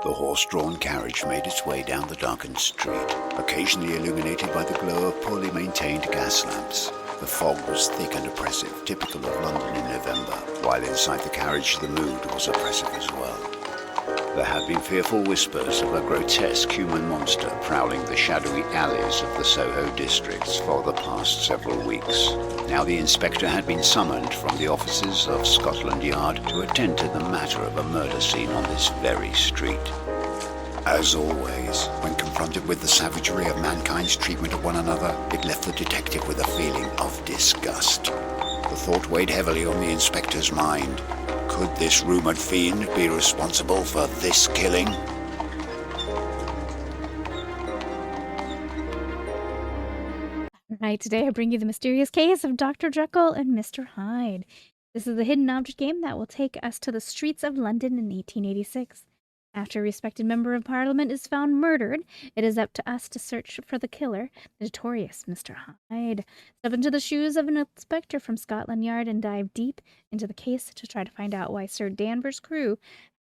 The horse-drawn carriage made its way down the darkened street, occasionally illuminated by the glow of poorly maintained gas lamps. The fog was thick and oppressive, typical of London in November, while inside the carriage the mood was oppressive as well. There had been fearful whispers of a grotesque human monster prowling the shadowy alleys of the Soho districts for the past several weeks. Now the inspector had been summoned from the offices of Scotland Yard to attend to the matter of a murder scene on this very street. As always, when confronted with the savagery of mankind's treatment of one another, it left the detective with a feeling of disgust. The thought weighed heavily on the inspector's mind. Could this rumoured fiend be responsible for this killing? Alright, today I bring you the mysterious case of Dr. Jekyll and Mr. Hyde. This is a hidden object game that will take us to the streets of London in 1886. After a respected member of Parliament is found murdered, it is up to us to search for the killer, the notorious Mr. Hyde. Step into the shoes of an inspector from Scotland Yard and dive deep into the case to try to find out why Sir Danvers' crew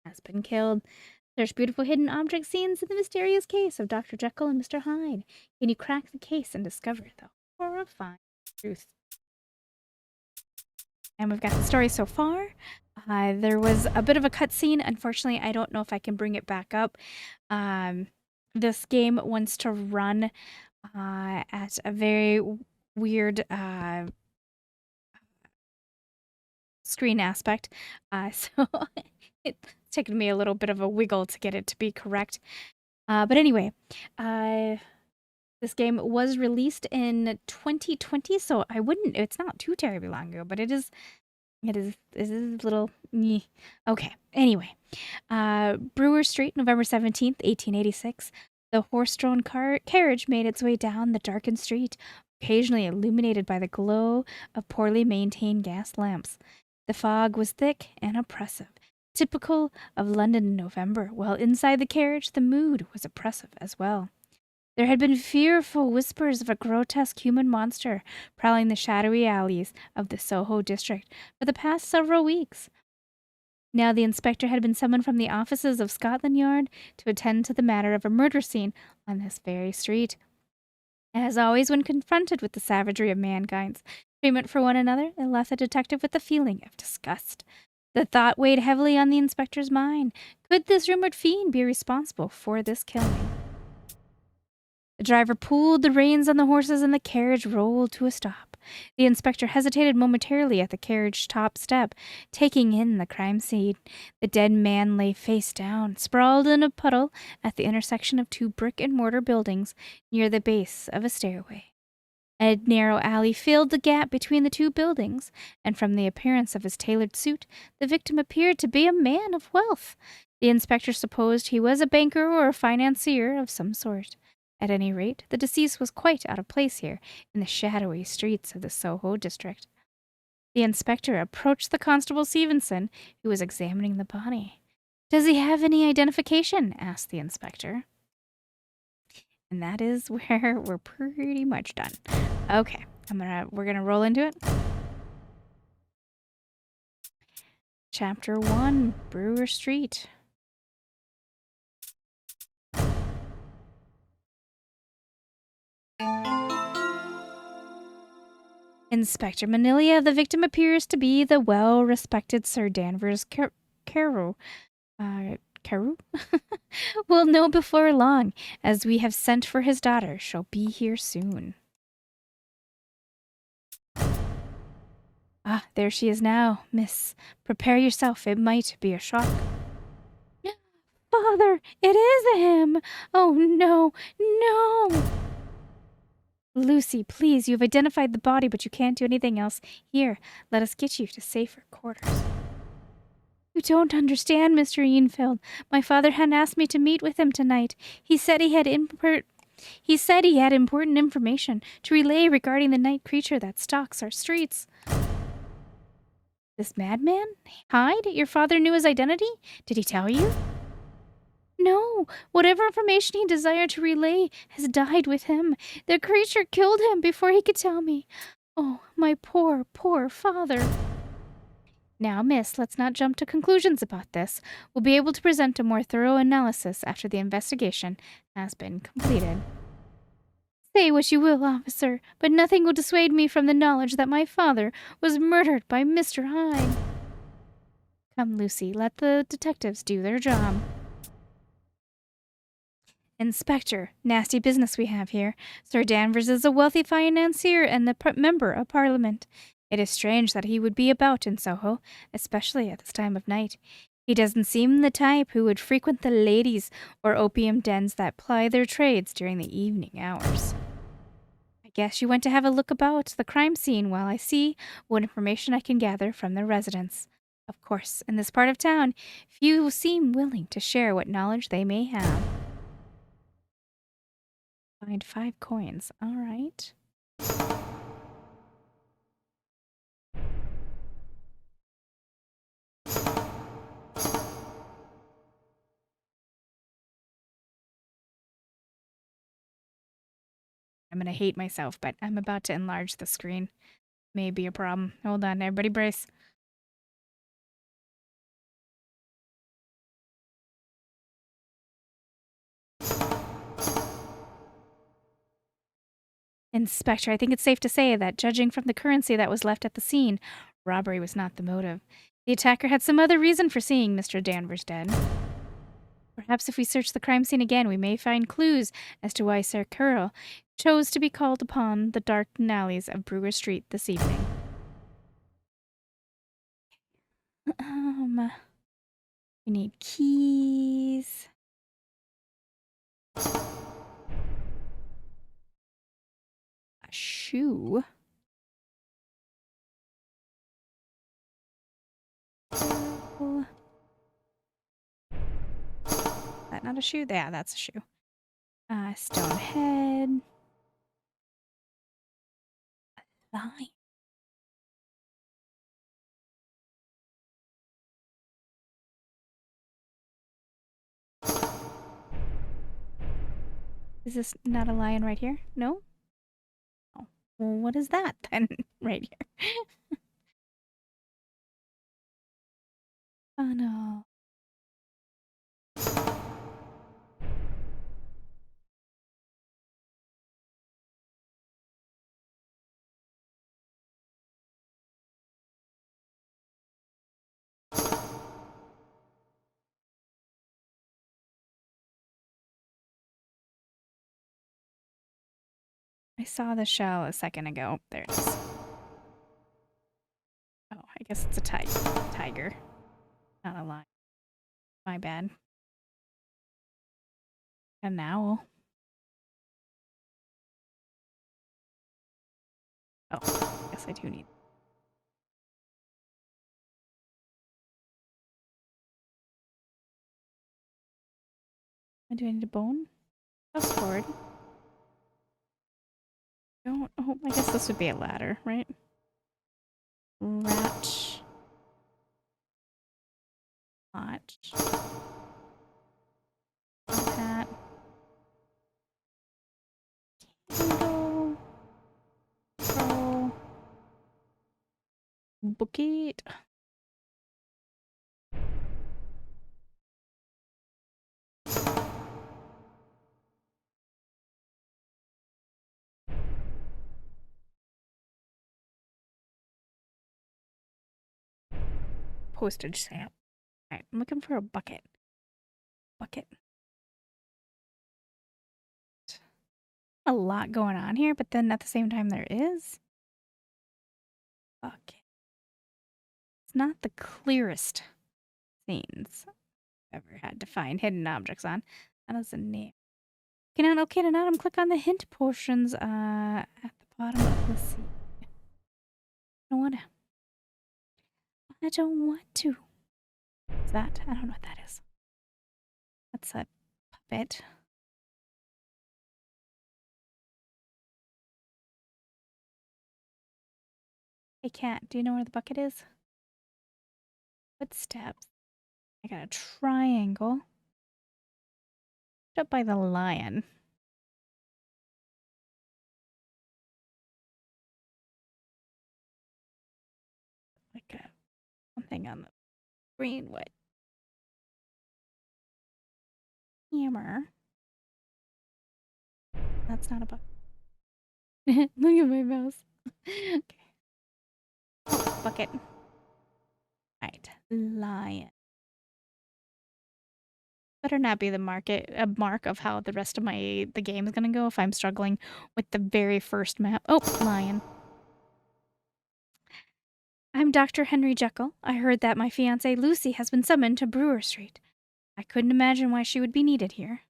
has been killed. There's beautiful hidden object scenes in the mysterious case of Dr. Jekyll and Mr. Hyde. Can you crack the case and discover the horrifying truth? And we've got the story so far. There was a bit of a cutscene. Unfortunately, I don't know if I can bring it back up. This game wants to run at a very weird screen aspect. So it's taken me a little bit of a wiggle to get it to be correct. But anyway, this game was released in 2020, so it's not too terribly long ago, but it is a little, okay. Anyway, Brewer Street, November 17th, 1886. The horse-drawn carriage made its way down the darkened street, occasionally illuminated by the glow of poorly maintained gas lamps. The fog was thick and oppressive, typical of London in November, while inside the carriage the mood was oppressive as well. There had been fearful whispers of a grotesque human monster prowling the shadowy alleys of the Soho district for the past several weeks. Now the inspector had been summoned from the offices of Scotland Yard to attend to the matter of a murder scene on this very street. As always, when confronted with the savagery of mankind's treatment for one another, it left the detective with a feeling of disgust. The thought weighed heavily on the inspector's mind. Could this rumored fiend be responsible for this killing? The driver pulled the reins on the horses and the carriage rolled to a stop. The inspector hesitated momentarily at the carriage top step, taking in the crime scene. The dead man lay face down, sprawled in a puddle at the intersection of two brick-and-mortar buildings near the base of a stairway. A narrow alley filled the gap between the two buildings, and from the appearance of his tailored suit, the victim appeared to be a man of wealth. The inspector supposed he was a banker or a financier of some sort. At any rate, the deceased was quite out of place here, in the shadowy streets of the Soho district. The inspector approached the Constable Stevenson, who was examining the body. "Does he have any identification?" asked the inspector. And that is where we're pretty much done. Okay, we're gonna roll into it. Chapter 1, Brewer Street. Inspector Mnealia, the victim appears to be the well-respected Sir Danvers Carew. Carew? Will know before long, as we have sent for his daughter. Shall be here soon. Ah, there she is now, miss. Prepare yourself, it might be a shock. Father, it is him! Oh, no, no! Lucy, please, you've identified the body, but you can't do anything else. Here, let us get you to safer quarters. You don't understand, Mr. Enfield. My father hadn't asked me to meet with him tonight. He said he had important information to relay regarding the night creature that stalks our streets. This madman? Hyde? Your father knew his identity? Did he tell you? No, whatever information he desired to relay has died with him. The creature killed him before he could tell me. Oh, my poor, poor father. Now, miss, let's not jump to conclusions about this. We'll be able to present a more thorough analysis after the investigation has been completed. Say what you will, officer, but nothing will dissuade me from the knowledge that my father was murdered by Mr. Hyde. Come, Lucy, let the detectives do their job. Inspector, nasty business we have here. Sir Danvers is a wealthy financier and the member of Parliament. It is strange that he would be about in Soho, especially at this time of night. He doesn't seem the type who would frequent the ladies or opium dens that ply their trades during the evening hours. I guess you went to have a look about the crime scene while I see what information I can gather from the residents. Of course, in this part of town, few seem willing to share what knowledge they may have. Find 5 coins. All right. I'm gonna hate myself, but I'm about to enlarge the screen. May be a problem. Hold on, everybody brace. Inspector, I think it's safe to say that, judging from the currency that was left at the scene, robbery was not the motive. The attacker had some other reason for seeing Mr. Danvers dead. Perhaps if we search the crime scene again, we may find clues as to why Sir Curl chose to be called upon the dark alleys of Brewer Street this evening. We need keys. A shoe. Oh. Is that not a shoe? Yeah, that's a shoe. Stone head. Line. Is this not a lion right here? No? Oh. Well, what is that then? Right here. Oh no. I saw the shell a second ago. There it is. Oh, I guess it's a tiger. Not a lion. My bad. An owl. Oh, I guess I do need. Do I need a bone? Press forward. Don't. Oh, I guess this would be a ladder, right? Rat. Hot. Hat. Candle. Scroll. Bucket. Postage stamp. Alright, I'm looking for a bucket. Bucket. A lot going on here, but then at the same time there is. Bucket. It's not the clearest scenes I've ever had to find hidden objects on. That is a name. Cannot locate an item. Click on the hint portions at the bottom of the scene. I don't want to. I don't want to. What's that? I don't know what that is. That's a puppet. Hey cat, do you know where the bucket is? Footsteps. I got a triangle. Up by the lion. Like a on nothing on the screen. What? Hammer. That's not a bug. Look at my mouse. Okay. Oh, bucket. Right. Lion. Better not be a mark of how the rest of the game is gonna go if I'm struggling with the very first map. Oh, lion. I'm Dr. Henry Jekyll. I heard that my fiancée Lucy has been summoned to Brewer Street. I couldn't imagine why she would be needed here.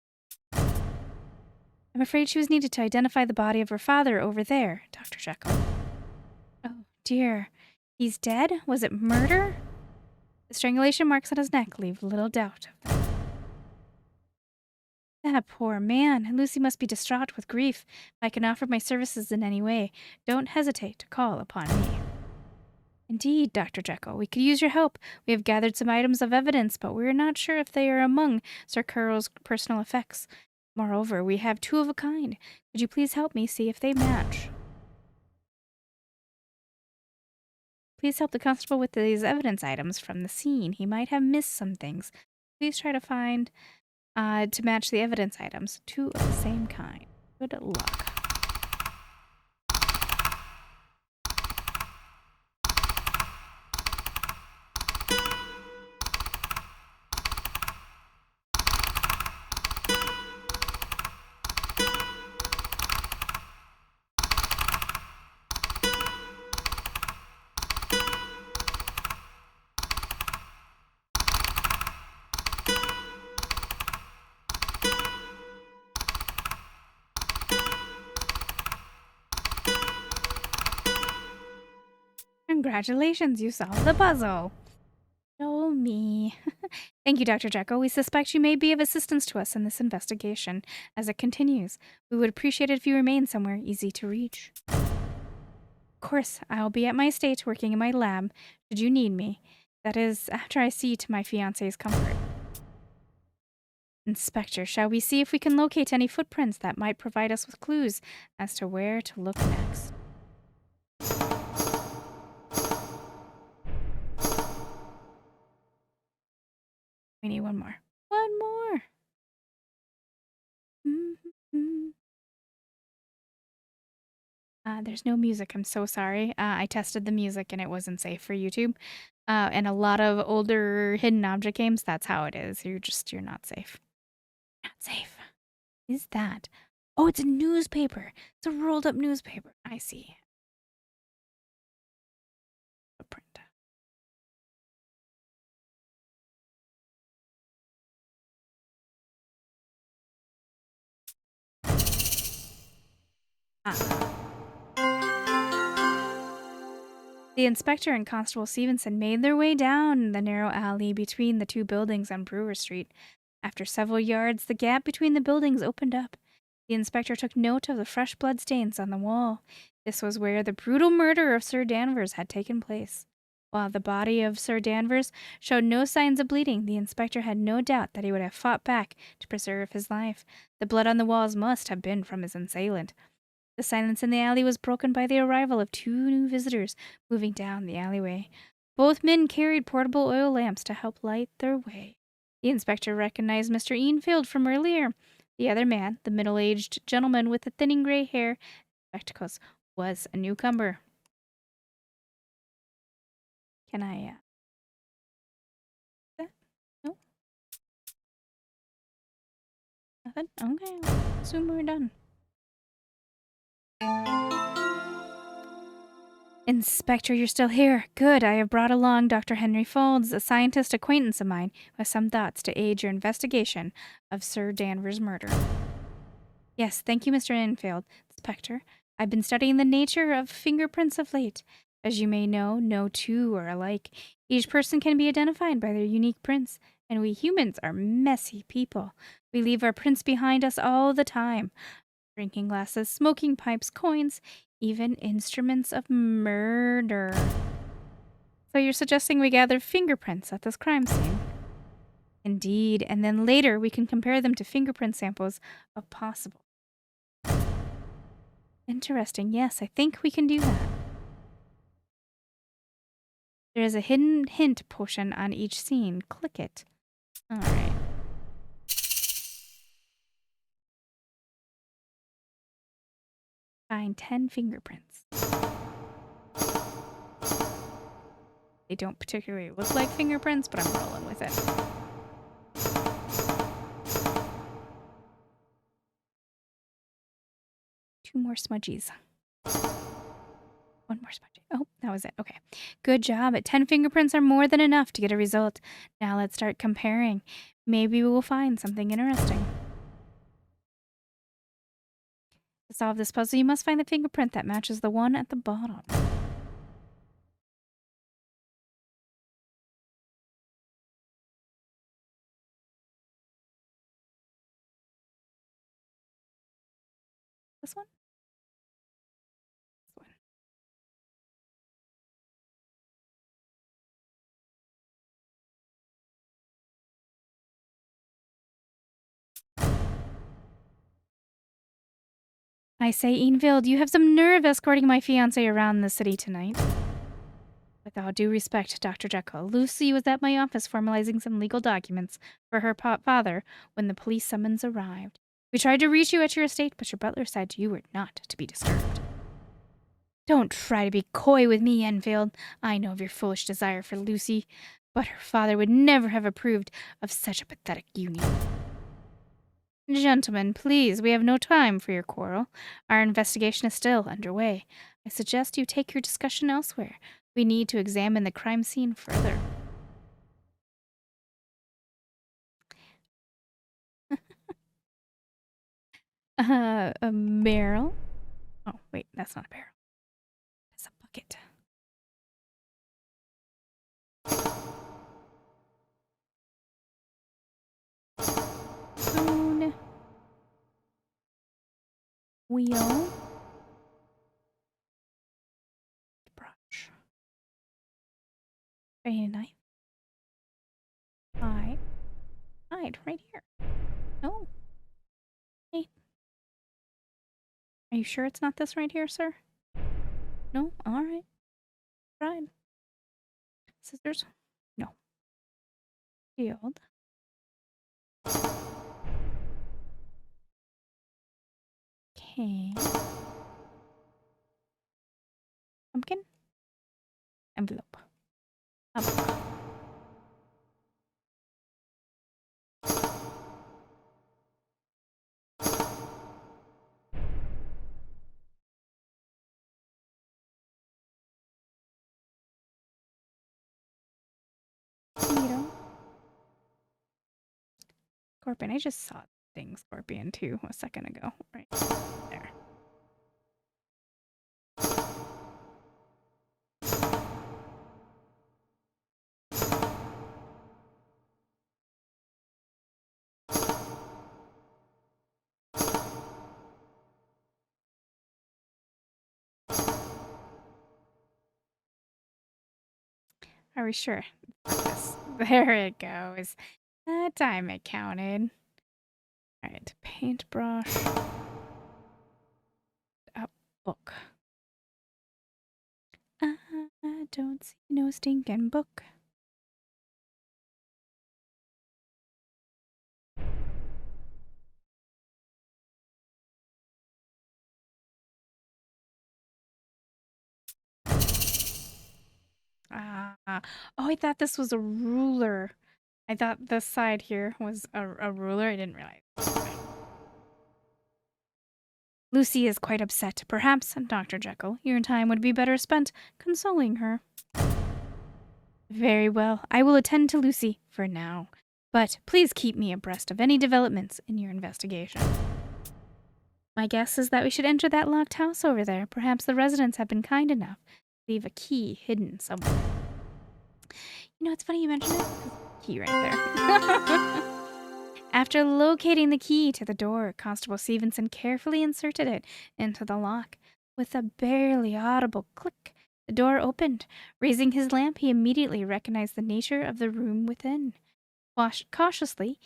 I'm afraid she was needed to identify the body of her father over there, Dr. Jekyll. Oh, dear. He's dead? Was it murder? The strangulation marks on his neck leave little doubt of that. That poor man. Lucy must be distraught with grief. If I can offer my services in any way, don't hesitate to call upon me. Indeed, Dr. Jekyll, we could use your help. We have gathered some items of evidence, but we are not sure if they are among Sir Carol's personal effects. Moreover, we have two of a kind. Could you please help me see if they match? Please help the constable with these evidence items from the scene. He might have missed some things. Please try to find to match the evidence items. Two of the same kind. Good luck. Congratulations, you solved the puzzle. Show me. Thank you, Dr. Jekyll. We suspect you may be of assistance to us in this investigation as it continues. We would appreciate it if you remain somewhere easy to reach. Of course, I'll be at my estate working in my lab, should you need me. That is, after I see to my fiancé's comfort. Inspector, shall we see if we can locate any footprints that might provide us with clues as to where to look next? We need one more. One more. There's no music. I'm so sorry. I tested the music and it wasn't safe for YouTube. And a lot of older hidden object games, that's how it is. You're not safe. Not safe. Is that? Oh, it's a newspaper. It's a rolled up newspaper. I see. A print. The inspector and Constable Stevenson made their way down the narrow alley between the two buildings on Brewer Street. After several yards, the gap between the buildings opened up. The inspector took note of the fresh bloodstains on the wall. This was where the brutal murder of Sir Danvers had taken place. While the body of Sir Danvers showed no signs of bleeding, the inspector had no doubt that he would have fought back to preserve his life. The blood on the walls must have been from his assailant. The silence in the alley was broken by the arrival of two new visitors moving down the alleyway. Both men carried portable oil lamps to help light their way. The inspector recognized Mr. Enfield from earlier. The other man, the middle-aged gentleman with the thinning gray hair and spectacles, was a newcomer. Can I, no? Nothing? Okay, I'll assume we're done. Inspector, you're still here. Good. I have brought along Dr. Henry Folds, a scientist acquaintance of mine, with some thoughts to aid your investigation of Sir Danvers' murder. Yes, thank you, Mr. Enfield. Inspector, I've been studying the nature of fingerprints of late. As you may know, no two are alike. Each person can be identified by their unique prints, and we humans are messy people. We leave our prints behind us all the time. Drinking glasses, smoking pipes, coins, even instruments of murder. So you're suggesting we gather fingerprints at this crime scene? Indeed, and then later we can compare them to fingerprint samples if possible. Interesting. Yes, I think we can do that. There is a hidden hint potion on each scene. Click it. Alright. Find 10 fingerprints. They don't particularly look like fingerprints, but I'm rolling with it. Two more smudgies. One more smudgy. Oh, that was it. Okay. Good job. 10 fingerprints are more than enough to get a result. Now let's start comparing. Maybe we will find something interesting. To solve this puzzle, you must find the fingerprint that matches the one at the bottom. This one? This one. I say, Enfield, you have some nerve escorting my fiancé around the city tonight. With all due respect, Dr. Jekyll, Lucy was at my office formalizing some legal documents for her father when the police summons arrived. We tried to reach you at your estate, but your butler said you were not to be disturbed. Don't try to be coy with me, Enfield. I know of your foolish desire for Lucy, but her father would never have approved of such a pathetic union. Gentlemen, please, we have no time for your quarrel. Our investigation is still underway. I suggest you take your discussion elsewhere. We need to examine the crime scene further. A barrel? Oh, wait, that's not a barrel. It's a bucket. Spoon. Wheel. Brush. I need a knife. Hide, right here. No. Hey. Are you sure it's not this right here, sir? No? Alright. Tried. Scissors? No. Shield. Okay. Pumpkin? Envelope. A book. Needle. Scorpion. I just saw thing scorpion too a second ago. Right there. Are we sure? Yes. There it goes. That time it counted. Alright, paintbrush. A book. I don't see no stinking book. Oh, I thought this was a ruler. I thought this side here was a ruler. I didn't realize. Lucy is quite upset. Perhaps, Dr. Jekyll, your time would be better spent consoling her. Very well. I will attend to Lucy for now. But please keep me abreast of any developments in your investigation. My guess is that we should enter that locked house over there. Perhaps the residents have been kind enough to leave a key hidden somewhere. You know, it's funny you mentioned it. Key right there. After locating the key to the door, Constable Stevenson carefully inserted it into the lock. With a barely audible click, the door opened. Raising his lamp, he immediately recognized the nature of the room within. Cautiously,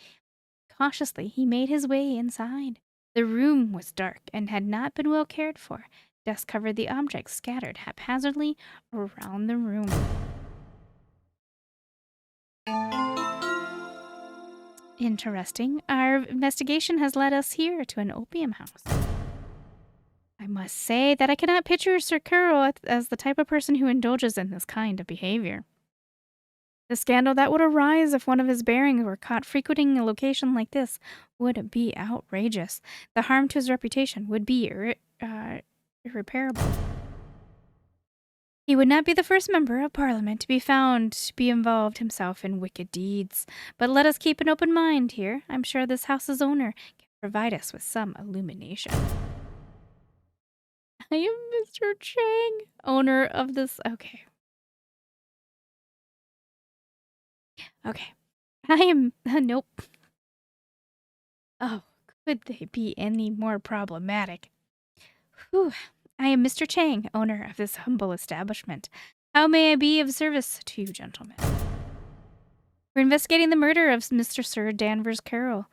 he made his way inside. The room was dark and had not been well cared for. Dust covered the objects scattered haphazardly around the room. Interesting. Our investigation has led us here to an opium house. I must say that I cannot picture Sir Carol as the type of person who indulges in this kind of behavior. The scandal that would arise if one of his bearings were caught frequenting a location like this would be outrageous. The harm to his reputation would be irreparable. He would not be the first member of Parliament to be found to be involved himself in wicked deeds. But let us keep an open mind here. I'm sure this house's owner can provide us with some illumination. I am Mr. Chang, owner of this. Okay. Okay. I am. Nope. Oh, could they be any more problematic? Whew. I am Mr. Chang, owner of this humble establishment. How may I be of service to you, gentlemen? We're investigating the murder of Mr. Sir Danvers Carroll.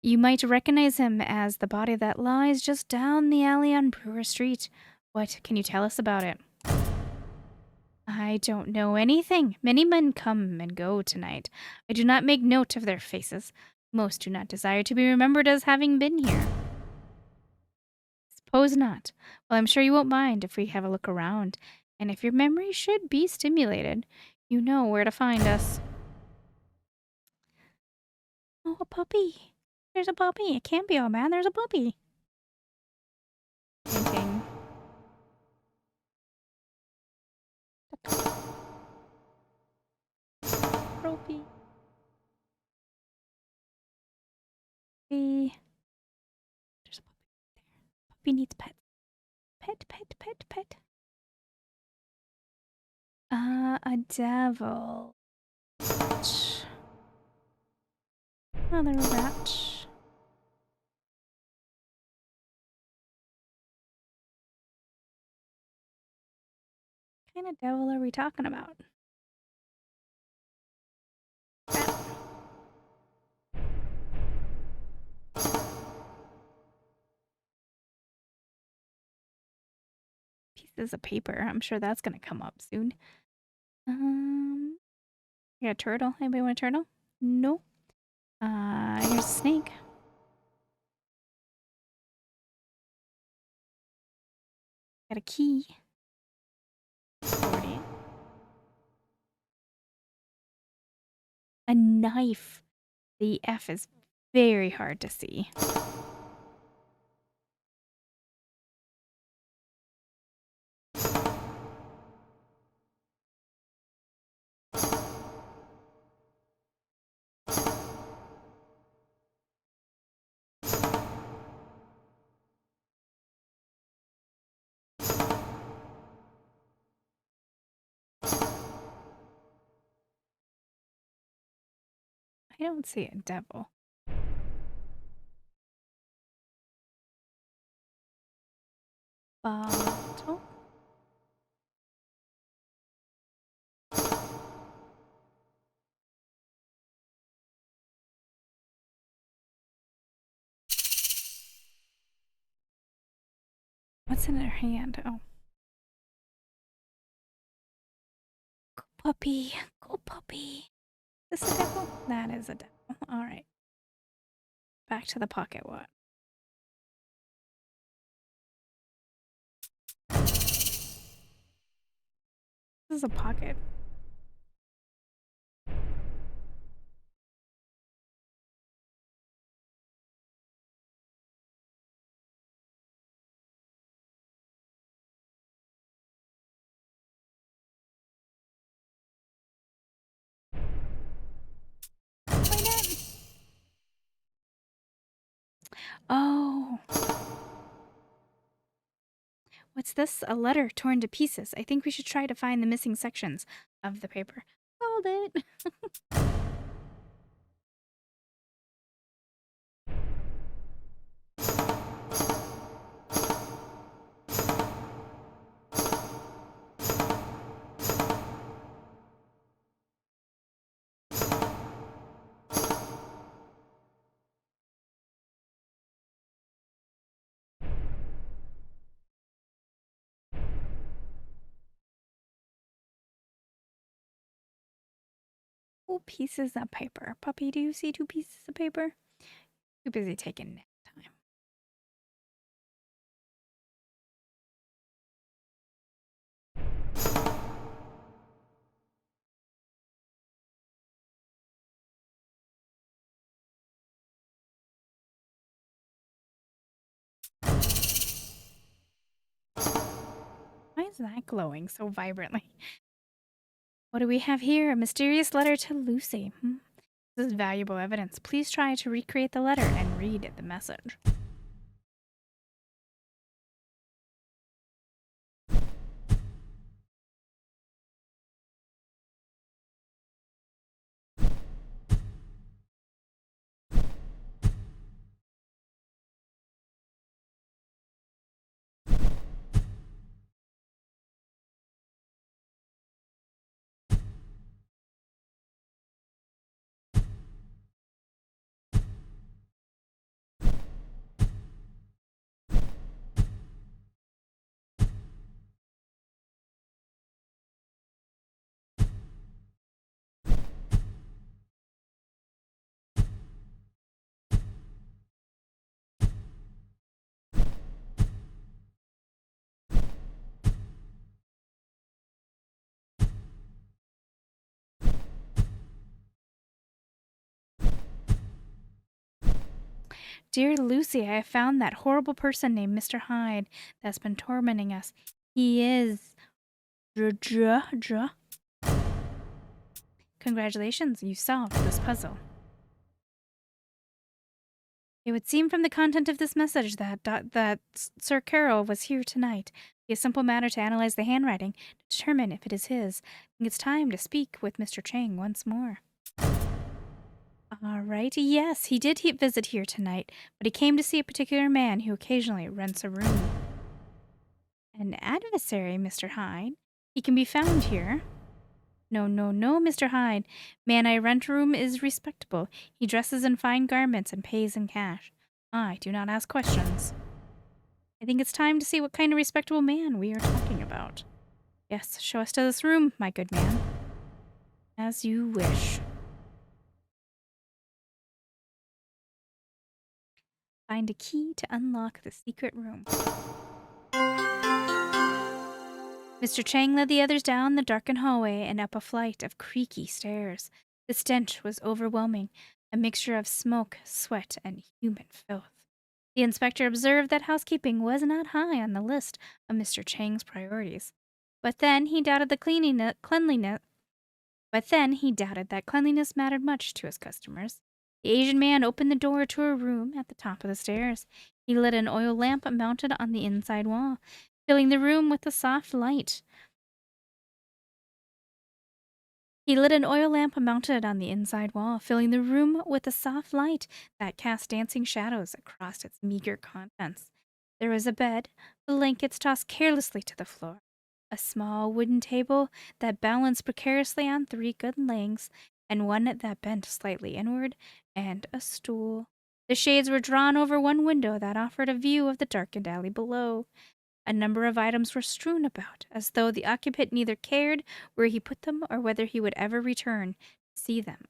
You might recognize him as the body that lies just down the alley on Brewer Street. What can you tell us about it? I don't know anything. Many men come and go tonight. I do not make note of their faces. Most do not desire to be remembered as having been here. Suppose not. Well, I'm sure you won't mind if we have a look around. And if your memory should be stimulated, you know where to find us. Oh, a puppy. There's a puppy. It can't be all bad. There's a puppy. Painting. Trophy. There's a puppy there. Puppy needs pets. Pet, pet, pet, pet. A devil. Another rat. What kind of devil are we talking about? Rat. Pieces of paper. I'm sure that's gonna come up soon. Yeah, turtle. Anybody want a turtle? No. Here's a snake. Got a key. 40. A knife. The F is very hard to see. I don't see a devil. Bottle. What's in her hand? Oh. Go puppy. Go puppy. Is this a devil? That is a devil. Alright. Back to the pocket watch. This is a pocket. Oh. What's this? A letter torn to pieces. I think we should try to find the missing sections of the paper. Hold it. 2 pieces of paper. Puppy, do you see 2 pieces of paper? Too busy taking nap time. Why is that glowing so vibrantly? What do we have here? A mysterious letter to Lucy. This is valuable evidence. Please try to recreate the letter and read the message. Dear Lucy, I have found that horrible person named Mr. Hyde that's been tormenting us. He is... Congratulations, you solved this puzzle. It would seem from the content of this message that Sir Carroll was here tonight. It is a simple matter to analyze the handwriting to determine if it is his. I think it's time to speak with Mr. Chang once more. All right, yes, he did visit here tonight, but he came to see a particular man who occasionally rents a room. An adversary, Mr. Hyde. He can be found here. No, Mr. Hyde. Man I rent room is respectable. He dresses in fine garments and pays in cash. I do not ask questions. I think it's time to see what kind of respectable man we are talking about. Yes, show us to this room, my good man. As you wish. Find a key to unlock the secret room. Mr. Chang led the others down the darkened hallway and up a flight of creaky stairs. The stench was overwhelming, a mixture of smoke, sweat, and human filth. The inspector observed that housekeeping was not high on the list of Mr. Chang's priorities. But then he doubted that cleanliness mattered much to his customers. The Asian man opened the door to a room at the top of the stairs. He lit an oil lamp mounted on the inside wall, filling the room with a soft light. That cast dancing shadows across its meager contents. There was a bed, blankets tossed carelessly to the floor, a small wooden table that balanced precariously on 3 good legs, and one that bent slightly inward, and a stool. The shades were drawn over one window that offered a view of the darkened alley below. A number of items were strewn about, as though the occupant neither cared where he put them or whether he would ever return to see them.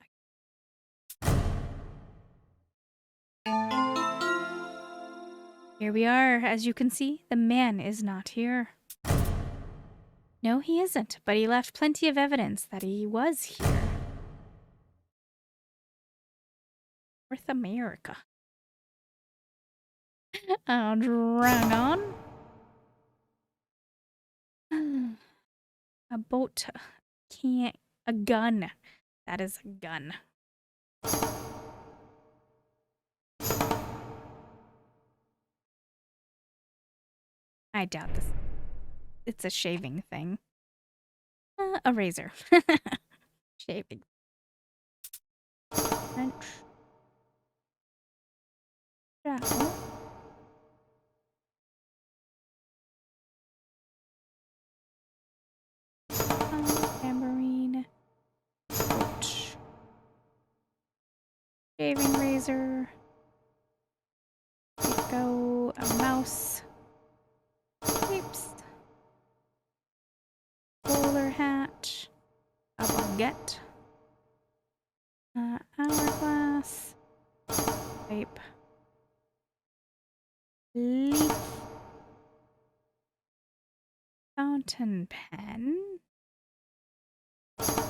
Here we are. As you can see, the man is not here. No, he isn't, but he left plenty of evidence that he was here. North America. Dragon. A boat. A gun. That is a gun. I doubt this. It's a shaving thing. A razor. Shaving. French. Jackal. Tambourine. Boat. Shaving razor. Go. A mouse. Grapes. Bowler hat. A baguette. Leaf. Fountain pen.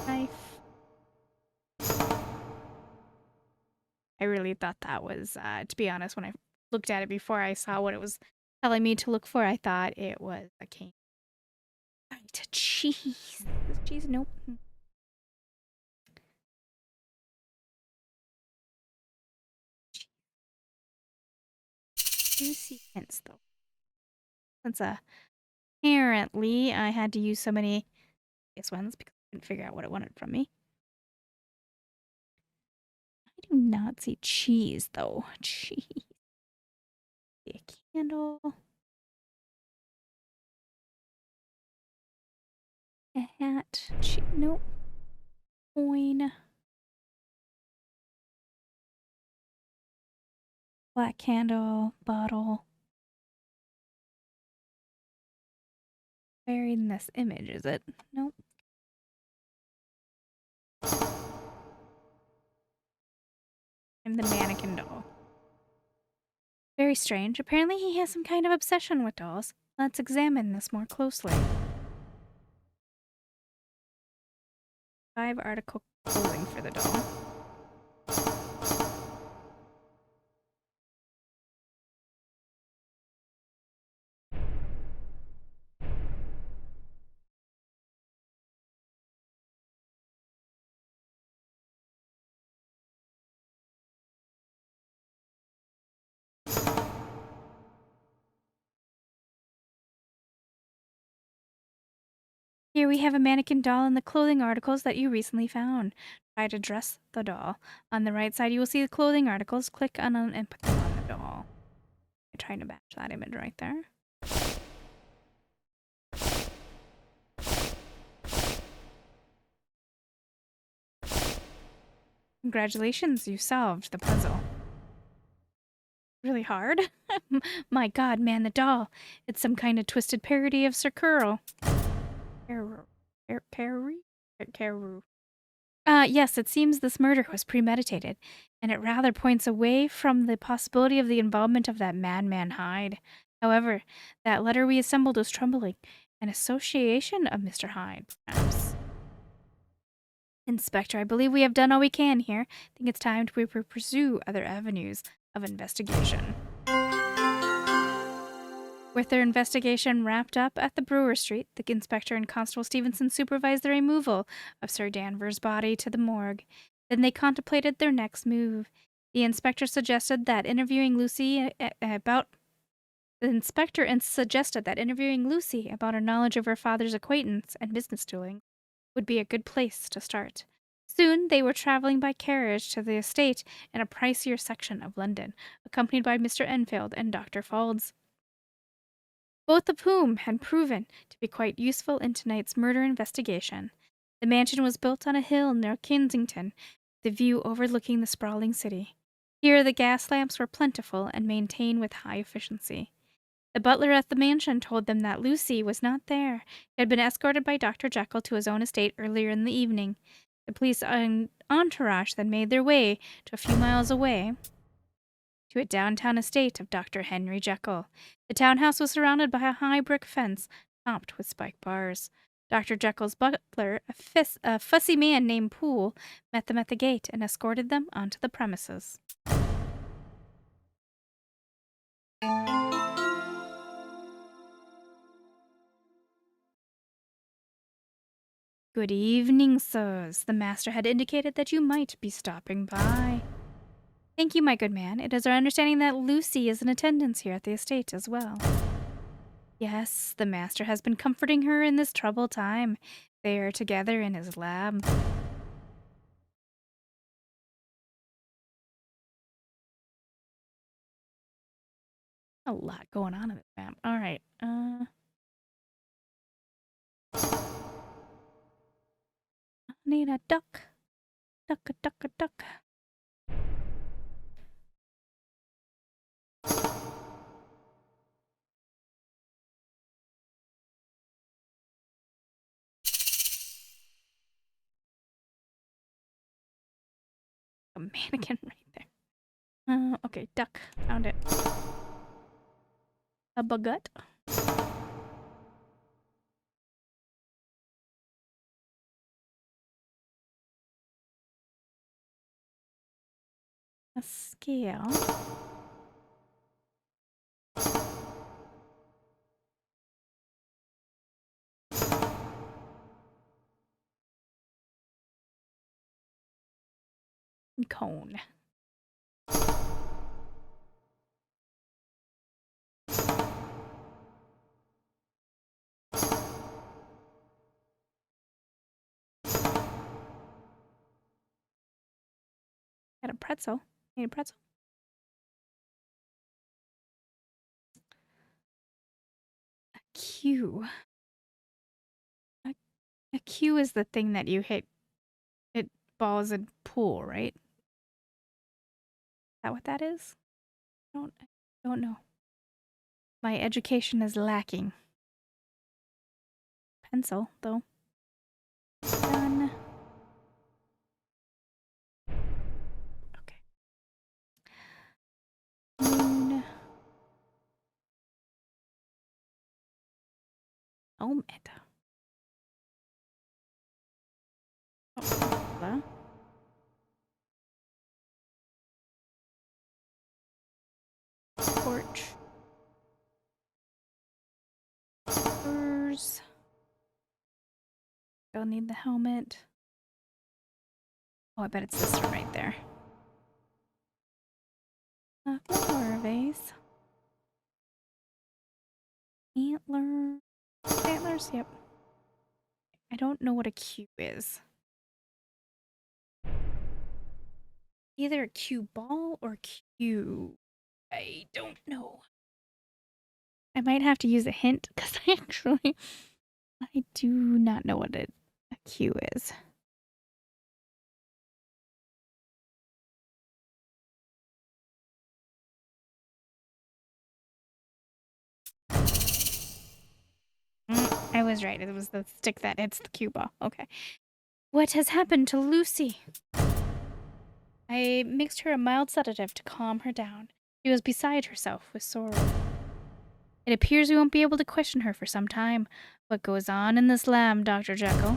Knife. I really thought that was, to be honest, when I looked at it before I saw what it was telling me to look for, I thought it was a cane. Right, cheese. This cheese, nope. Juicy hints, though. Since apparently I had to use so many obvious ones because I couldn't figure out what it wanted from me. I do not see cheese, though. Cheese. A candle. A hat. Nope. Coin. Black candle. Bottle. Buried in this image, is it? Nope. And the mannequin doll. Very strange. Apparently he has some kind of obsession with dolls. Let's examine this more closely. 5 article clothing for the doll. Here we have a mannequin doll and the clothing articles that you recently found. Try to dress the doll. On the right side, you will see the clothing articles. Click on them and put them on the doll. I'm trying to match that image right there. Congratulations, you solved the puzzle. Really hard? My god, man, the doll. It's some kind of twisted parody of Sir Curl. Carew. Yes, it seems this murder was premeditated, and it rather points away from the possibility of the involvement of that madman Hyde. However, that letter we assembled was troubling. An association of Mr. Hyde, perhaps. Inspector, I believe we have done all we can here. I think it's time to pursue other avenues of investigation. With their investigation wrapped up at the Brewer Street, the inspector and Constable Stevenson supervised the removal of Sir Danvers' body to the morgue. Then they contemplated their next move. The inspector suggested that interviewing Lucy about her knowledge of her father's acquaintance and business dealings would be a good place to start. Soon they were traveling by carriage to the estate in a pricier section of London, accompanied by Mr. Enfield and Dr. Faulds, both of whom had proven to be quite useful in tonight's murder investigation. The mansion was built on a hill near Kensington, with a view overlooking the sprawling city. Here the gas lamps were plentiful and maintained with high efficiency. The butler at the mansion told them that Lucy was not there. He had been escorted by Dr. Jekyll to his own estate earlier in the evening. The police entourage then made their way to a few miles away to a downtown estate of Dr. Henry Jekyll. The townhouse was surrounded by a high brick fence topped with spike bars. Dr. Jekyll's butler, a fussy man named Poole, met them at the gate and escorted them onto the premises. Good evening, sirs. The master had indicated that you might be stopping by. Thank you, my good man. It is our understanding that Lucy is in attendance here at the estate as well. Yes, the master has been comforting her in this troubled time. They are together in his lab. A lot going on in this map. All right. I need a duck. Duck, a duck, a duck. A mannequin right there. Okay, duck. Found it. A baguette? A scale. Cone. Got a pretzel. Need a pretzel? A cue. A cue is the thing that you hit. It balls and pool, right? Is that what that is? I don't know. My education is lacking. Pencil, though. Done. Okay. Moon. Helmet. Oh, torch. Spurs. Still need the helmet. Oh, I bet it's this one right there. A flower vase. Antler. Antlers, yep. I don't know what a cue is. Either a cue ball or cue. I don't know. I might have to use a hint because I do not know what a cue is. I was right. It was the stick that hits the cue ball. Okay. What has happened to Lucy? I mixed her a mild sedative to calm her down. She was beside herself with sorrow. It appears we won't be able to question her for some time. What goes on in this lab, Dr. Jekyll?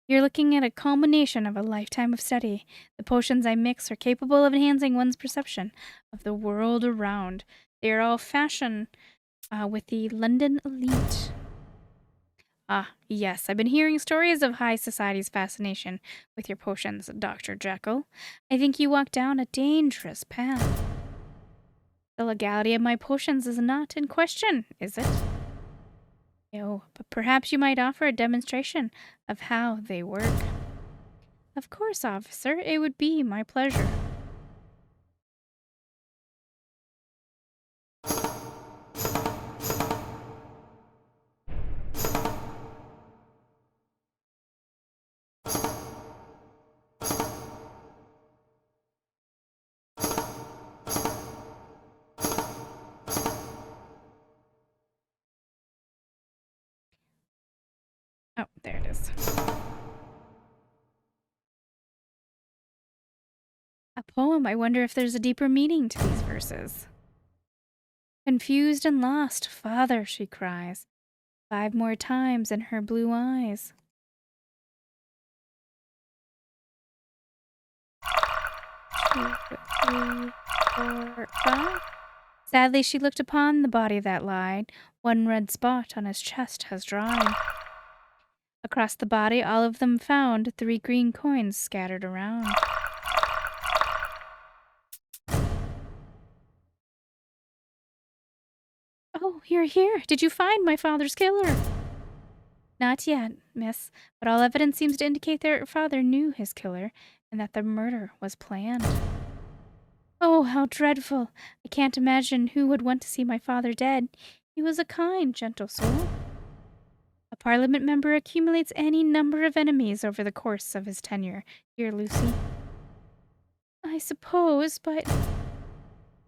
You're looking at a culmination of a lifetime of study. The potions I mix are capable of enhancing one's perception of the world around. They are all fashioned with the London elite. Ah, yes, I've been hearing stories of high society's fascination with your potions, Dr. Jekyll. I think you walk down a dangerous path. The legality of my potions is not in question, is it? No, but perhaps you might offer a demonstration of how they work. Of course, officer, it would be my pleasure. Oh, there it is. A poem. I wonder if there's a deeper meaning to these verses. Confused and lost, father, she cries, 5 more times in her blue eyes. 2, 3, 4, 5. Sadly, she looked upon the body that lied. 1 red spot on his chest has dried. Across the body, all of them found 3 green coins scattered around. Oh, you're here. Did you find my father's killer? Not yet, miss, but all evidence seems to indicate their father knew his killer and that the murder was planned. Oh, how dreadful. I can't imagine who would want to see my father dead. He was a kind, gentle soul. A parliament member accumulates any number of enemies over the course of his tenure. Dear Lucy. I suppose, but...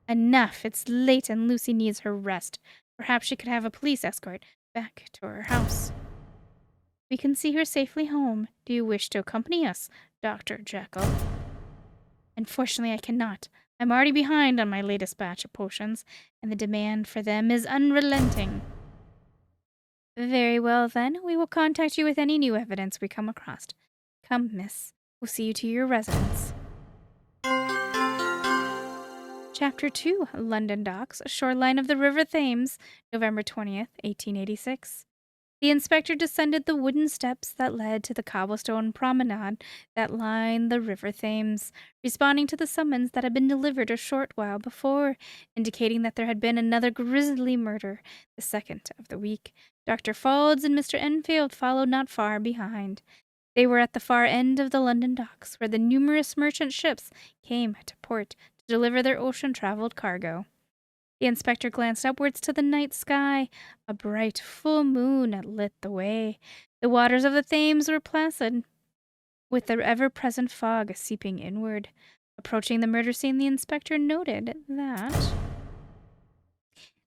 Enough. It's late and Lucy needs her rest. Perhaps she could have a police escort back to her house. We can see her safely home. Do you wish to accompany us, Dr. Jekyll? Unfortunately, I cannot. I'm already behind on my latest batch of potions, and the demand for them is unrelenting. Very well, then. We will contact you with any new evidence we come across. Come, miss. We'll see you to your residence. Chapter 2, London Docks, shoreline of the River Thames, November 20th, 1886. The inspector descended the wooden steps that led to the cobblestone promenade that lined the River Thames, responding to the summons that had been delivered a short while before, indicating that there had been another grisly murder, the second of the week. Dr. Faulds and Mr. Enfield followed not far behind. They were at the far end of the London docks, where the numerous merchant ships came to port to deliver their ocean-traveled cargo. The inspector glanced upwards to the night sky. A bright, full moon lit the way. The waters of the Thames were placid, with the ever-present fog seeping inward. Approaching the murder scene, the inspector noted that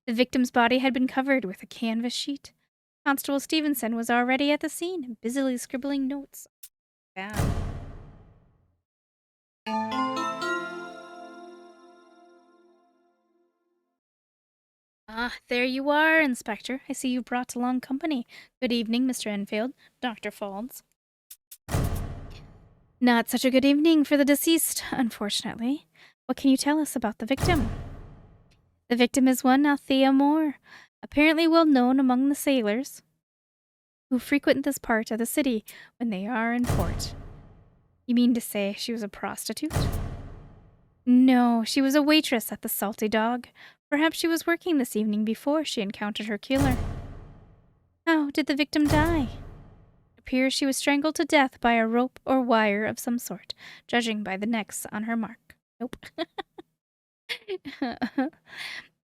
the victim's body had been covered with a canvas sheet. Constable Stevenson was already at the scene, busily scribbling notes. Bad. Ah, there you are, Inspector. I see you've brought along company. Good evening, Mr. Enfield. Dr. Faulds. Not such a good evening for the deceased, unfortunately. What can you tell us about the victim? The victim is one Althea Moore, apparently well known among the sailors who frequent this part of the city when they are in port. You mean to say she was a prostitute? No, she was a waitress at the Salty Dog. Perhaps she was working this evening before she encountered her killer. How did the victim die? It appears she was strangled to death by a rope or wire of some sort, judging by the necks on her mark. Nope.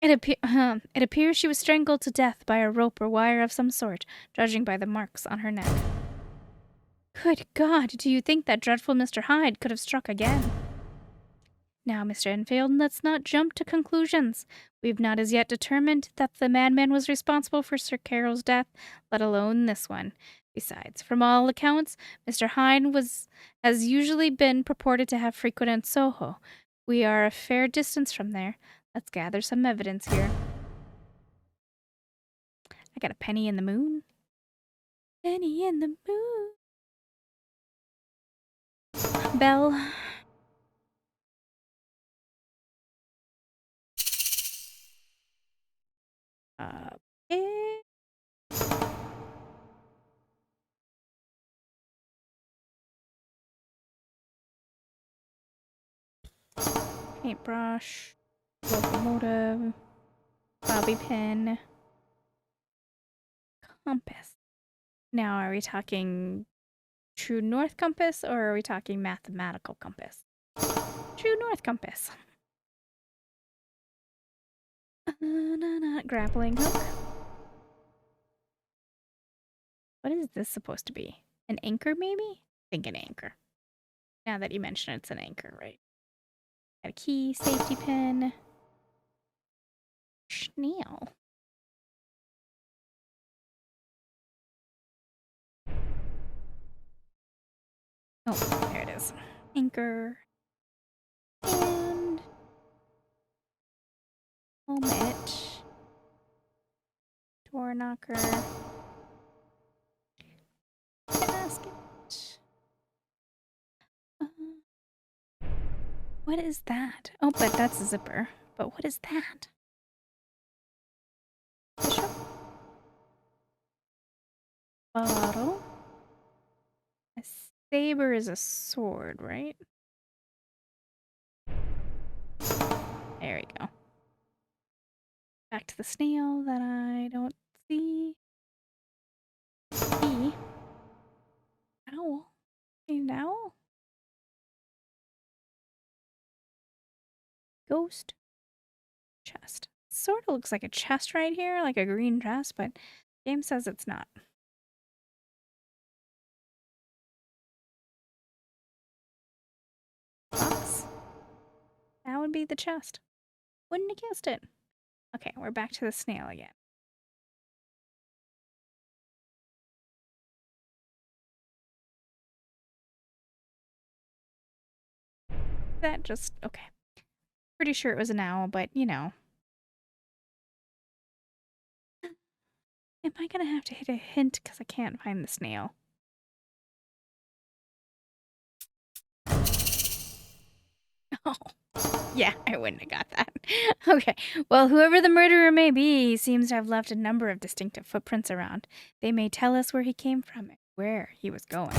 It appears she was strangled to death by a rope or wire of some sort, judging by the marks on her neck. Good God, do you think that dreadful Mr. Hyde could have struck again? Now, Mr. Enfield, let's not jump to conclusions. We've not as yet determined that the madman was responsible for Sir Carol's death, let alone this one. Besides, from all accounts, Mr. Hyde has usually been purported to have frequented Soho. We are a fair distance from there. Let's gather some evidence here. I got a penny in the moon. Penny in the moon. Bell. Okay. Paintbrush. Locomotive. Bobby pin. Compass. Now, are we talking true north compass or are we talking mathematical compass? True north compass. Grappling hook. What is this supposed to be? An anchor, maybe? I think an anchor. Now that you mention it, it's an anchor, right? Got a key, safety pin. Schneel. Oh, there it is. Anchor. And helmet. Door knocker. Basket. What is that? Oh, but that's a zipper. But what is that? Bishop? Bottle. A saber is a sword, right? There we go. Back to the snail that I don't see. Key. Owl. An owl? Ghost. Chest. Sort of looks like a chest right here, like a green chest, but the game says it's not. Box. That would be the chest. Wouldn't have guessed it. Okay, we're back to the snail again. That just... okay. Pretty sure it was an owl, but you know. Am I gonna have to hit a hint because I can't find the snail? Oh, yeah, I wouldn't have got that. Okay, well, whoever the murderer may be, he seems to have left a number of distinctive footprints around. They may tell us where he came from and where he was going.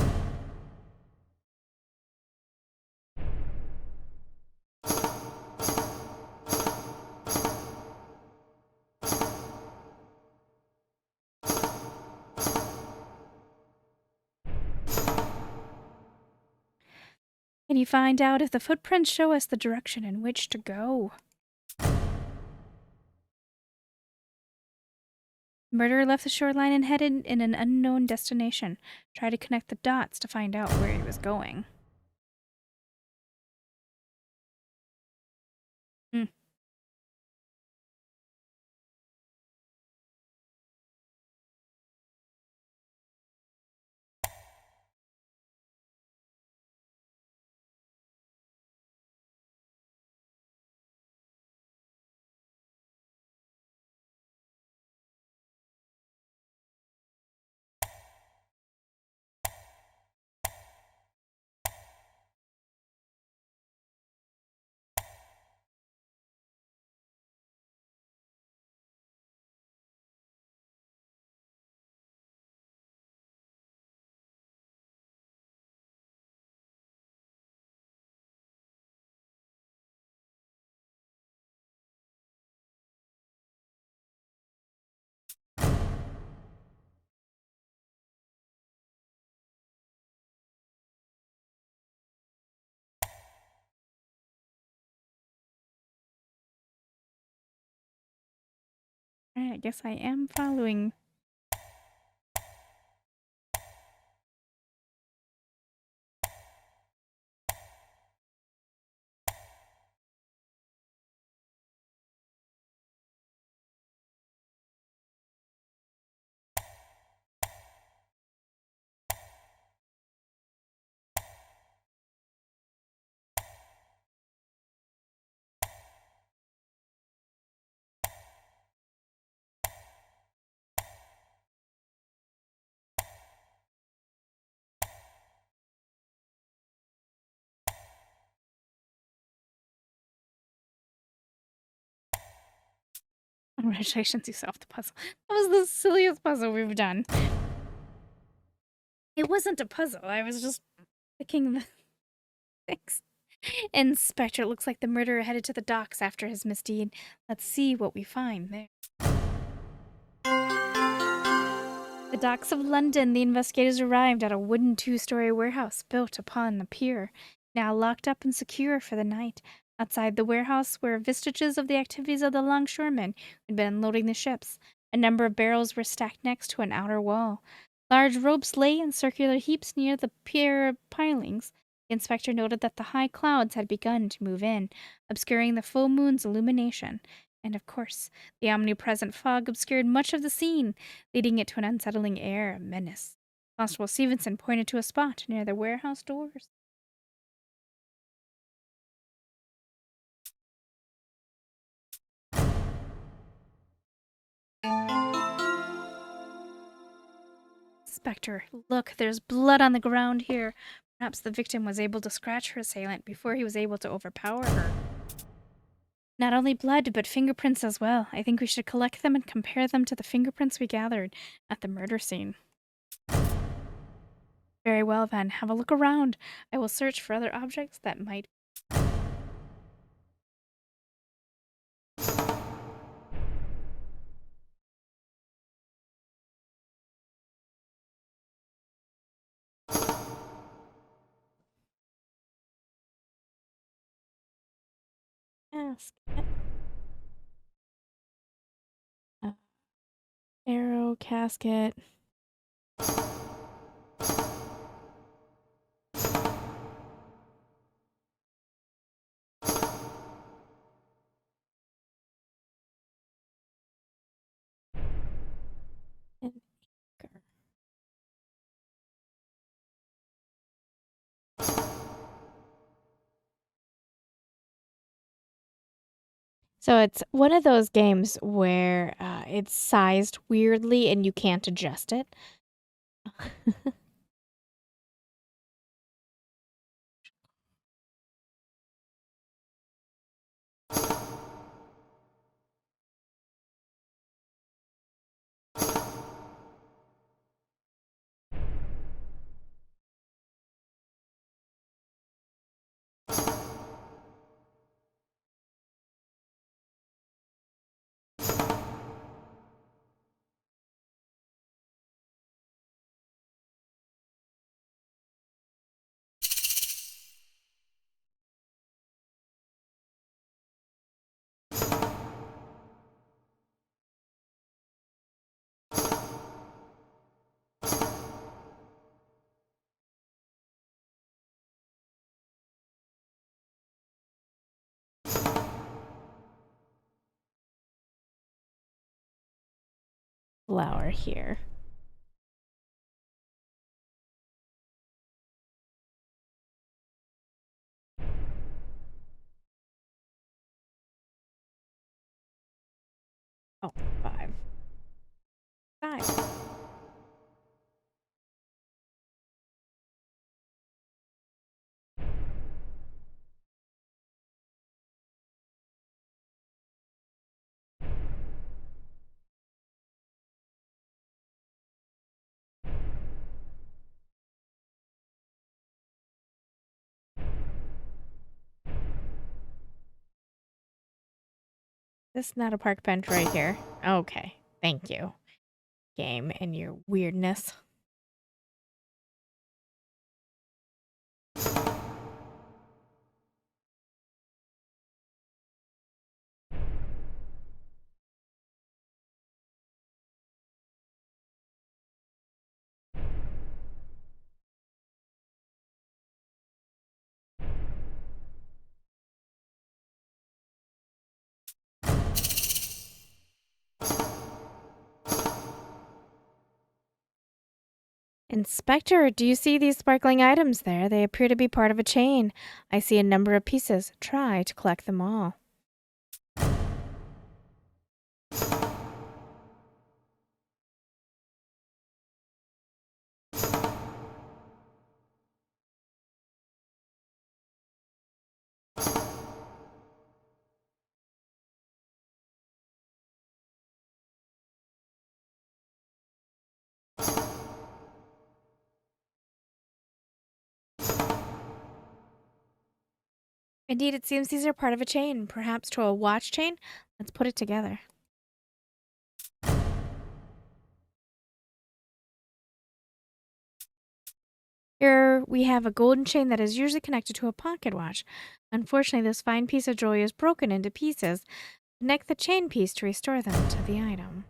Can you find out if the footprints show us the direction in which to go? Murderer left the shoreline and headed in an unknown destination. Try to connect the dots to find out where he was going. Hmm. Alright, I guess I am following. Congratulations, you solved the puzzle. That was the silliest puzzle we've done. It wasn't a puzzle, I was just picking the things. Inspector, it looks like the murderer headed to the docks after his misdeed. Let's see what we find there. The docks of London, the investigators arrived at a wooden two-story warehouse built upon the pier, now locked up and secure for the night. Outside the warehouse were vestiges of the activities of the longshoremen who'd been unloading the ships. A number of barrels were stacked next to an outer wall. Large ropes lay in circular heaps near the pier pilings. The inspector noted that the high clouds had begun to move in, obscuring the full moon's illumination. And of course, the omnipresent fog obscured much of the scene, leading it to an unsettling air of menace. Constable Stevenson pointed to a spot near the warehouse doors. Inspector, look, there's blood on the ground here. Perhaps the victim was able to scratch her assailant before he was able to overpower her. Not only blood, but fingerprints as well. I think we should collect them and compare them to the fingerprints we gathered at the murder scene. Very well, then. Have a look around. I will search for other objects that might. Ask. Arrow, casket. And anchor. So it's one of those games where it's sized weirdly and you can't adjust it. Flower here. Oh, 5. 5. This is not a park bench right here. Okay. Thank you. Game and your weirdness. Inspector, do you see these sparkling items there? They appear to be part of a chain. I see a number of pieces. Try to collect them all. Indeed, it seems these are part of a chain, perhaps to a watch chain. Let's put it together. Here we have a golden chain that is usually connected to a pocket watch. Unfortunately, this fine piece of jewelry is broken into pieces. Connect the chain piece to restore them to the item.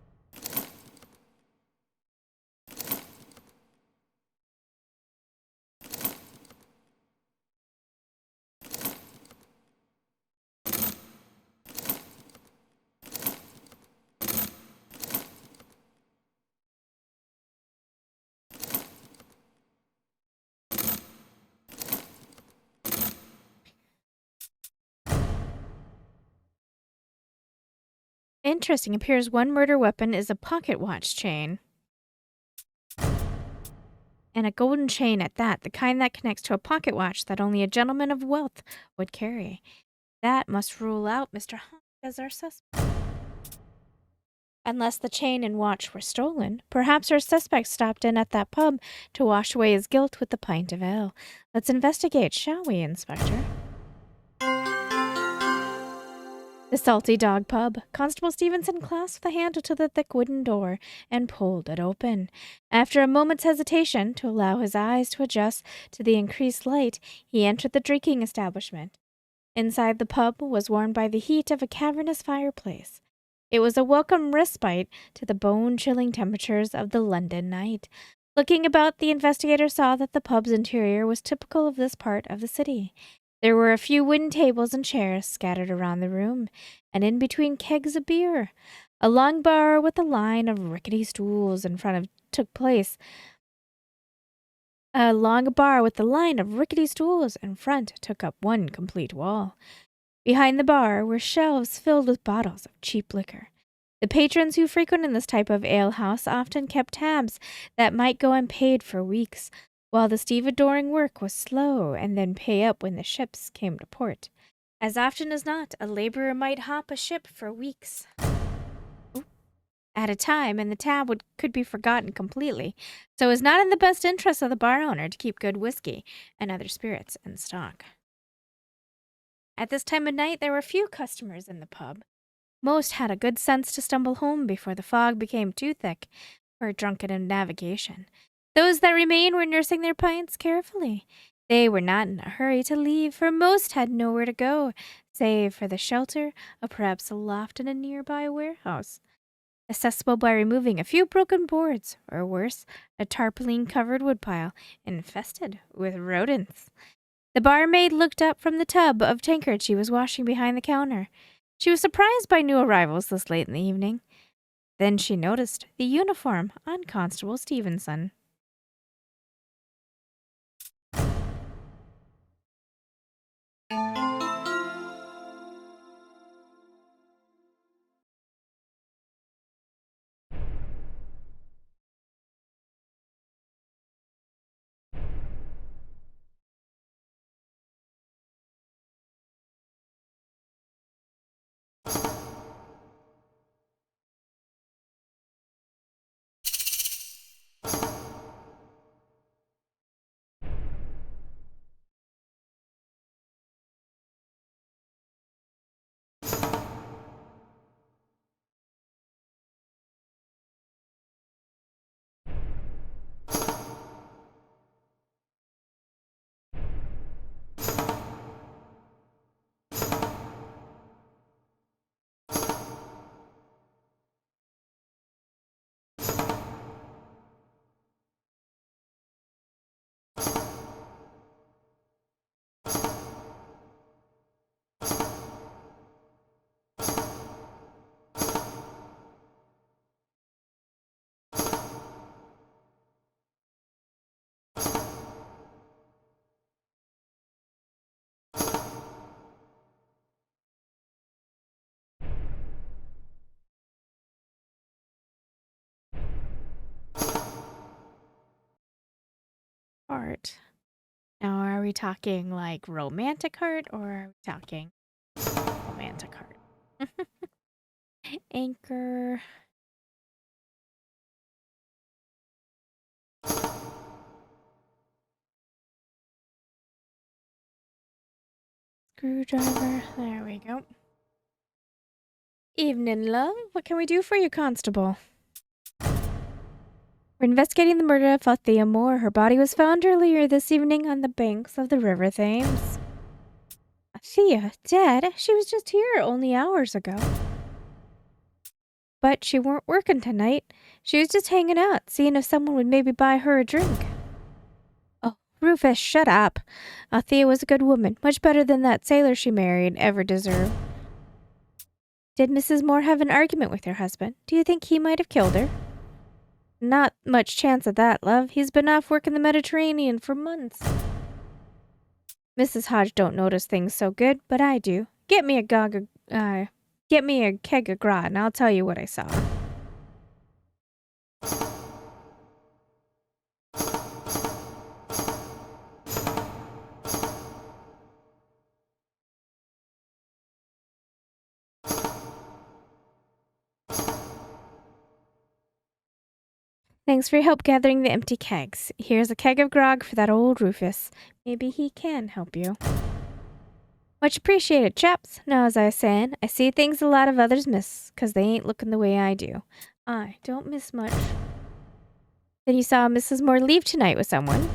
Interesting. Appears one murder weapon is a pocket watch chain. And a golden chain at that, the kind that connects to a pocket watch that only a gentleman of wealth would carry. That must rule out Mr. Hyde as our suspect. Unless the chain and watch were stolen, perhaps our suspect stopped in at that pub to wash away his guilt with a pint of ale. Let's investigate, shall we, Inspector? The Salty Dog Pub. Constable Stevenson clasped the handle to the thick wooden door and pulled it open. After a moment's hesitation to allow his eyes to adjust to the increased light, he entered the drinking establishment. Inside the pub was warmed by the heat of a cavernous fireplace. It was a welcome respite to the bone-chilling temperatures of the London night. Looking about, the investigator saw that the pub's interior was typical of this part of the city. There were a few wooden tables and chairs scattered around the room, and in between kegs of beer. A long bar with a line of rickety stools in front of took place. A long bar with a line of rickety stools in front took up one complete wall. Behind the bar were shelves filled with bottles of cheap liquor. The patrons who frequented this type of alehouse often kept tabs that might go unpaid for weeks, while the stevedoring work was slow and then pay up when the ships came to port. As often as not, a laborer might hop a ship for weeks at a time, and the could be forgotten completely, so it was not in the best interest of the bar owner to keep good whiskey and other spirits in stock. At this time of night, there were few customers in the pub. Most had a good sense to stumble home before the fog became too thick for drunken navigation. Those that remained were nursing their pints carefully. They were not in a hurry to leave, for most had nowhere to go, save for the shelter of perhaps a loft in a nearby warehouse, accessible by removing a few broken boards, or worse, a tarpaulin-covered woodpile infested with rodents. The barmaid looked up from the tub of tankard she was washing behind the counter. She was surprised by new arrivals this late in the evening. Then she noticed the uniform on Constable Stevenson. Art. Now, are we talking like romantic heart, or are we talking romantic heart? Anchor. Screwdriver. There we go. Evening, love. What can we do for you, Constable? We're investigating the murder of Althea Moore. Her body was found earlier this evening on the banks of the River Thames. Althea, dead? She was just here only hours ago. But she weren't working tonight. She was just hanging out, seeing if someone would maybe buy her a drink. Oh, Rufus, shut up. Althea was a good woman, much better than that sailor she married ever deserved. Did Mrs. Moore have an argument with her husband? Do you think he might have killed her? Not much chance of that, love. He's been off working the Mediterranean for months. Mrs. Hodge don't notice things so good, but I do. Get me a keg of grog, and I'll tell you what I saw. Thanks for your help gathering the empty kegs. Here's a keg of grog for that old Rufus. Maybe he can help you. Much appreciated, chaps. Now, as I was saying, I see things a lot of others miss, 'cause they ain't looking the way I do. I don't miss much. Then you saw Mrs. Moore leave tonight with someone?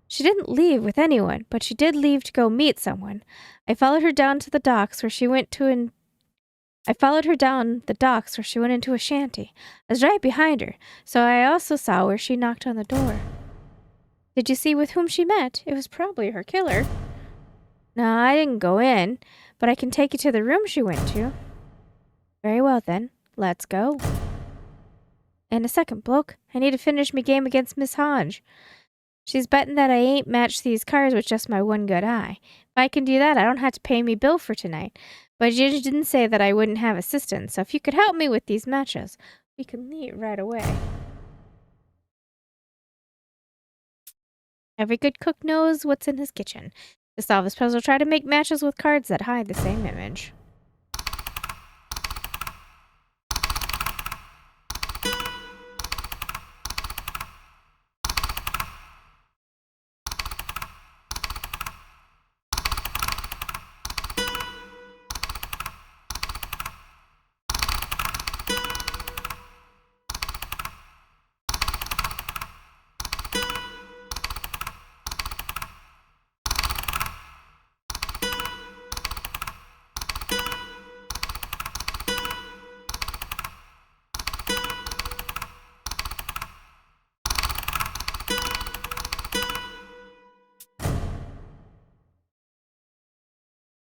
She didn't leave with anyone, but she did leave to go meet someone. I followed her down the docks where she went into a shanty. I was right behind her, so I also saw where she knocked on the door. Did you see with whom she met? It was probably her killer. No, I didn't go in, but I can take you to the room she went to. Very well, then. Let's go. And a second, bloke. I need to finish me game against Miss Hodge. She's betting that I ain't matched these cards with just my one good eye. If I can do that, I don't have to pay me bill for tonight. But you didn't say that I wouldn't have assistance, so if you could help me with these matches, we can leave right away. Every good cook knows what's in his kitchen. To solve this puzzle, try to make matches with cards that hide the same image.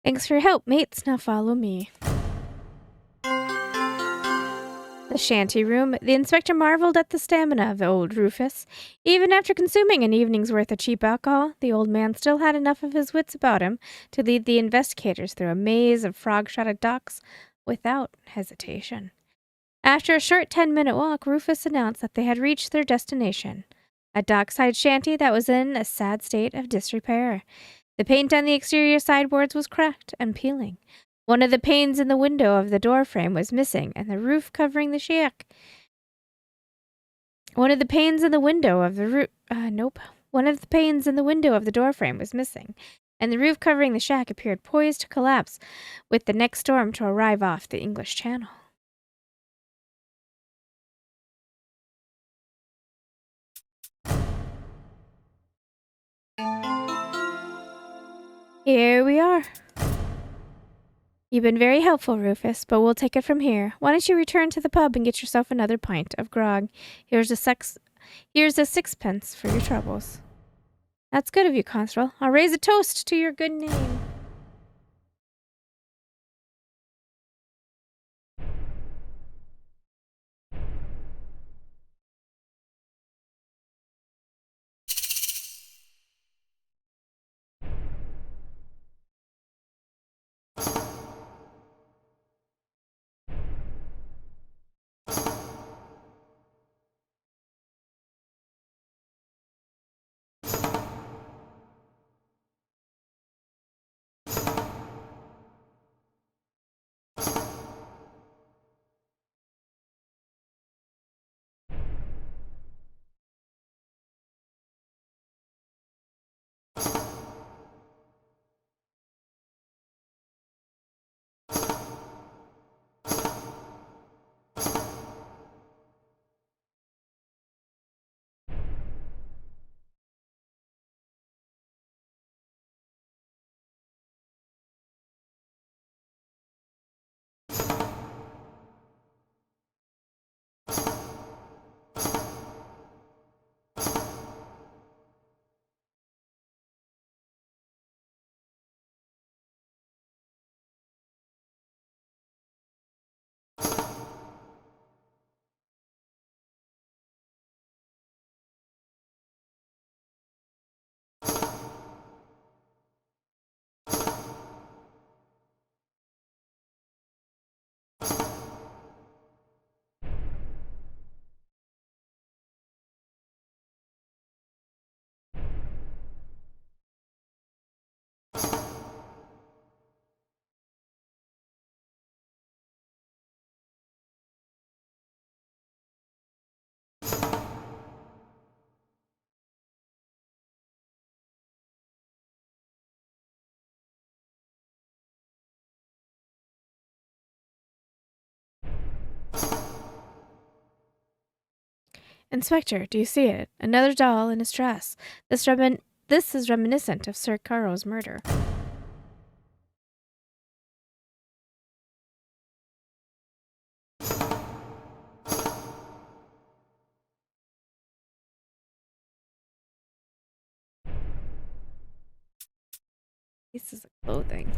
Thanks for your help, mates. Now follow me. The shanty room. The inspector marveled at the stamina of old Rufus. Even after consuming an evening's worth of cheap alcohol, the old man still had enough of his wits about him to lead the investigators through a maze of frog-shotted docks without hesitation. After a short 10-minute walk, Rufus announced that they had reached their destination, a dockside shanty that was in a sad state of disrepair. The paint on the exterior sideboards was cracked and peeling. One of the panes in the window of the doorframe was missing, and the roof covering the shack. One of the panes in the window of the One of the panes in the window of the doorframe was missing, and the roof covering the shack appeared poised to collapse with the next storm to arrive off the English Channel. Here we are. You've been very helpful, Rufus, but we'll take it from here. Why don't you return to the pub and get yourself another pint of grog? Here's a sixpence for your troubles. That's good of you, Constable. I'll raise a toast to your good name. Inspector, do you see it? Another doll in his dress. This is reminiscent of Sir Caro's murder. Pieces of clothing.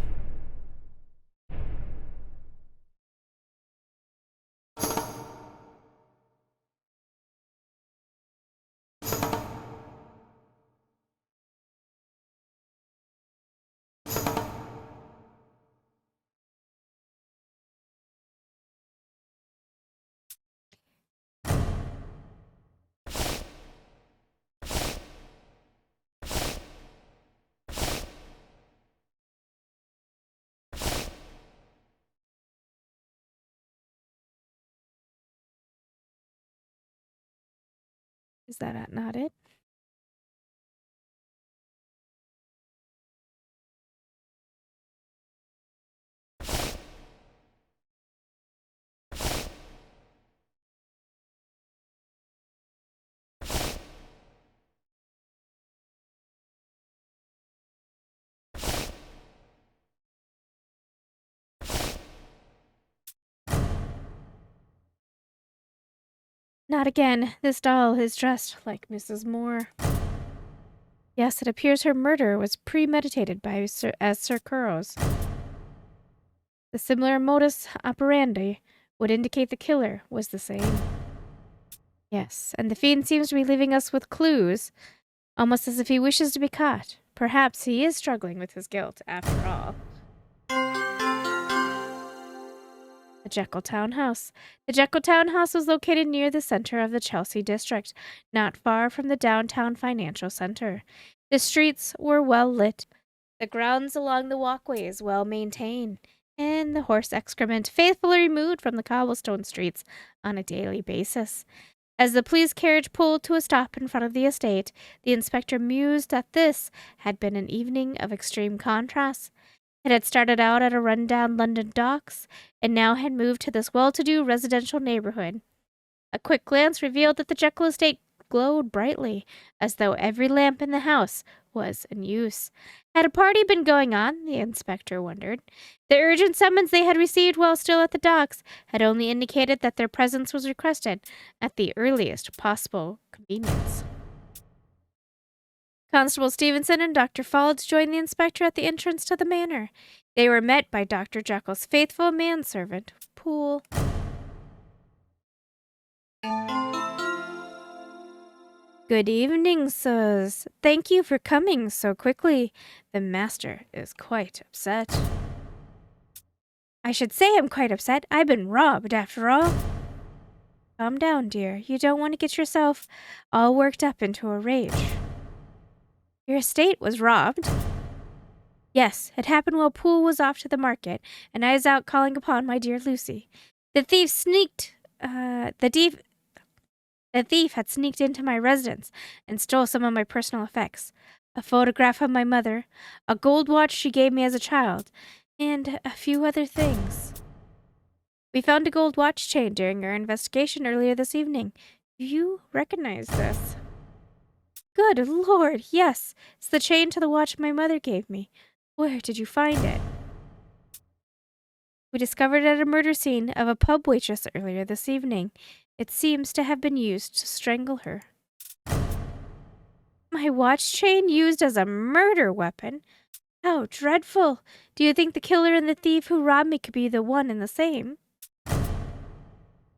Is that not it? Not again. This doll is dressed like Mrs. Moore. Yes, it appears her murder was premeditated by Sir Kuro's. The similar modus operandi would indicate the killer was the same. Yes, and the fiend seems to be leaving us with clues, almost as if he wishes to be caught. Perhaps he is struggling with his guilt, after all. The Jekyll Townhouse. The Jekyll Townhouse was located near the center of the Chelsea district, not far from the downtown financial center. The streets were well lit, the grounds along the walkways well maintained, and the horse excrement faithfully removed from the cobblestone streets on a daily basis. As the police carriage pulled to a stop in front of the estate, the inspector mused that this had been an evening of extreme contrast. It had started out at a rundown London docks, and now had moved to this well-to-do residential neighborhood. A quick glance revealed that the Jekyll estate glowed brightly, as though every lamp in the house was in use. Had a party been going on, the inspector wondered? The urgent summons they had received while still at the docks had only indicated that their presence was requested at the earliest possible convenience. Constable Stevenson and Dr. Faulds joined the inspector at the entrance to the manor. They were met by Dr. Jekyll's faithful manservant, Poole. Good evening, sirs. Thank you for coming so quickly. The master is quite upset. I should say I'm quite upset. I've been robbed, after all. Calm down, dear. You don't want to get yourself all worked up into a rage. Your estate was robbed? Yes, it happened while Poole was off to the market, and I was out calling upon my dear Lucy. The thief had sneaked into my residence and stole some of my personal effects. A photograph of my mother, a gold watch she gave me as a child, and a few other things. We found a gold watch chain during our investigation earlier this evening. Do you recognize this? Good Lord, yes. It's the chain to the watch my mother gave me. Where did you find it? We discovered it at a murder scene of a pub waitress earlier this evening. It seems to have been used to strangle her. My watch chain used as a murder weapon? How dreadful! Do you think the killer and the thief who robbed me could be the one and the same?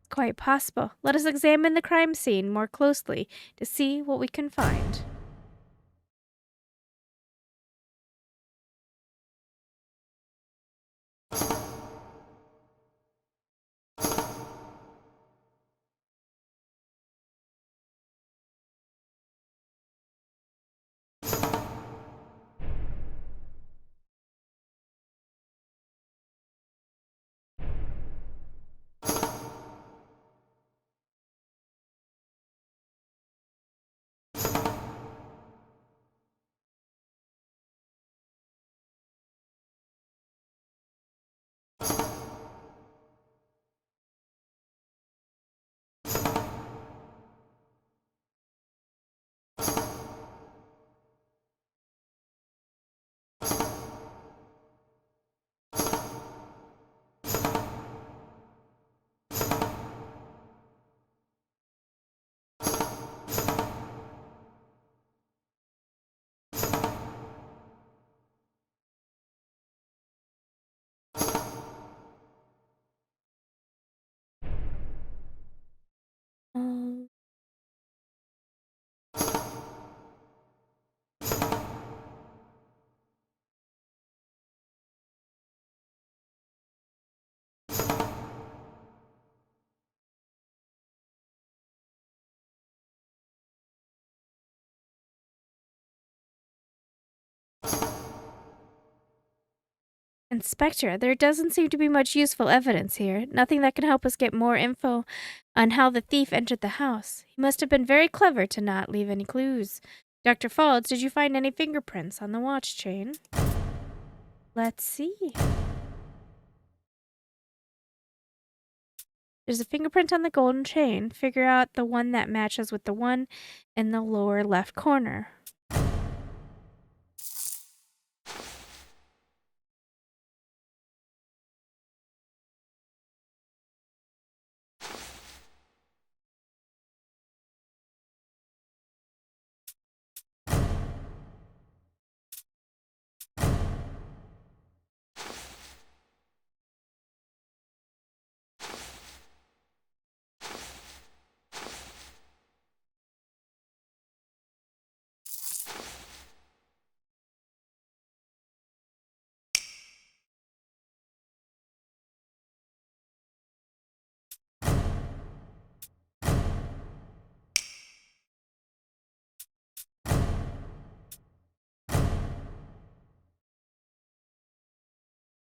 Quite possible. Let us examine the crime scene more closely to see what we can find. Inspector, there doesn't seem to be much useful evidence here. Nothing that can help us get more info on how the thief entered the house. He must have been very clever to not leave any clues. Dr. Falls, did you find any fingerprints on the watch chain? Let's see. There's a fingerprint on the golden chain. Figure out the one that matches with the one in the lower left corner.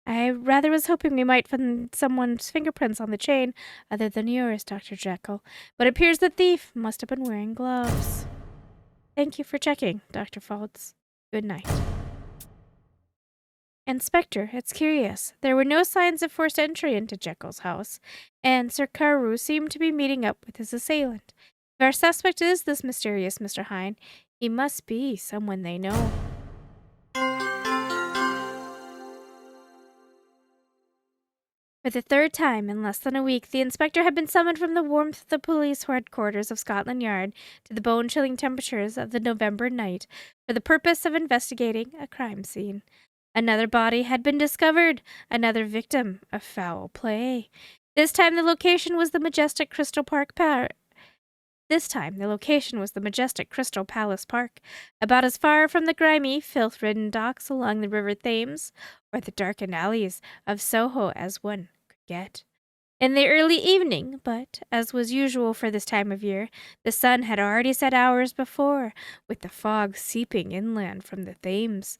I rather was hoping we might find someone's fingerprints on the chain other than yours, Dr. Jekyll, but it appears the thief must have been wearing gloves. Thank you for checking, Dr. Falls. Good night. Inspector, it's curious. There were no signs of forced entry into Jekyll's house, and Sir Carew seemed to be meeting up with his assailant. If our suspect is this mysterious Mr. Hyde, he must be someone they know. For the third time in less than a week, the inspector had been summoned from the warmth of the police headquarters of Scotland Yard to the bone-chilling temperatures of the November night for the purpose of investigating a crime scene. Another body had been discovered, another victim of foul play. This time the location was the majestic Crystal Palace Park, about as far from the grimy, filth-ridden docks along the River Thames or the darkened alleys of Soho as one could get. In the early evening, but, as was usual for this time of year, the sun had already set hours before, with the fog seeping inland from the Thames.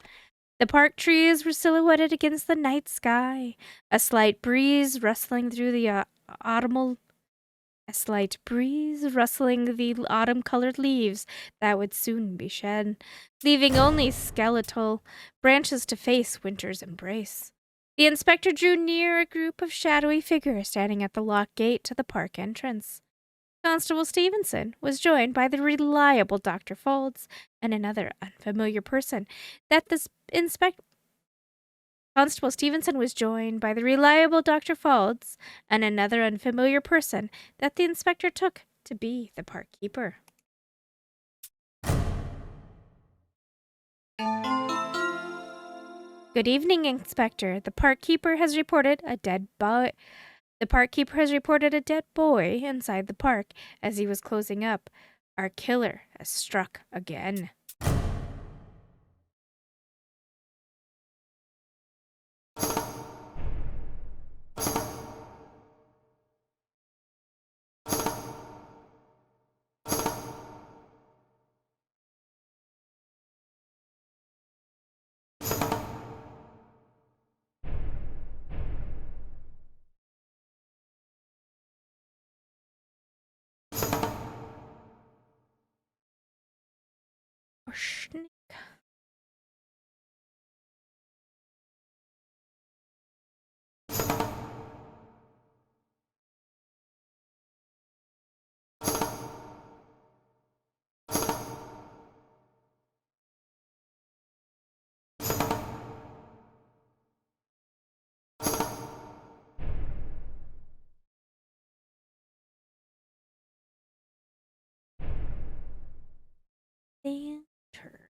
The park trees were silhouetted against the night sky, a slight breeze rustling the autumn-colored leaves that would soon be shed, leaving only skeletal branches to face winter's embrace. The inspector drew near a group of shadowy figures standing at the locked gate to the park entrance. Constable Stevenson was joined by the reliable Dr. Folds and another unfamiliar person that the Constable Stevenson was joined by the reliable Dr. Folds and another unfamiliar person that the inspector took to be the park keeper. Good evening, Inspector. The park keeper has reported a dead boy inside the park as he was closing up. Our killer has struck again. Oh, snake. Banter.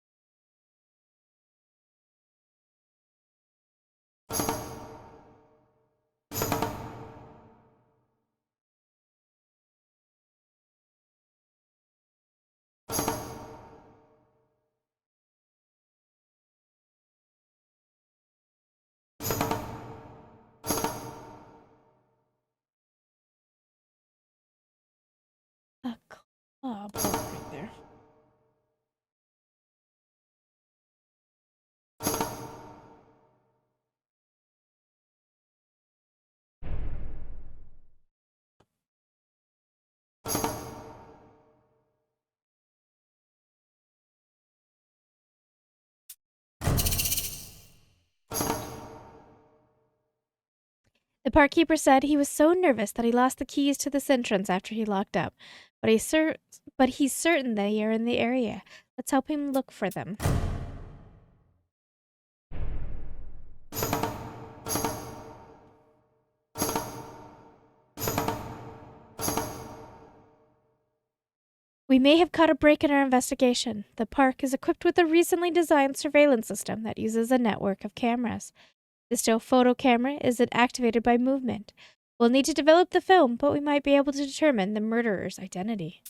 A club right there. The park keeper said he was so nervous that he lost the keys to this entrance after he locked up, but he's certain they are in the area. Let's help him look for them. We may have caught a break in our investigation. The park is equipped with a recently designed surveillance system that uses a network of cameras. The still photo camera isn't activated by movement. We'll need to develop the film, but we might be able to determine the murderer's identity.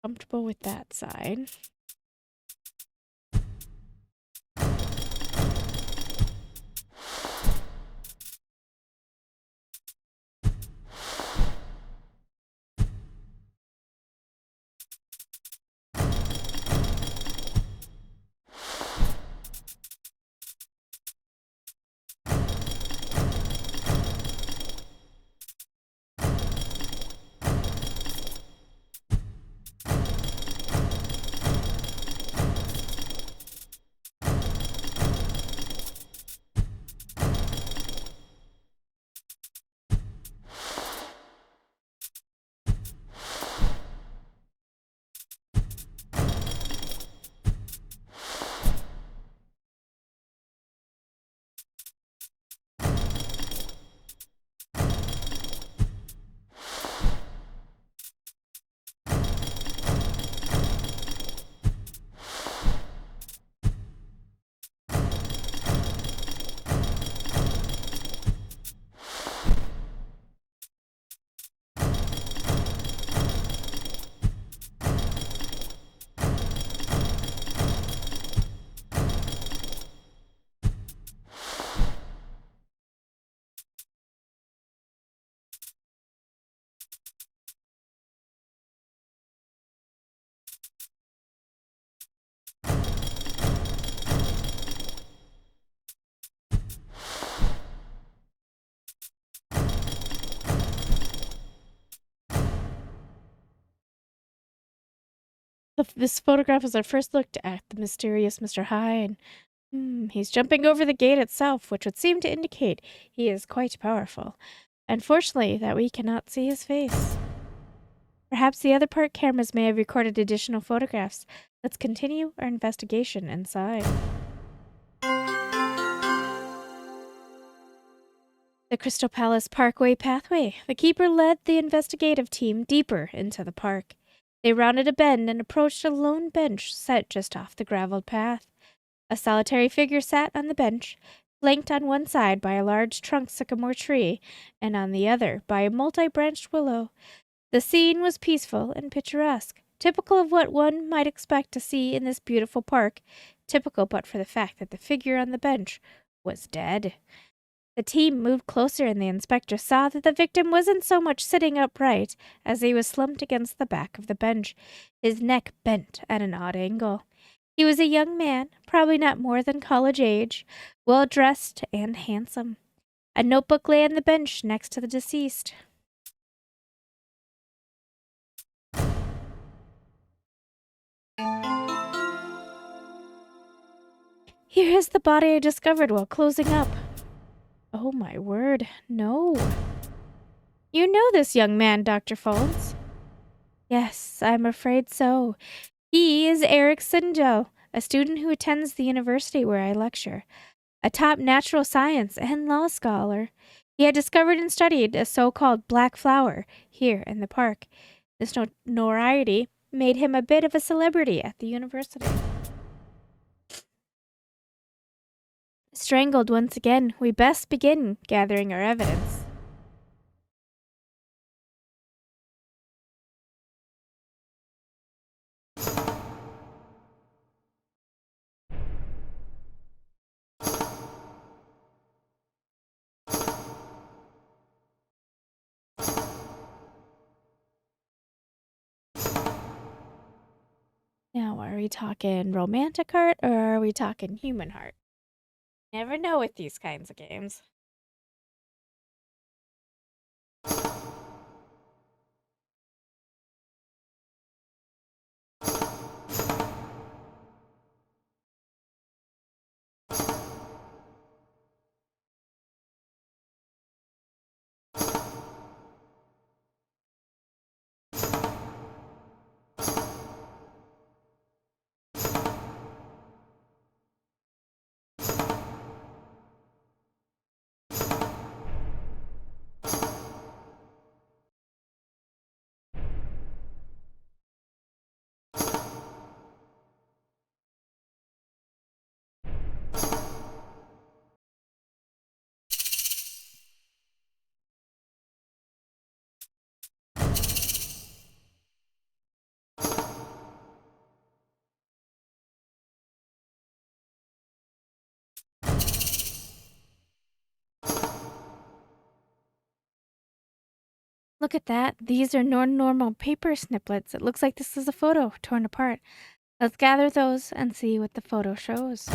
Comfortable with that side. This photograph is our first look at the mysterious Mr. Hyde. He's jumping over the gate itself, which would seem to indicate he is quite powerful. Unfortunately, that we cannot see his face. Perhaps the other park cameras may have recorded additional photographs. Let's continue our investigation inside. The Crystal Palace Parkway pathway. The keeper led the investigative team deeper into the park. They rounded a bend and approached a lone bench set just off the graveled path. A solitary figure sat on the bench, flanked on one side by a large trunk sycamore tree, and on the other by a multi-branched willow. The scene was peaceful and picturesque, typical of what one might expect to see in this beautiful park, typical but for the fact that the figure on the bench was dead. The team moved closer and the inspector saw that the victim wasn't so much sitting upright as he was slumped against the back of the bench, his neck bent at an odd angle. He was a young man, probably not more than college age, well-dressed and handsome. A notebook lay on the bench next to the deceased. Here is the body I discovered while closing up. Oh my word, no. You know this young man, Dr. Phones? Yes, I'm afraid so. He is Eric Sindel, a student who attends the university where I lecture, a top natural science and law scholar. He had discovered and studied a so-called black flower here in the park. This notoriety made him a bit of a celebrity at the university. Strangled once again, we best begin gathering our evidence. Now, are we talking romantic heart or are we talking human heart? Never know with these kinds of games. Look at that. These are normal paper snippets. It looks like this is a photo torn apart. Let's gather those and see what the photo shows.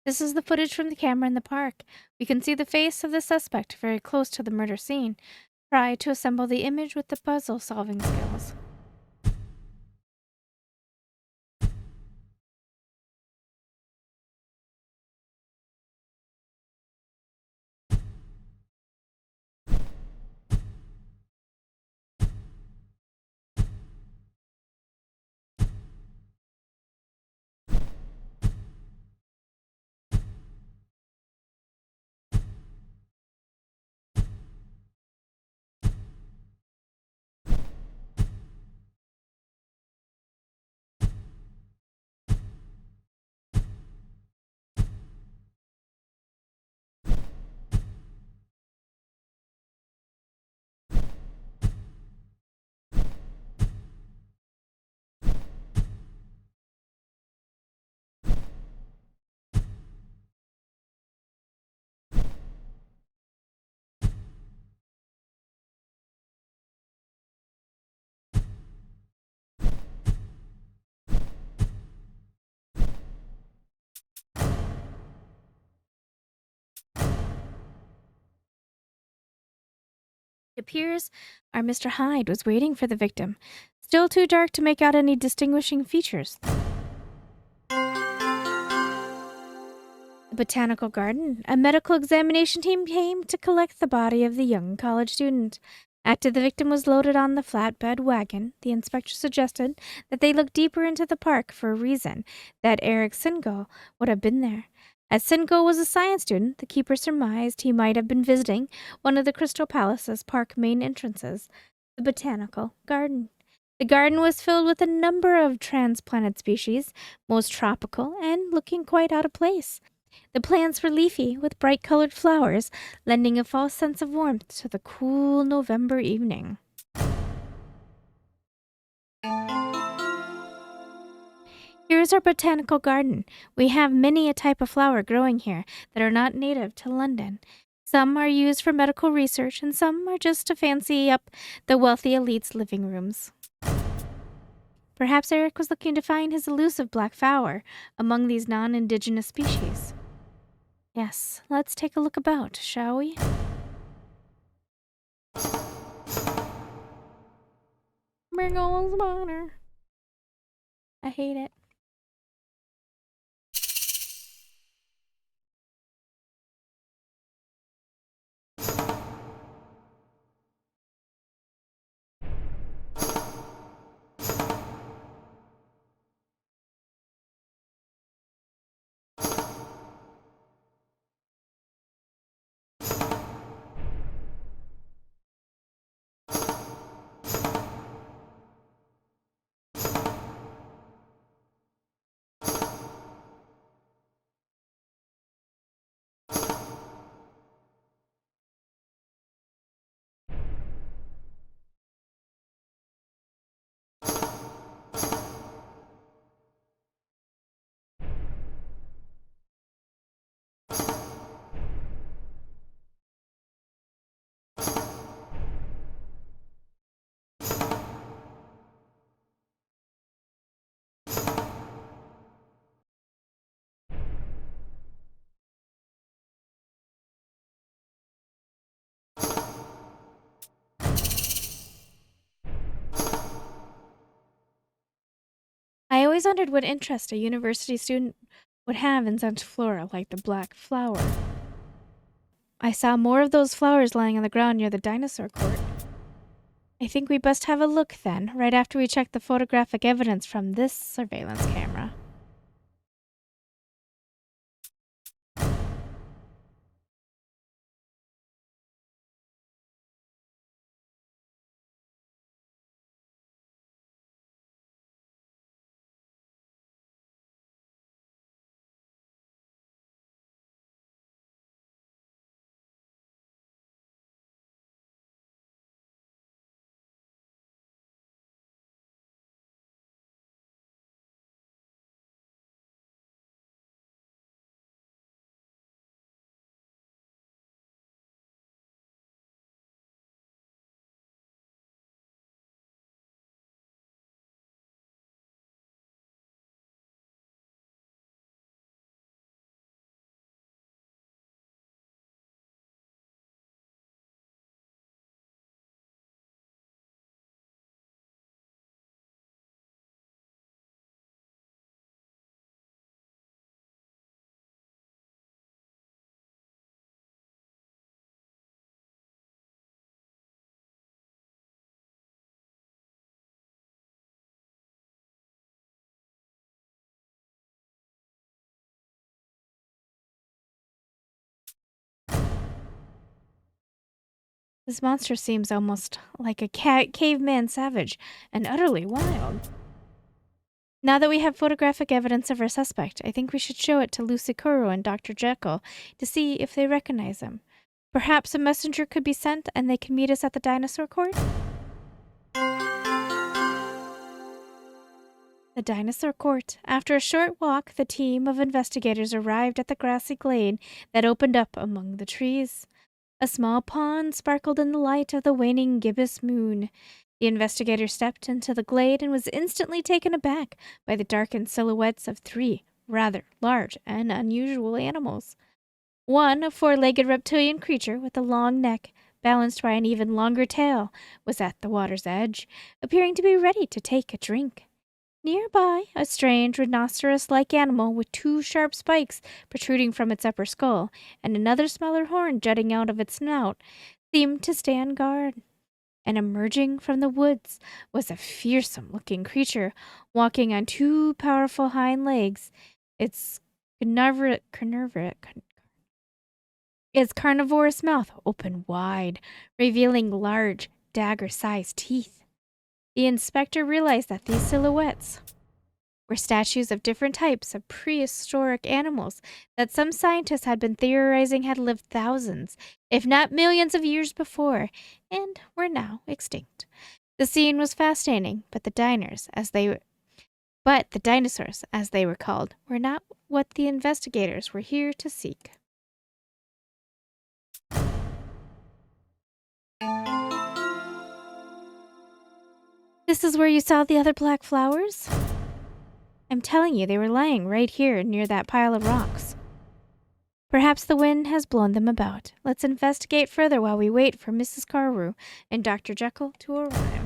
This is the footage from the camera in the park. We can see the face of the suspect very close to the murder scene. Try to assemble the image with the puzzle-solving skills. It appears our Mr. Hyde was waiting for the victim. Still too dark to make out any distinguishing features. The botanical garden. A medical examination team came to collect the body of the young college student. After the victim was loaded on the flatbed wagon, the inspector suggested that they look deeper into the park for a reason that Eric Singo would have been there. As Singo was a science student, the keeper surmised he might have been visiting one of the Crystal Palace's park main entrances, the botanical garden. The garden was filled with a number of transplanted species, most tropical and looking quite out of place. The plants were leafy, with bright-colored flowers, lending a false sense of warmth to the cool November evening. Here is our botanical garden. We have many a type of flower growing here that are not native to London. Some are used for medical research, and some are just to fancy up the wealthy elite's living rooms. Perhaps Eric was looking to find his elusive black flower among these non-indigenous species. Yes, let's take a look about, shall we? Bring on the water. I hate it. I always wondered what interest a university student would have in such flora like the black flower. I saw more of those flowers lying on the ground near the dinosaur court. I think we best have a look then, right after we check the photographic evidence from this surveillance camera. This monster seems almost like a caveman savage and utterly wild. Now that we have photographic evidence of our suspect, I think we should show it to Lucy Kuro and Dr. Jekyll to see if they recognize him. Perhaps a messenger could be sent and they can meet us at the dinosaur court? The dinosaur court. After a short walk, the team of investigators arrived at the grassy glade that opened up among the trees. A small pond sparkled in the light of the waning gibbous moon. The investigator stepped into the glade and was instantly taken aback by the darkened silhouettes of three rather large and unusual animals. One, a four-legged reptilian creature with a long neck, balanced by an even longer tail, was at the water's edge, appearing to be ready to take a drink. Nearby, a strange rhinoceros-like animal with two sharp spikes protruding from its upper skull and another smaller horn jutting out of its snout seemed to stand guard. and emerging from the woods was a fearsome-looking creature walking on two powerful hind legs. Its carnivorous mouth opened wide, revealing large, dagger-sized teeth. The inspector realized that these silhouettes were statues of different types of prehistoric animals that some scientists had been theorizing had lived thousands, if not millions of years before, and were now extinct. The scene was fascinating, but the dinosaurs, as they were called, were not what the investigators were here to seek. This is where you saw the other black flowers? I'm telling you, they were lying right here near that pile of rocks. Perhaps the wind has blown them about. Let's investigate further while we wait for Mrs. Carew and Dr. Jekyll to arrive.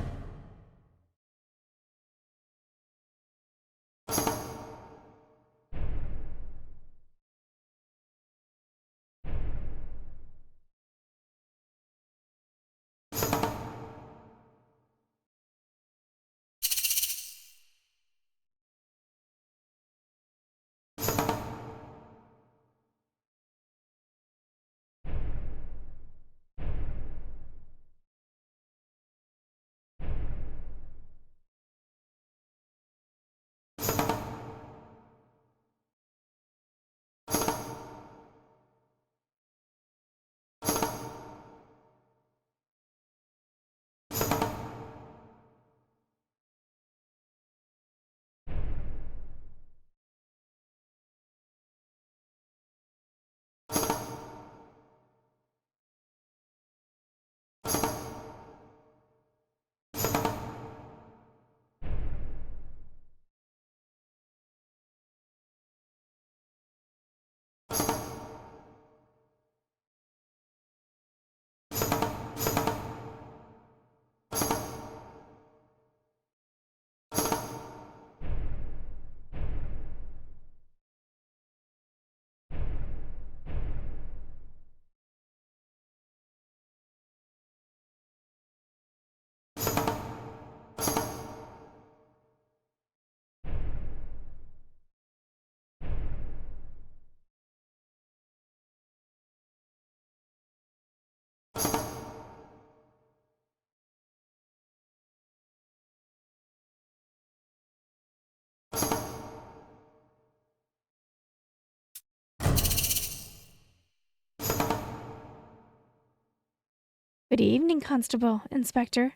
Good evening, Constable, Inspector.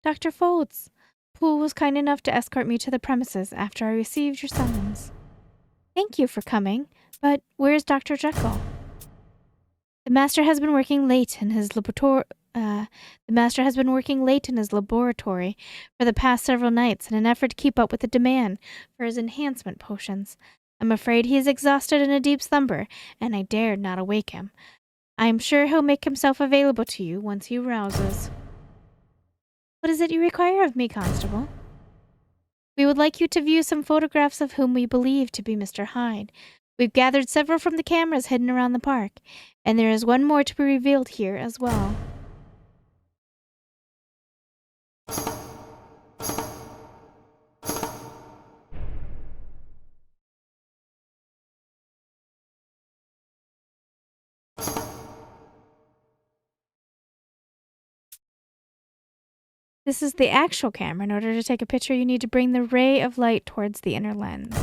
Dr. Folds. Poole was kind enough to escort me to the premises after I received your summons. Thank you for coming, but where's Dr. Jekyll? The master has been working late in his laboratory for the past several nights in an effort to keep up with the demand for his enhancement potions. I'm afraid he is exhausted in a deep slumber, and I dared not awake him. I am sure he'll make himself available to you once he rouses. What is it you require of me, Constable? We would like you to view some photographs of whom we believe to be Mr. Hyde. We've gathered several from the cameras hidden around the park, and there is one more to be revealed here as well. This is the actual camera. In order to take a picture, you need to bring the ray of light towards the inner lens.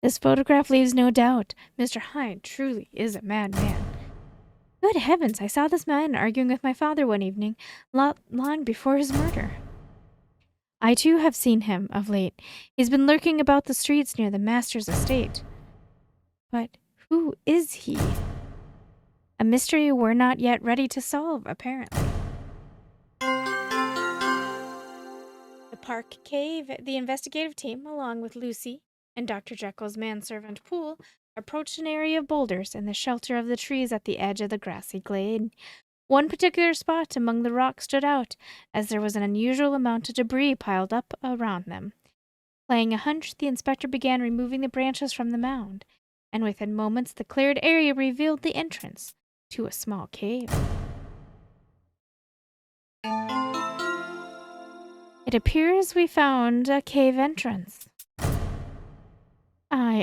This photograph leaves no doubt. Mr. Hyde truly is a madman. Good heavens, I saw this man arguing with my father one evening, long before his murder. I too have seen him of late. He's been lurking about the streets near the master's estate. But who is he? A mystery we're not yet ready to solve, apparently. The Park Cave, the investigative team, along with Lucy and Dr. Jekyll's manservant Poole, approached an area of boulders in the shelter of the trees at the edge of the grassy glade. One particular spot among the rocks stood out, as there was an unusual amount of debris piled up around them. Playing a hunch, the inspector began removing the branches from the mound, and within moments the cleared area revealed the entrance to a small cave. It appears we found a cave entrance.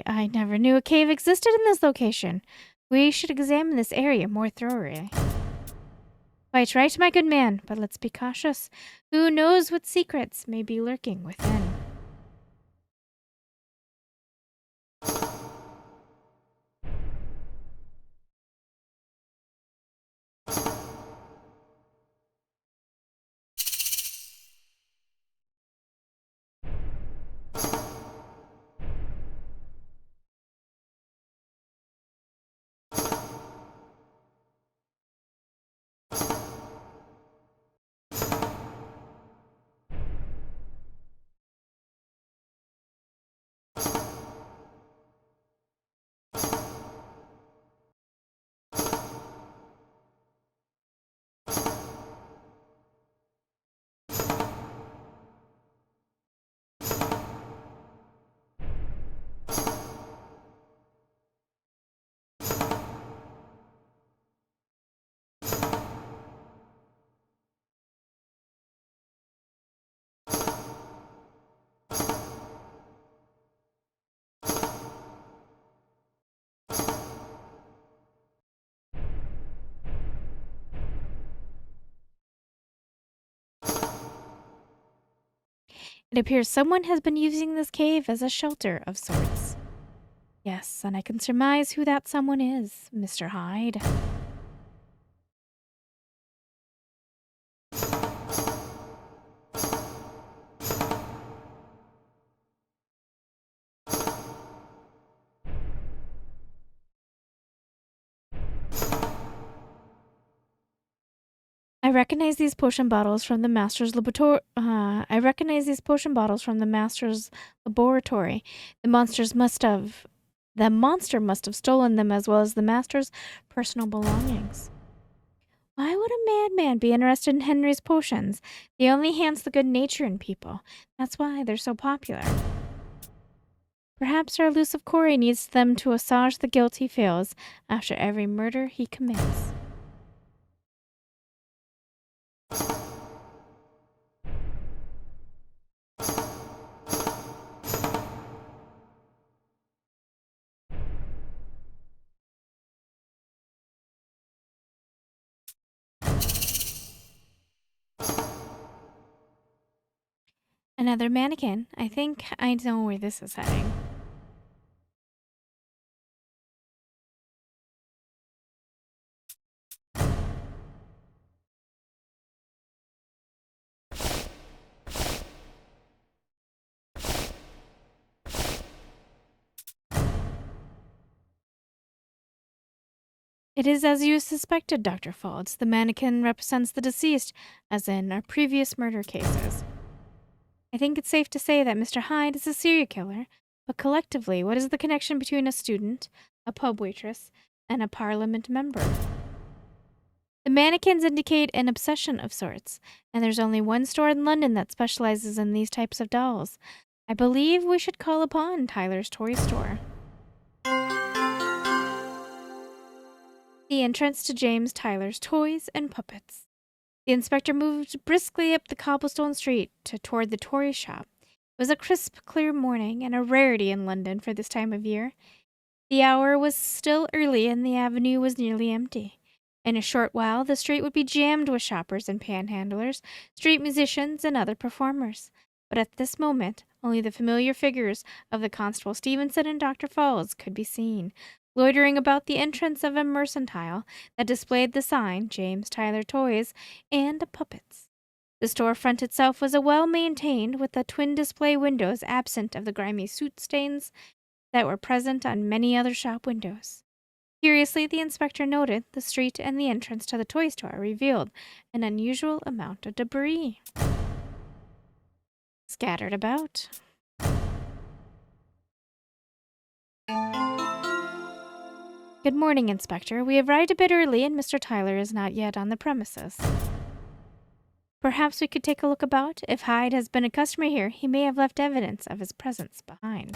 I never knew a cave existed in this location. We should examine this area more thoroughly. Quite right, my good man, but let's be cautious. Who knows what secrets may be lurking within? It appears someone has been using this cave as a shelter of sorts. Yes, and I can surmise who that someone is, Mr. Hyde. I recognize these potion bottles from the master's laboratory. The monster must have stolen them as well as the master's personal belongings. Why would a madman be interested in Henry's potions? They only enhance the good nature in people. That's why they're so popular. Perhaps our elusive Corey needs them to assuage the guilt he feels after every murder he commits. Another mannequin. I think I know where this is heading. It is as you suspected, Dr. Faulds. The mannequin represents the deceased, as in our previous murder cases. I think it's safe to say that Mr. Hyde is a serial killer, but collectively, what is the connection between a student, a pub waitress, and a parliament member? The mannequins indicate an obsession of sorts, and there's only one store in London that specializes in these types of dolls. I believe we should call upon Tyler's Toy Store. The entrance to James Tyler's Toys and Puppets. The inspector moved briskly up the cobblestone street toward the toy shop. It was a crisp, clear morning, and a rarity in London for this time of year. The hour was still early, and the avenue was nearly empty. In a short while, the street would be jammed with shoppers and panhandlers, street musicians, and other performers. but at this moment only the familiar figures of the Constable Stevenson and Dr. Falls could be seen, loitering about the entrance of a mercantile that displayed the sign James Tyler Toys and puppets. The storefront itself was a well-maintained, with the twin display windows absent of the grimy soot stains that were present on many other shop windows. Curiously, the inspector noted the street and the entrance to the toy store revealed an unusual amount of debris scattered about. Good morning, Inspector. We have arrived a bit early and Mr. Tyler is not yet on the premises. Perhaps we could take a look about. If Hyde has been a customer here, he may have left evidence of his presence behind.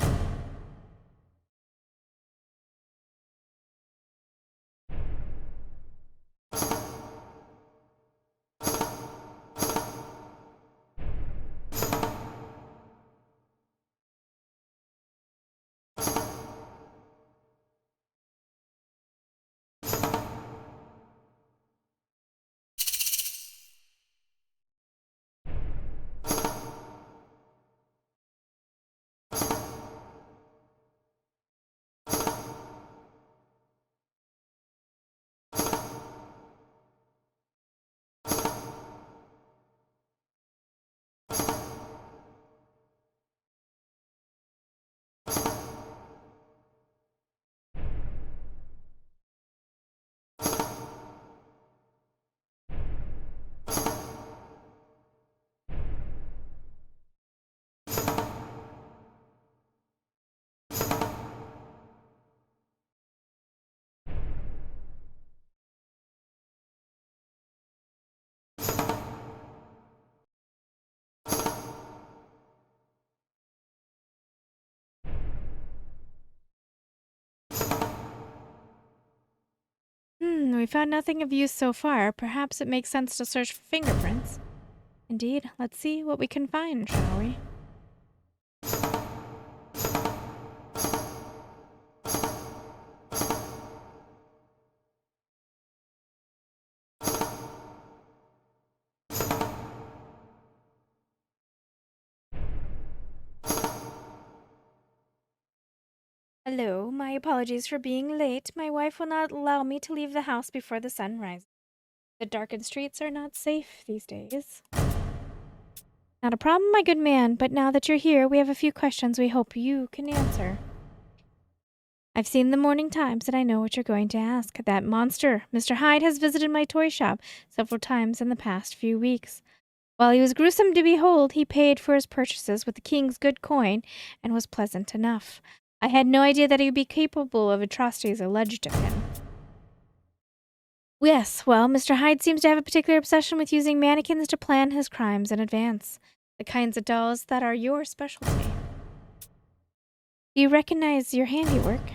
We found nothing of use so far. Perhaps it makes sense to search for fingerprints. Indeed, let's see what we can find, shall we? Hello, my apologies for being late. My wife will not allow me to leave the house before the sun rises. The darkened streets are not safe these days. Not a problem, my good man, but now that you're here, we have a few questions we hope you can answer. I've seen the morning Times and I know what you're going to ask. That monster, Mr. Hyde, has visited my toy shop several times in the past few weeks. While he was gruesome to behold, he paid for his purchases with the king's good coin and was pleasant enough. I had no idea that he would be capable of atrocities alleged of him. Yes, well, Mr. Hyde seems to have a particular obsession with using mannequins to plan his crimes in advance. The kinds of dolls that are your specialty. Do you recognize your handiwork?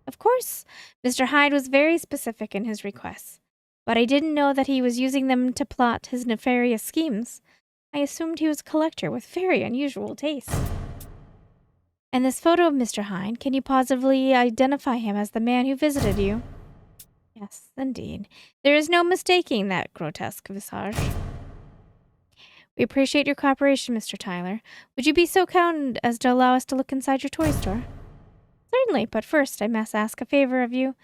Of course. Mr. Hyde was very specific in his requests, but I didn't know that he was using them to plot his nefarious schemes. I assumed he was a collector with very unusual tastes. And this photo of Mr. Hyde, can you positively identify him as the man who visited you? Yes, indeed. There is no mistaking that grotesque visage. We appreciate your cooperation, Mr. Tyler. Would you be so kind as to allow us to look inside your toy store? Certainly, but first I must ask a favor of you.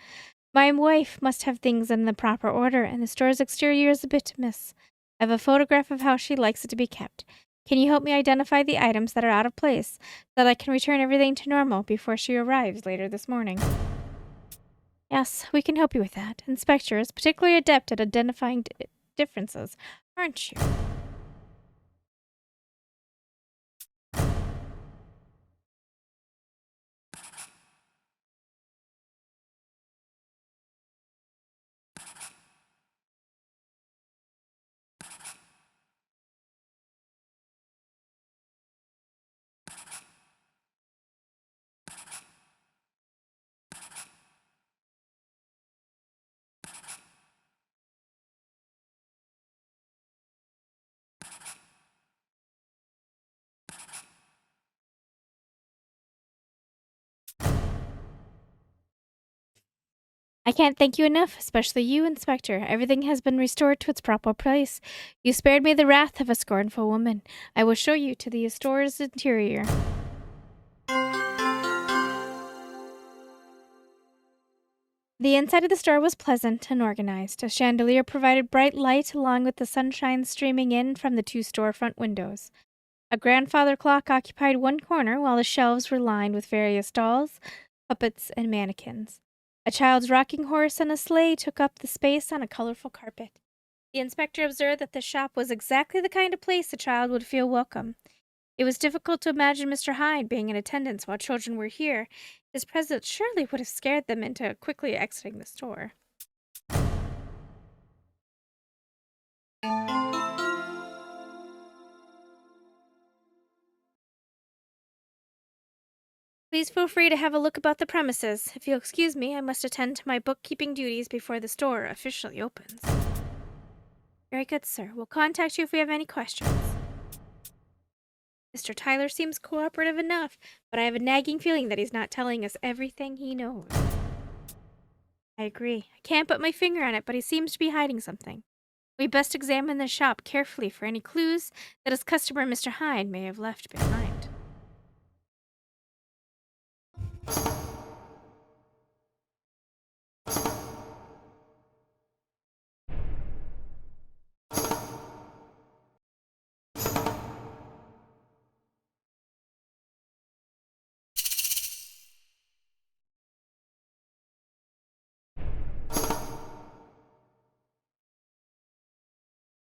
My wife must have things in the proper order, and the store's exterior is a bit amiss. I have a photograph of how she likes it to be kept. Can you help me identify the items that are out of place, so that I can return everything to normal before she arrives later this morning? Yes, we can help you with that. Inspector is particularly adept at identifying differences, aren't you? I can't thank you enough, especially you, Inspector. Everything has been restored to its proper place. You spared me the wrath of a scornful woman. I will show you to the store's interior. The inside of the store was pleasant and organized. A chandelier provided bright light along with the sunshine streaming in from the two storefront windows. A grandfather clock occupied one corner while the shelves were lined with various dolls, puppets, and mannequins. A child's rocking horse and a sleigh took up the space on a colorful carpet. The inspector observed that the shop was exactly the kind of place a child would feel welcome. It was difficult to imagine Mr. Hyde being in attendance while children were here. His presence surely would have scared them into quickly exiting the store. Please feel free to have a look about the premises. If you'll excuse me, I must attend to my bookkeeping duties before the store officially opens. Very good, sir. We'll contact you if we have any questions. Mr. Tyler seems cooperative enough, but I have a nagging feeling that he's not telling us everything he knows. I agree. I can't put my finger on it, but he seems to be hiding something. We best examine the shop carefully for any clues that his customer, Mr. Hyde, may have left behind.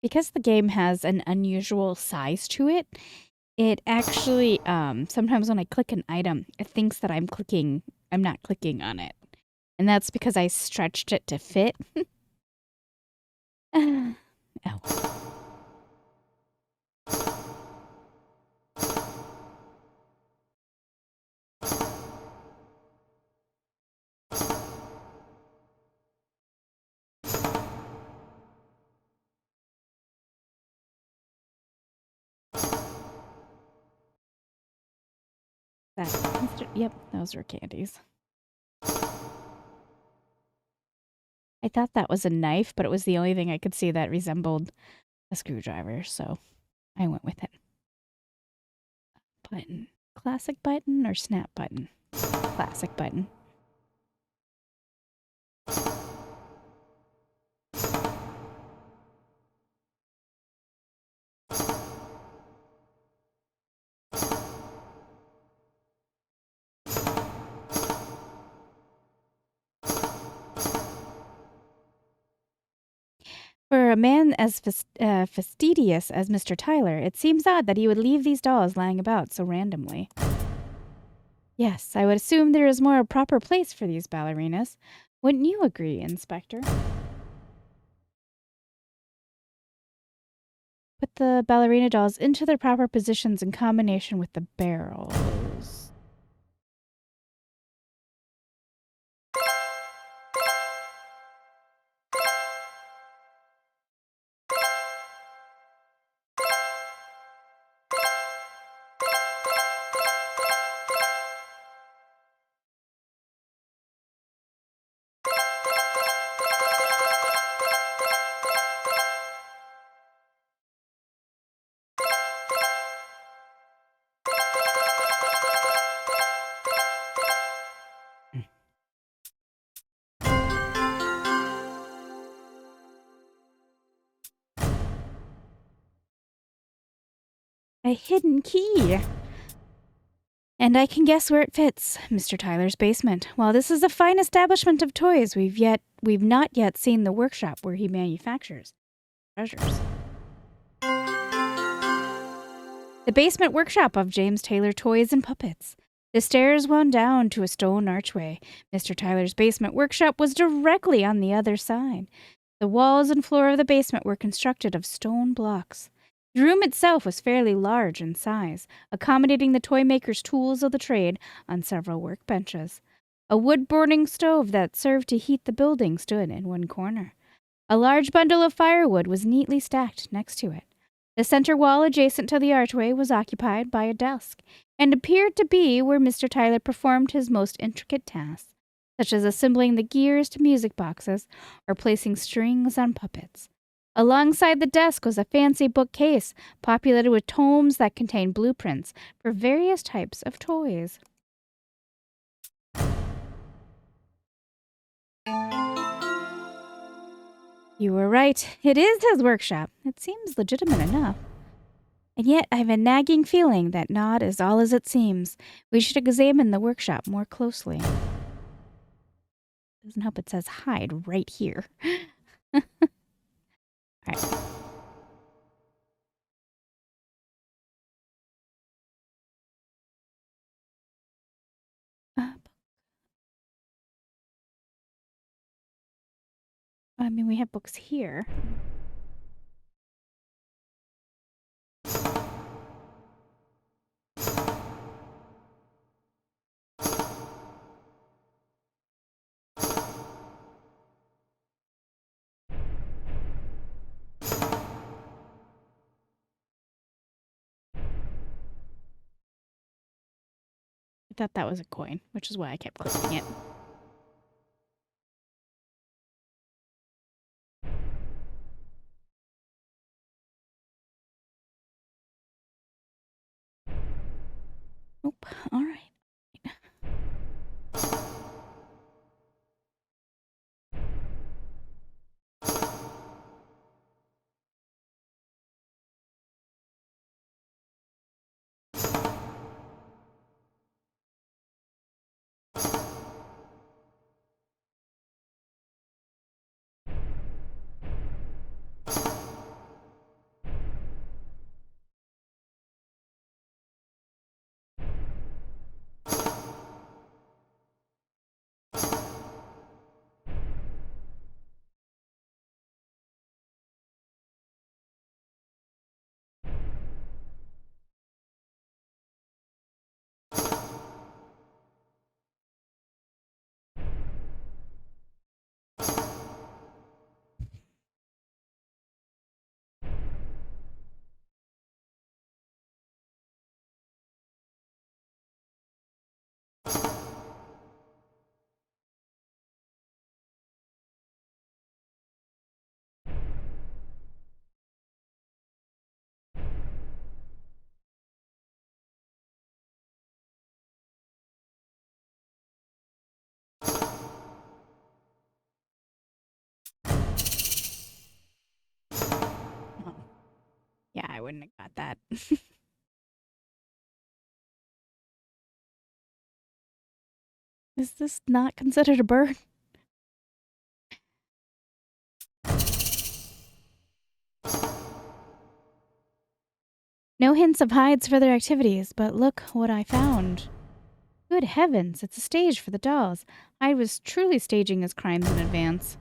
Because the game has an unusual size to it, it actually, sometimes when I click an item, it thinks that I'm not clicking on it. And that's because I stretched it to fit. Oh. Yep, those were candies. I thought that was a knife, but it was the only thing I could see that resembled a screwdriver, so I went with it. Button. Classic button or snap button? Classic button. For a man as fastidious as Mr. Tyler, it seems odd that he would leave these dolls lying about so randomly. Yes, I would assume there is more a proper place for these ballerinas. Wouldn't you agree, Inspector? Put the ballerina dolls into their proper positions in combination with the barrels. A hidden key. And I can guess where it fits, Mr. Tyler's basement. While this is a fine establishment of toys, we've not yet seen the workshop where he manufactures treasures. The basement workshop of James Taylor Toys and Puppets. The stairs wound down to a stone archway. Mr. Tyler's basement workshop was directly on the other side. The walls and floor of the basement were constructed of stone blocks. The room itself was fairly large in size, accommodating the toy maker's tools of the trade on several workbenches. A wood-burning stove that served to heat the building stood in one corner. A large bundle of firewood was neatly stacked next to it. The center wall adjacent to the archway was occupied by a desk, and appeared to be where Mr. Tyler performed his most intricate tasks. such as assembling the gears to music boxes or placing strings on puppets. Alongside the desk was a fancy bookcase populated with tomes that contained blueprints for various types of toys. You were right. It is his workshop. It seems legitimate enough. And yet I have a nagging feeling that not is all as it seems. We should examine the workshop more closely. Doesn't help it says Hyde right here. All right. I mean, we have books here. I thought that was a coin, which is why I kept clicking it. Nope. All right. Oh. Yeah, I wouldn't have got that. Is this not considered a bird? No hints of Hyde's further activities, but look what I found. Good heavens, it's a stage for the dolls. Hyde was truly staging his crimes in advance.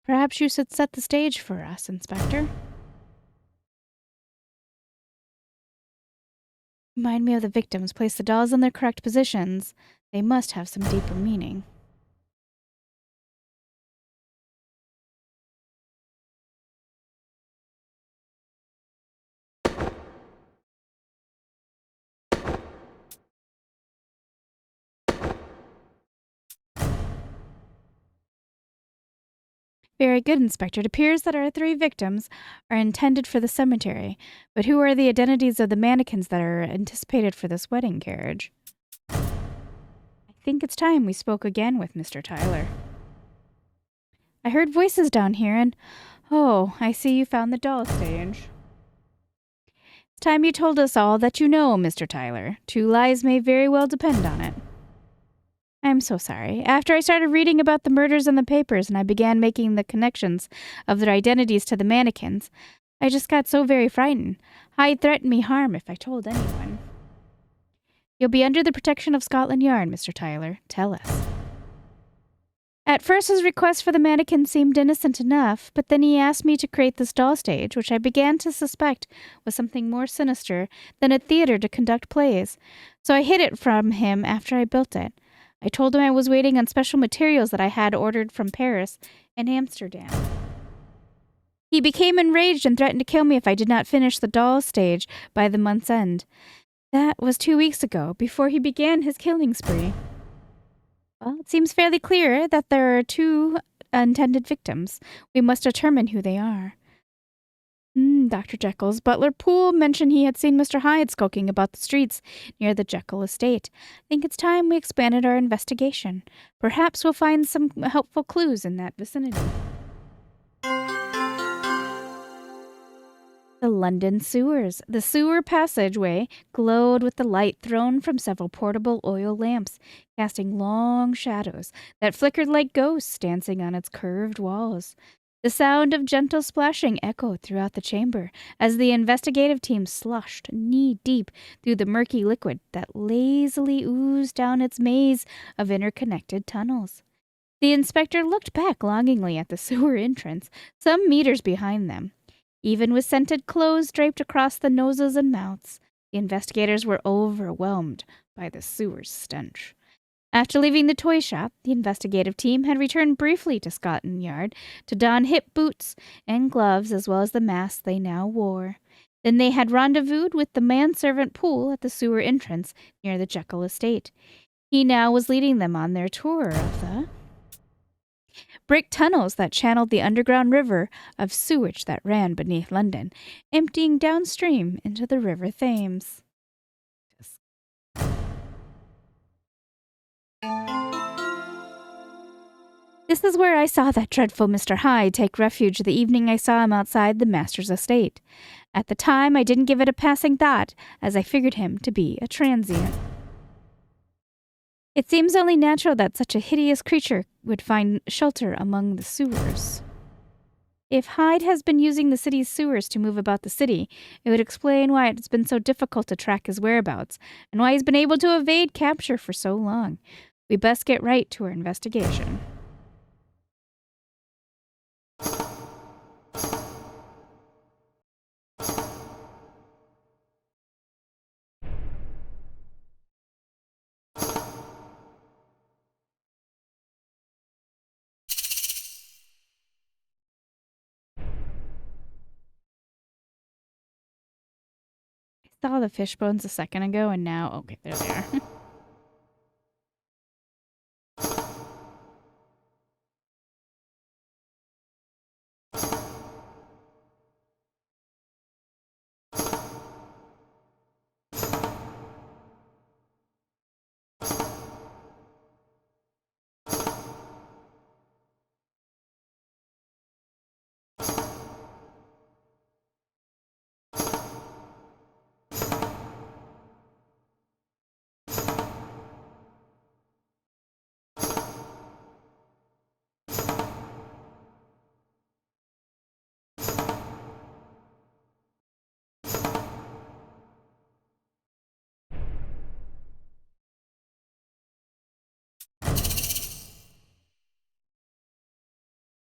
Perhaps you should set the stage for us, Inspector. Remind me of the victims. Place the dolls in their correct positions. They must have some deeper meaning. Very good, Inspector. It appears that our 3 victims are intended for the cemetery, but who are the identities of the mannequins that are anticipated for this wedding carriage? I think it's time we spoke again with Mr. Tyler. I heard voices down here and... Oh, I see you found the doll stage. It's time you told us all that you know, Mr. Tyler. 2 lives may very well depend on it. I'm so sorry. After I started reading about the murders in the papers and I began making the connections of their identities to the mannequins, I just got so very frightened. Hyde threatened me harm if I told anyone. You'll be under the protection of Scotland Yard, Mr. Tyler. Tell us. At first, his request for the mannequin seemed innocent enough, but then he asked me to create this doll stage, which I began to suspect was something more sinister than a theater to conduct plays. So I hid it from him after I built it. I told him I was waiting on special materials that I had ordered from Paris and Amsterdam. He became enraged and threatened to kill me if I did not finish the doll stage by the month's end. That was 2 weeks ago, before he began his killing spree. Well, It seems fairly clear that there are two intended victims. We must determine who they are. Dr. Jekyll's butler Poole mentioned he had seen Mr. Hyde skulking about the streets near the Jekyll estate. I think it's time we expanded our investigation. Perhaps we'll find some helpful clues in that vicinity. The London sewers. The sewer passageway glowed with the light thrown from several portable oil lamps, casting long shadows that flickered like ghosts dancing on its curved walls. The sound of gentle splashing echoed throughout the chamber as the investigative team sloshed knee-deep through the murky liquid that lazily oozed down its maze of interconnected tunnels. The inspector looked back longingly at the sewer entrance, some meters behind them. Even with scented clothes draped across the noses and mouths, the investigators were overwhelmed by the sewer's stench. After leaving the toy shop, the investigative team had returned briefly to Scotland Yard to don hip boots and gloves as well as the masks they now wore. Then they had rendezvoused with the manservant Poole at the sewer entrance near the Jekyll estate. He now was leading them on their tour of the brick tunnels that channeled the underground river of sewage that ran beneath London, emptying downstream into the River Thames. This is where I saw that dreadful Mr. Hyde take refuge the evening I saw him outside the master's estate. At the time, I didn't give it a passing thought, as I figured him to be a transient. It seems only natural that such a hideous creature would find shelter among the sewers. If Hyde has been using the city's sewers to move about the city, it would explain why it's been so difficult to track his whereabouts, and why he's been able to evade capture for so long. We best get right to our investigation. I saw the fish bones a second ago, and now, okay, there they are.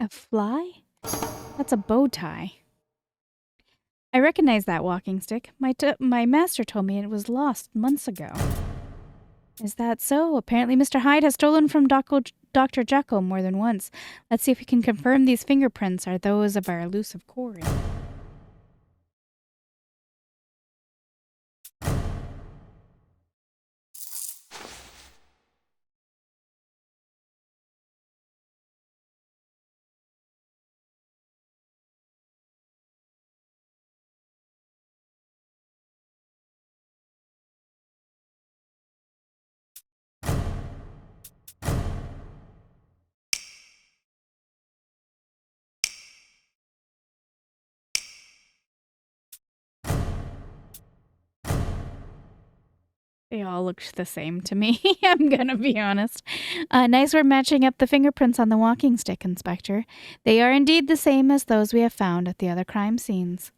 A fly? That's a bow tie. I recognize that walking stick. My master told me it was lost months ago. Is that so? Apparently Mr. Hyde has stolen from Dr. Jekyll more than once. Let's see if we can confirm these fingerprints are those of our elusive quarry. They all looked the same to me, I'm gonna be honest. Nice we're matching up the fingerprints on the walking stick, Inspector. They are indeed the same as those we have found at the other crime scenes.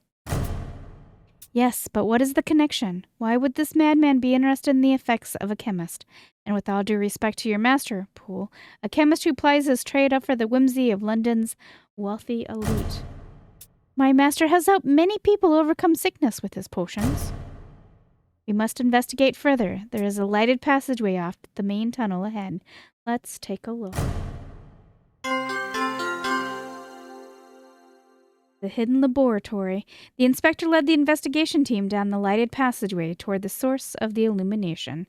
Yes, but what is the connection? Why would this madman be interested in the effects of a chemist? And with all due respect to your master, Poole, a chemist who plies his trade up for the whimsy of London's wealthy elite. My master has helped many people overcome sickness with his potions. We must investigate further. There is a lighted passageway off the main tunnel ahead. Let's take a look. The hidden laboratory. The inspector led the investigation team down the lighted passageway toward the source of the illumination.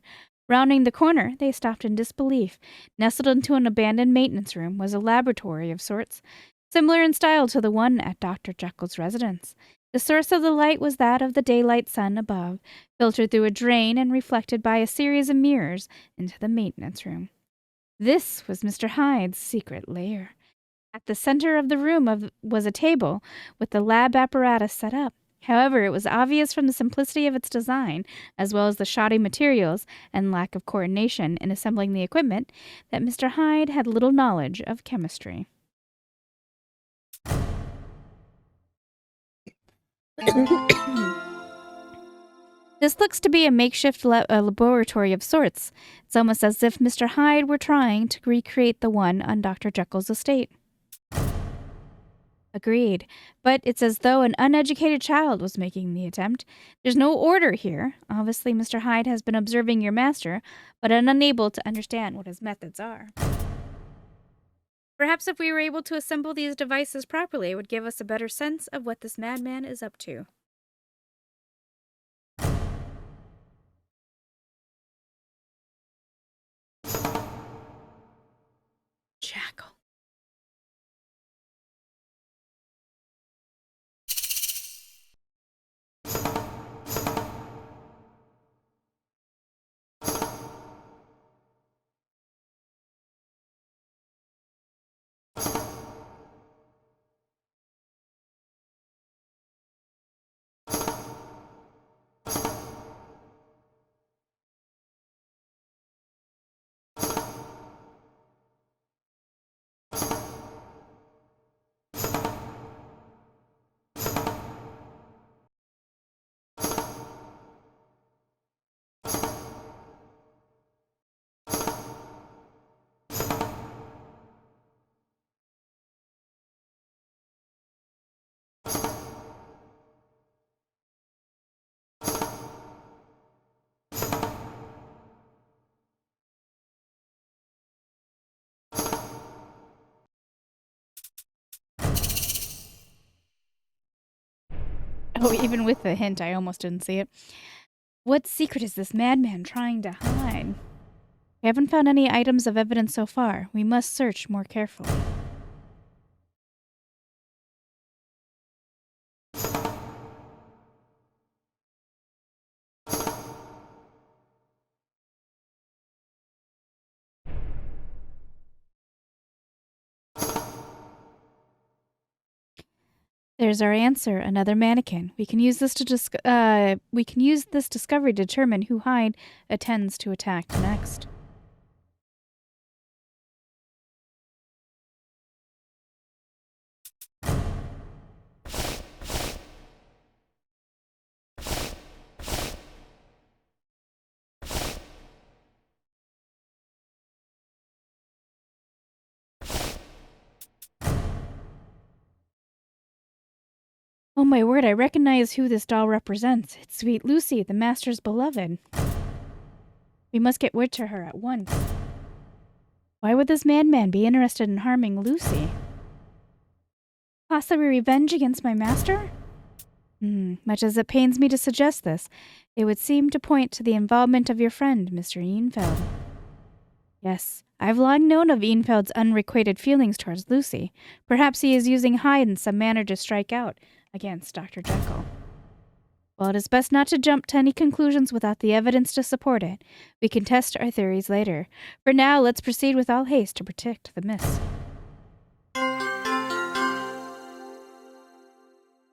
Rounding the corner, they stopped in disbelief. Nestled into an abandoned maintenance room was a laboratory of sorts, similar in style to the one at Dr. Jekyll's residence. The source of the light was that of the daylight sun above, filtered through a drain and reflected by a series of mirrors into the maintenance room. This was Mr. Hyde's secret lair. At the center of the room was a table with the lab apparatus set up. However, it was obvious from the simplicity of its design, as well as the shoddy materials and lack of coordination in assembling the equipment, that Mr. Hyde had little knowledge of chemistry. This looks to be a makeshift laboratory of sorts. It's almost as if Mr. Hyde were trying to recreate the one on Dr. Jekyll's estate. Agreed. But it's as though an uneducated child was making the attempt. There's no order here. Obviously, Mr. Hyde has been observing your master, but unable to understand what his methods are. Perhaps if we were able to assemble these devices properly, it would give us a better sense of what this madman is up to. Jekyll. Oh, even with the hint, I almost didn't see it. What secret is this madman trying to hide? We haven't found any items of evidence so far. We must search more carefully. There's our answer. Another mannequin. We can use this discovery to determine who Hyde intends to attack next. Oh my word, I recognize who this doll represents. It's sweet Lucy, the master's beloved. We must get word to her at once. Why would this madman be interested in harming Lucy? Possibly revenge against my master? Much as it pains me to suggest this, it would seem to point to the involvement of your friend, Mr. Eanfeld. Yes, I've long known of Eanfeld's unrequited feelings towards Lucy. Perhaps he is using Hyde in some manner to strike out against Dr. Jekyll. Well, it is best not to jump to any conclusions without the evidence to support it. We can test our theories later. For now, let's proceed with all haste to protect the miss.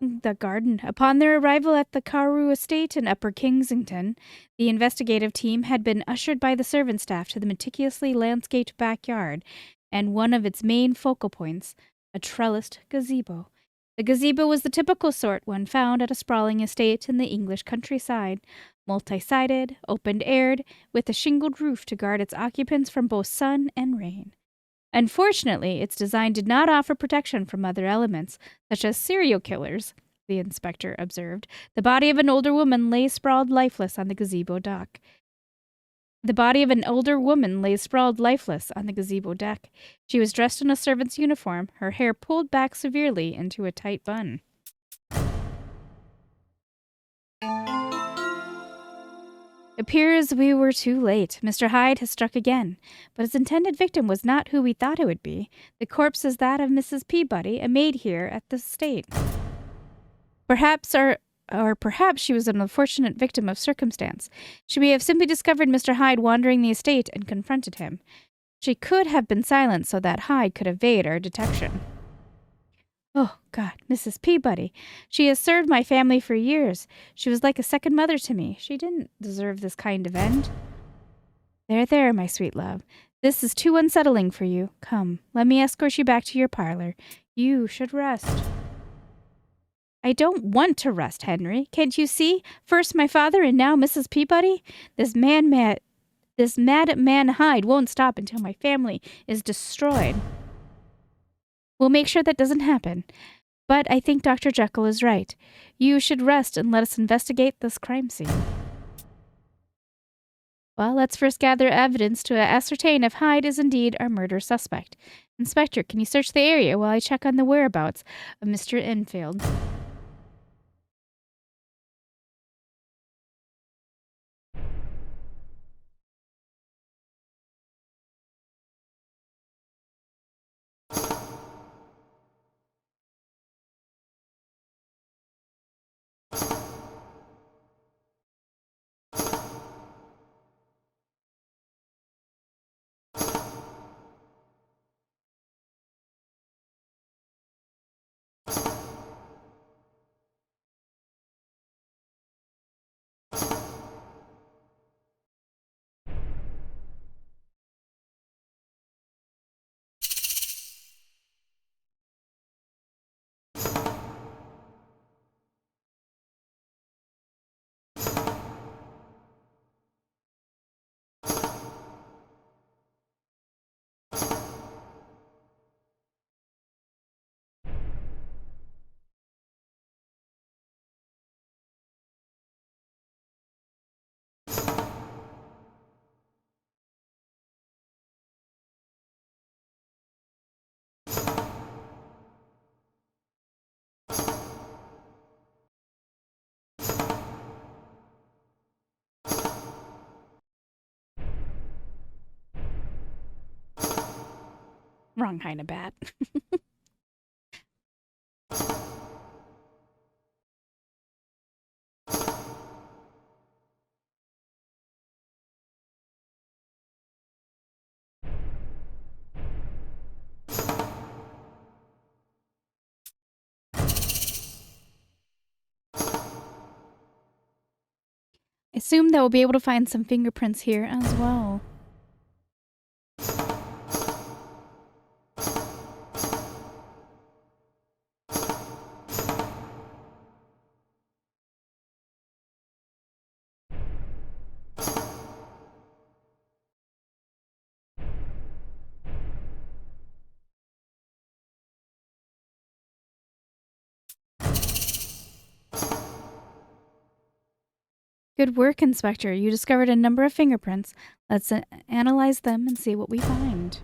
The garden. Upon their arrival at the Carew estate in Upper Kensington, the investigative team had been ushered by the servant staff to the meticulously landscaped backyard and one of its main focal points, a trellised gazebo. The gazebo was the typical sort one found at a sprawling estate in the English countryside, multi-sided, open-aired, with a shingled roof to guard its occupants from both sun and rain. Unfortunately, its design did not offer protection from other elements, such as serial killers, the inspector observed. The body of an older woman lay sprawled lifeless on the gazebo deck. She was dressed in a servant's uniform, her hair pulled back severely into a tight bun. Appears we were too late. Mr. Hyde has struck again, but his intended victim was not who we thought it would be. The corpse is that of Mrs. Peabody, a maid here at the estate. Perhaps perhaps she was an unfortunate victim of circumstance. She may have simply discovered Mr. Hyde wandering the estate and confronted him. She could have been silent so that Hyde could evade our detection. Oh, God, Mrs. Peabody. She has served my family for years. She was like a second mother to me. She didn't deserve this kind of end. There, there, my sweet love. This is too unsettling for you. Come, let me escort you back to your parlor. You should rest. I don't want to rest, Henry. Can't you see? First my father and now Mrs. Peabody? This mad man Hyde won't stop until my family is destroyed. We'll make sure that doesn't happen. But I think Dr. Jekyll is right. You should rest and let us investigate this crime scene. Well, let's first gather evidence to ascertain if Hyde is indeed our murder suspect. Inspector, can you search the area while I check on the whereabouts of Mr. Enfield? Wrong kind of bat. I assume that we'll be able to find some fingerprints here as well. Good work, Inspector. You discovered a number of fingerprints. Let's analyze them and see what we find.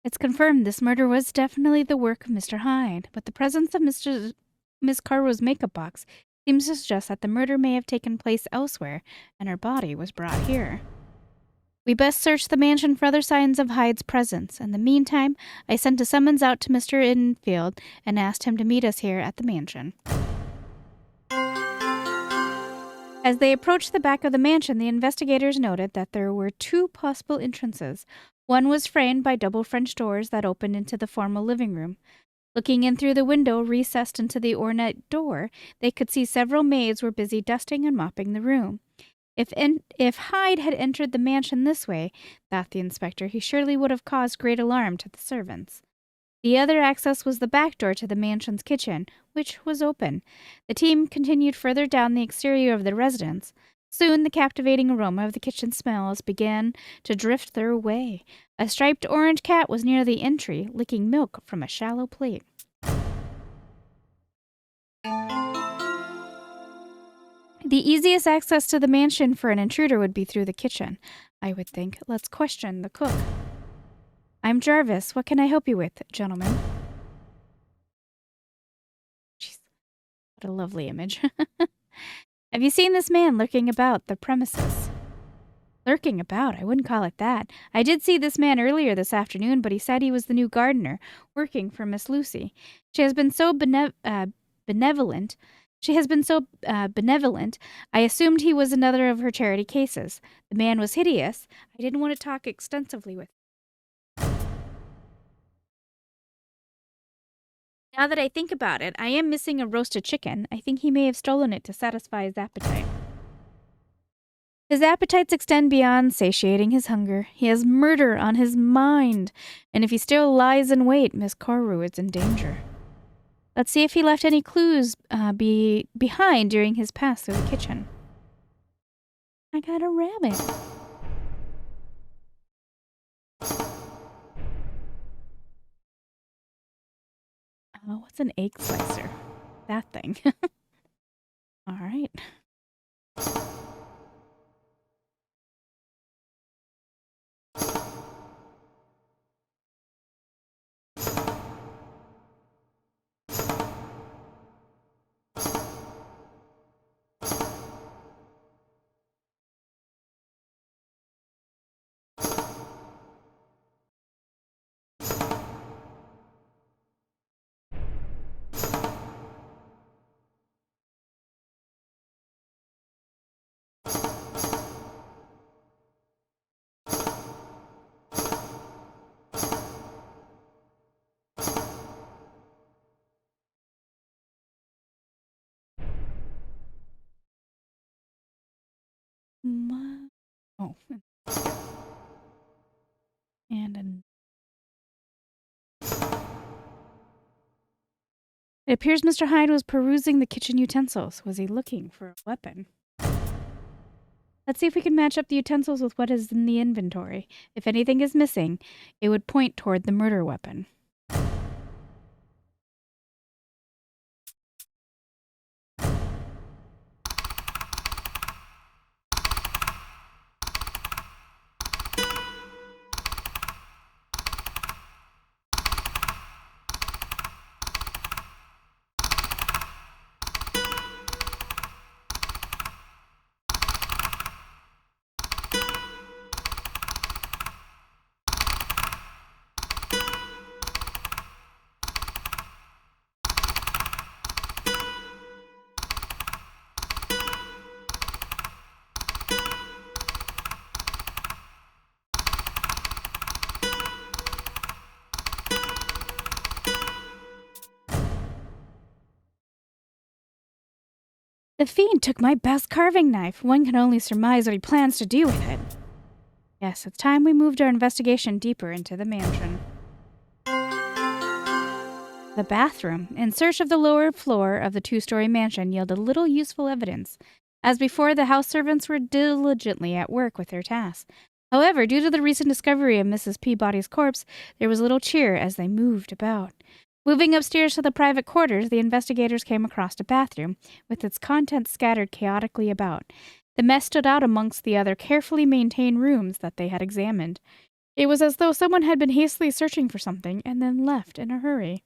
It's confirmed this murder was definitely the work of Mr. Hyde, but the presence of Miss Carrow's makeup box seems to suggest that the murder may have taken place elsewhere, and her body was brought here. We best search the mansion for other signs of Hyde's presence. In the meantime, I sent a summons out to Mr. Enfield and asked him to meet us here at the mansion. As they approached the back of the mansion, the investigators noted that there were two possible entrances. One was framed by double French doors that opened into the formal living room. Looking in through the window recessed into the ornate door, they could see several maids were busy dusting and mopping the room. If Hyde had entered the mansion this way, thought the inspector, he surely would have caused great alarm to the servants. The other access was the back door to the mansion's kitchen, which was open. The team continued further down the exterior of the residence. Soon the captivating aroma of the kitchen smells began to drift their way. A striped orange cat was near the entry, licking milk from a shallow plate. The easiest access to the mansion for an intruder would be through the kitchen, I would think. Let's question the cook. I'm Jarvis. What can I help you with, gentlemen? Jeez, what a lovely image. Have you seen this man lurking about the premises? Lurking about? I wouldn't call it that. I did see this man earlier this afternoon, but he said he was the new gardener, working for Miss Lucy. She has been so benevolent. I assumed he was another of her charity cases. The man was hideous. I didn't want to talk extensively with him. Now that I think about it, I am missing a roasted chicken. I think he may have stolen it to satisfy his appetite. His appetites extend beyond satiating his hunger. He has murder on his mind. And if he still lies in wait, Miss Carew is in danger. Let's see if he left any clues behind during his pass through the kitchen. I got a rabbit. Oh, what's an egg slicer? That thing. All right. Oh. And it appears Mr. Hyde was perusing the kitchen utensils. Was he looking for a weapon? Let's see if we can match up the utensils with what is in the inventory. If anything is missing, it would point toward the murder weapon. The fiend took my best carving knife. One can only surmise what he plans to do with it. Yes, it's time we moved our investigation deeper into the mansion. The bathroom, in search of the lower floor of the two-story mansion, yielded little useful evidence. As before, the house servants were diligently at work with their tasks. However, due to the recent discovery of Mrs. Peabody's corpse, there was little cheer as they moved about. Moving upstairs to the private quarters, the investigators came across a bathroom, with its contents scattered chaotically about. The mess stood out amongst the other carefully maintained rooms that they had examined. It was as though someone had been hastily searching for something and then left in a hurry.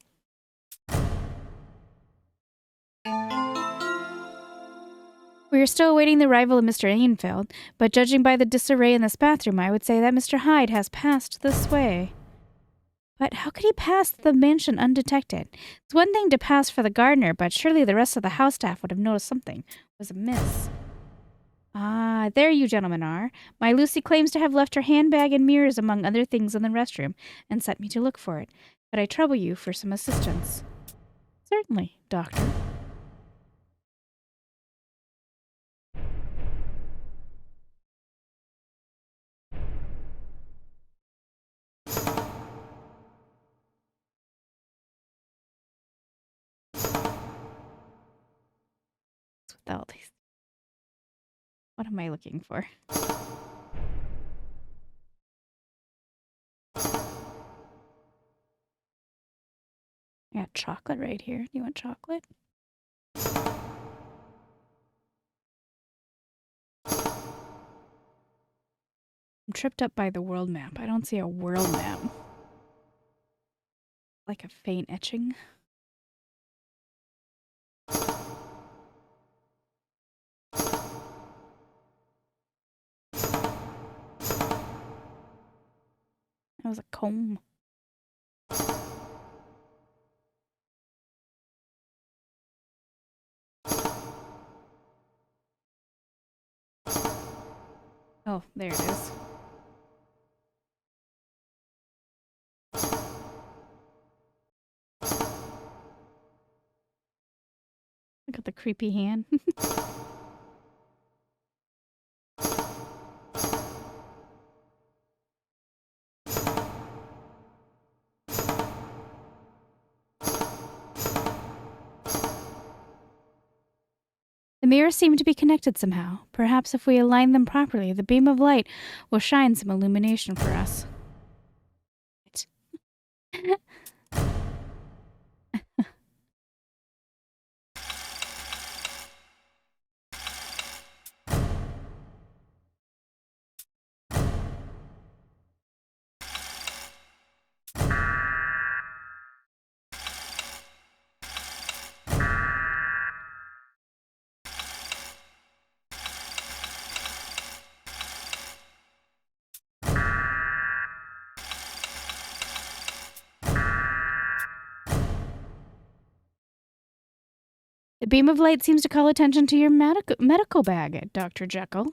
We are still awaiting the arrival of Mr. Ainfield, but judging by the disarray in this bathroom, I would say that Mr. Hyde has passed this way. But how could he pass the mansion undetected? It's one thing to pass for the gardener, but surely the rest of the house staff would have noticed something was amiss. Ah, there you gentlemen are. My Lucy claims to have left her handbag and mirrors among other things in the restroom, and sent me to look for it. But I trouble you for some assistance. Certainly, Doctor. What am I looking for? I got chocolate right here. Do you want chocolate? I'm tripped up by the world map. I don't see a world map. Like a faint etching. That was a comb. Oh, there it is. Look at the creepy hand. The mirrors seem to be connected somehow. Perhaps if we align them properly, the beam of light will shine some illumination for us. The beam of light seems to call attention to your medical bag, Dr. Jekyll.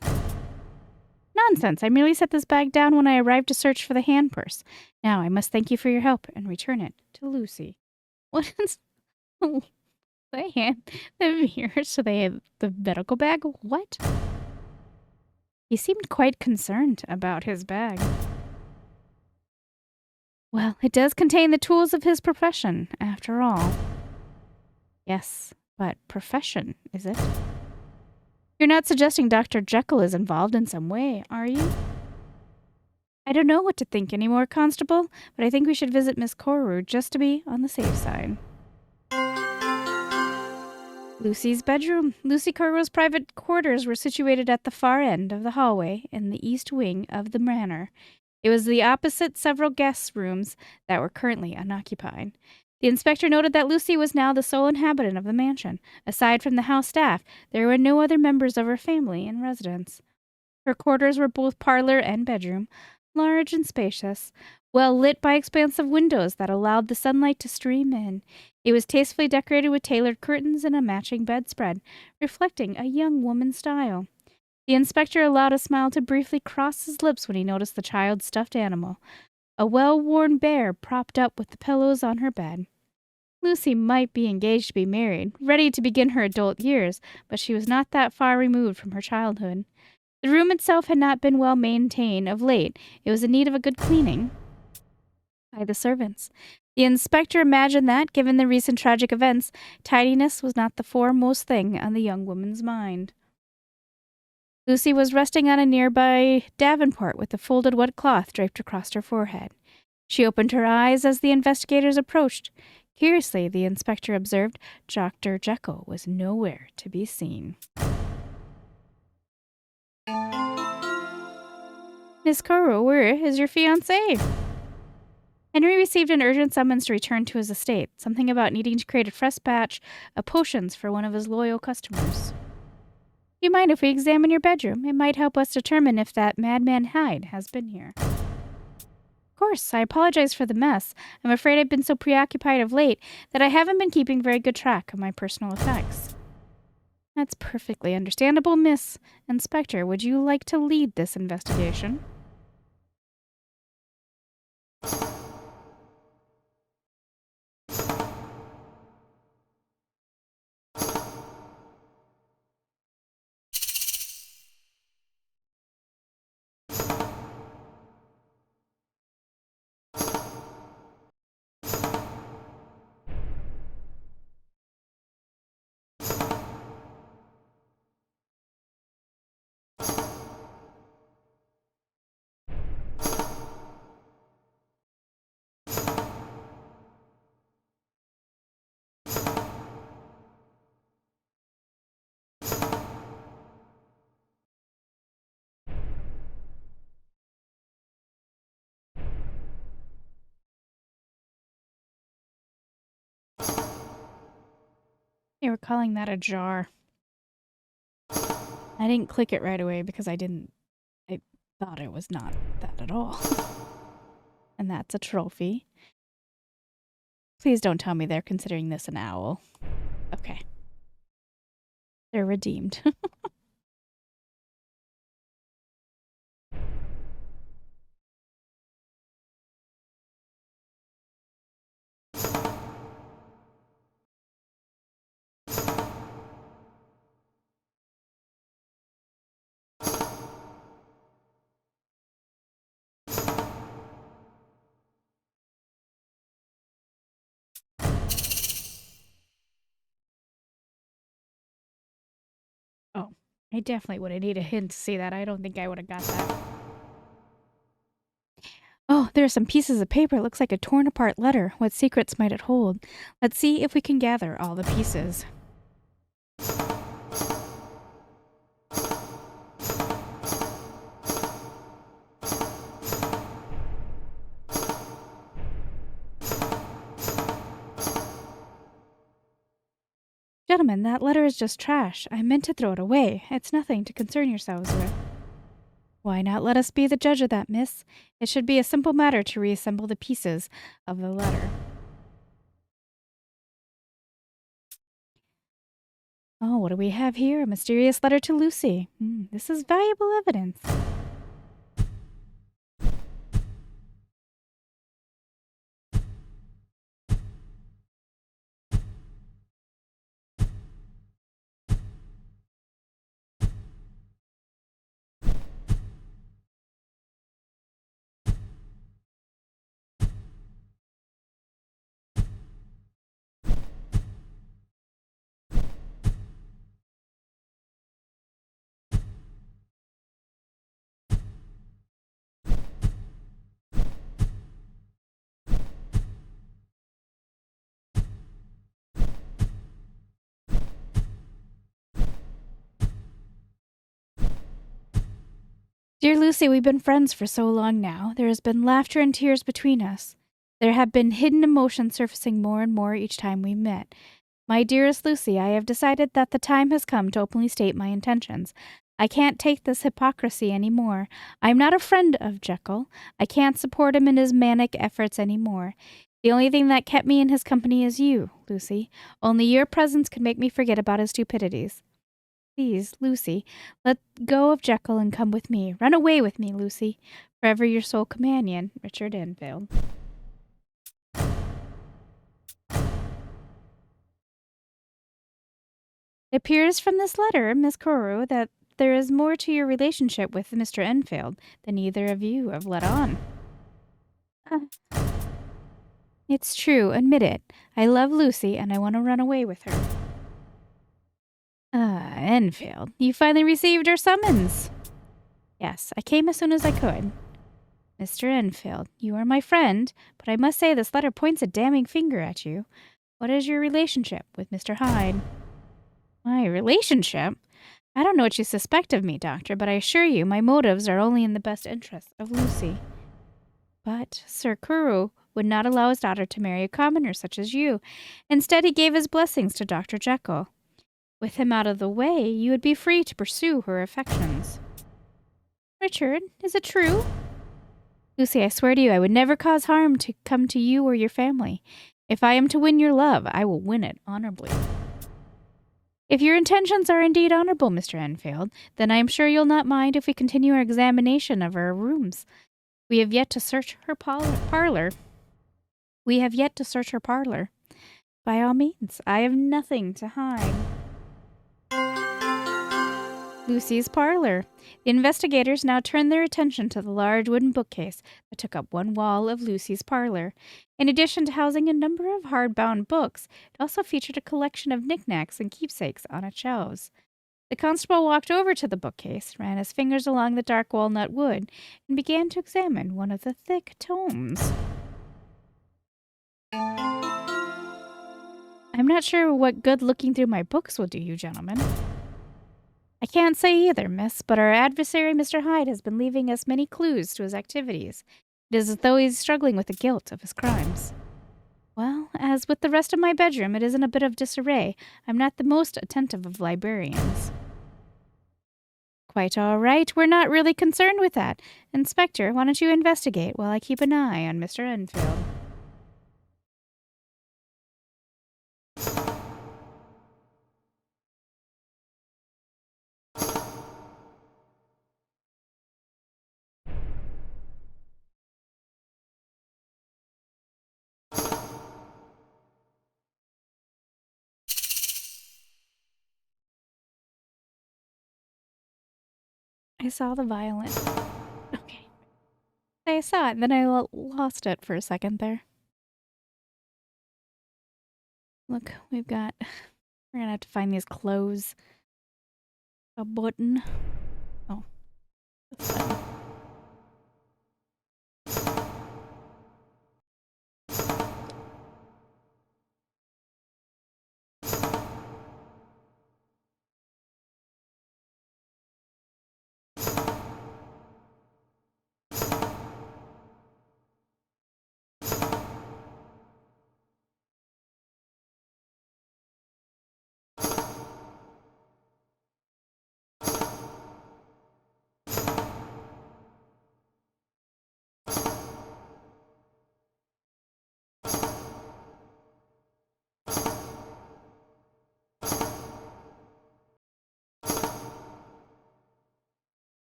Nonsense. I merely set this bag down when I arrived to search for the hand purse. Now I must thank you for your help and return it to Lucy. What is the hand? The mirror, so they have the medical bag? What? He seemed quite concerned about his bag. Well, it does contain the tools of his profession, after all. Yes, but profession, is it? You're not suggesting Dr. Jekyll is involved in some way, are you? I don't know what to think anymore, Constable, but I think we should visit Miss Coru just to be on the safe side. Lucy's bedroom. Lucy Coru's private quarters were situated at the far end of the hallway in the east wing of the manor. It was the opposite several guest rooms that were currently unoccupied. The inspector noted that Lucy was now the sole inhabitant of the mansion. Aside from the house staff, there were no other members of her family in residence. Her quarters were both parlor and bedroom, large and spacious, well lit by expansive windows that allowed the sunlight to stream in. It was tastefully decorated with tailored curtains and a matching bedspread, reflecting a young woman's style. The inspector allowed a smile to briefly cross his lips when he noticed the child's stuffed animal, a well-worn bear propped up with the pillows on her bed. Lucy might be engaged to be married, ready to begin her adult years, but she was not that far removed from her childhood. The room itself had not been well maintained of late. It was in need of a good cleaning by the servants. The inspector imagined that, given the recent tragic events, tidiness was not the foremost thing on the young woman's mind. Lucy was resting on a nearby davenport with a folded wet cloth draped across her forehead. She opened her eyes as the investigators approached. Curiously, the inspector observed, Dr. Jekyll was nowhere to be seen. Miss Coru, where is your fiancé? Henry received an urgent summons to return to his estate, something about needing to create a fresh batch of potions for one of his loyal customers. Do you mind if we examine your bedroom? It might help us determine if that madman Hyde has been here. Of course, I apologize for the mess. I'm afraid I've been so preoccupied of late that I haven't been keeping very good track of my personal effects. That's perfectly understandable, Miss. Inspector, would you like to lead this investigation? They were calling that a jar. I didn't click it right away because I thought it was not that at all. And that's a trophy. Please don't tell me they're considering this an owl. Okay. They're redeemed. Oh, I definitely would have needed a hint to see that. I don't think I would have got that. Oh, there are some pieces of paper. It looks like a torn apart letter. What secrets might it hold? Let's see if we can gather all the pieces. Gentlemen, that letter is just trash. I meant to throw it away. It's nothing to concern yourselves with. Why not let us be the judge of that, miss? It should be a simple matter to reassemble the pieces of the letter. Oh, what do we have here? A mysterious letter to Lucy. This is valuable evidence. Dear Lucy, we've been friends for so long now. There has been laughter and tears between us. There have been hidden emotions surfacing more and more each time we met. My dearest Lucy, I have decided that the time has come to openly state my intentions. I can't take this hypocrisy any more. I'm not a friend of Jekyll. I can't support him in his manic efforts any more. The only thing that kept me in his company is you, Lucy. Only your presence could make me forget about his stupidities. Please, Lucy, let go of Jekyll and come with me. Run away with me, Lucy. Forever your sole companion, Richard Enfield. It appears from this letter, Miss Carew, that there is more to your relationship with Mr. Enfield than either of you have let on. It's true, admit it. I love Lucy, and I want to run away with her. Enfield, you finally received our summons. Yes, I came as soon as I could. Mr. Enfield, you are my friend, but I must say this letter points a damning finger at you. What is your relationship with Mr. Hyde? My relationship? I don't know what you suspect of me, Doctor, but I assure you my motives are only in the best interest of Lucy. But Sir Carew would not allow his daughter to marry a commoner such as you. Instead, he gave his blessings to Dr. Jekyll. With him out of the way, you would be free to pursue her affections. Richard, is it true? Lucy, I swear to you, I would never cause harm to come to you or your family. If I am to win your love, I will win it honorably. If your intentions are indeed honorable, Mr. Enfield, then I am sure you'll not mind if we continue our examination of our rooms. We have yet to search her parlor. By all means, I have nothing to hide. Lucy's parlor. The investigators now turned their attention to the large wooden bookcase that took up one wall of Lucy's parlor. In addition to housing a number of hardbound books, it also featured a collection of knickknacks and keepsakes on its shelves. The constable walked over to the bookcase, ran his fingers along the dark walnut wood, and began to examine one of the thick tomes. I'm not sure what good looking through my books will do you, gentlemen. I can't say either, miss, but our adversary, Mr. Hyde, has been leaving us many clues to his activities. It is as though he is struggling with the guilt of his crimes. Well, as with the rest of my bedroom, it is in a bit of disarray. I'm not the most attentive of librarians. Quite all right. We're not really concerned with that. Inspector, why don't you investigate while I keep an eye on Mr. Enfield? I saw the violin. Okay. I saw it, then I lost it for a second there. Look, we've got... We're gonna have to find these clothes. A button. Oh. That's fine.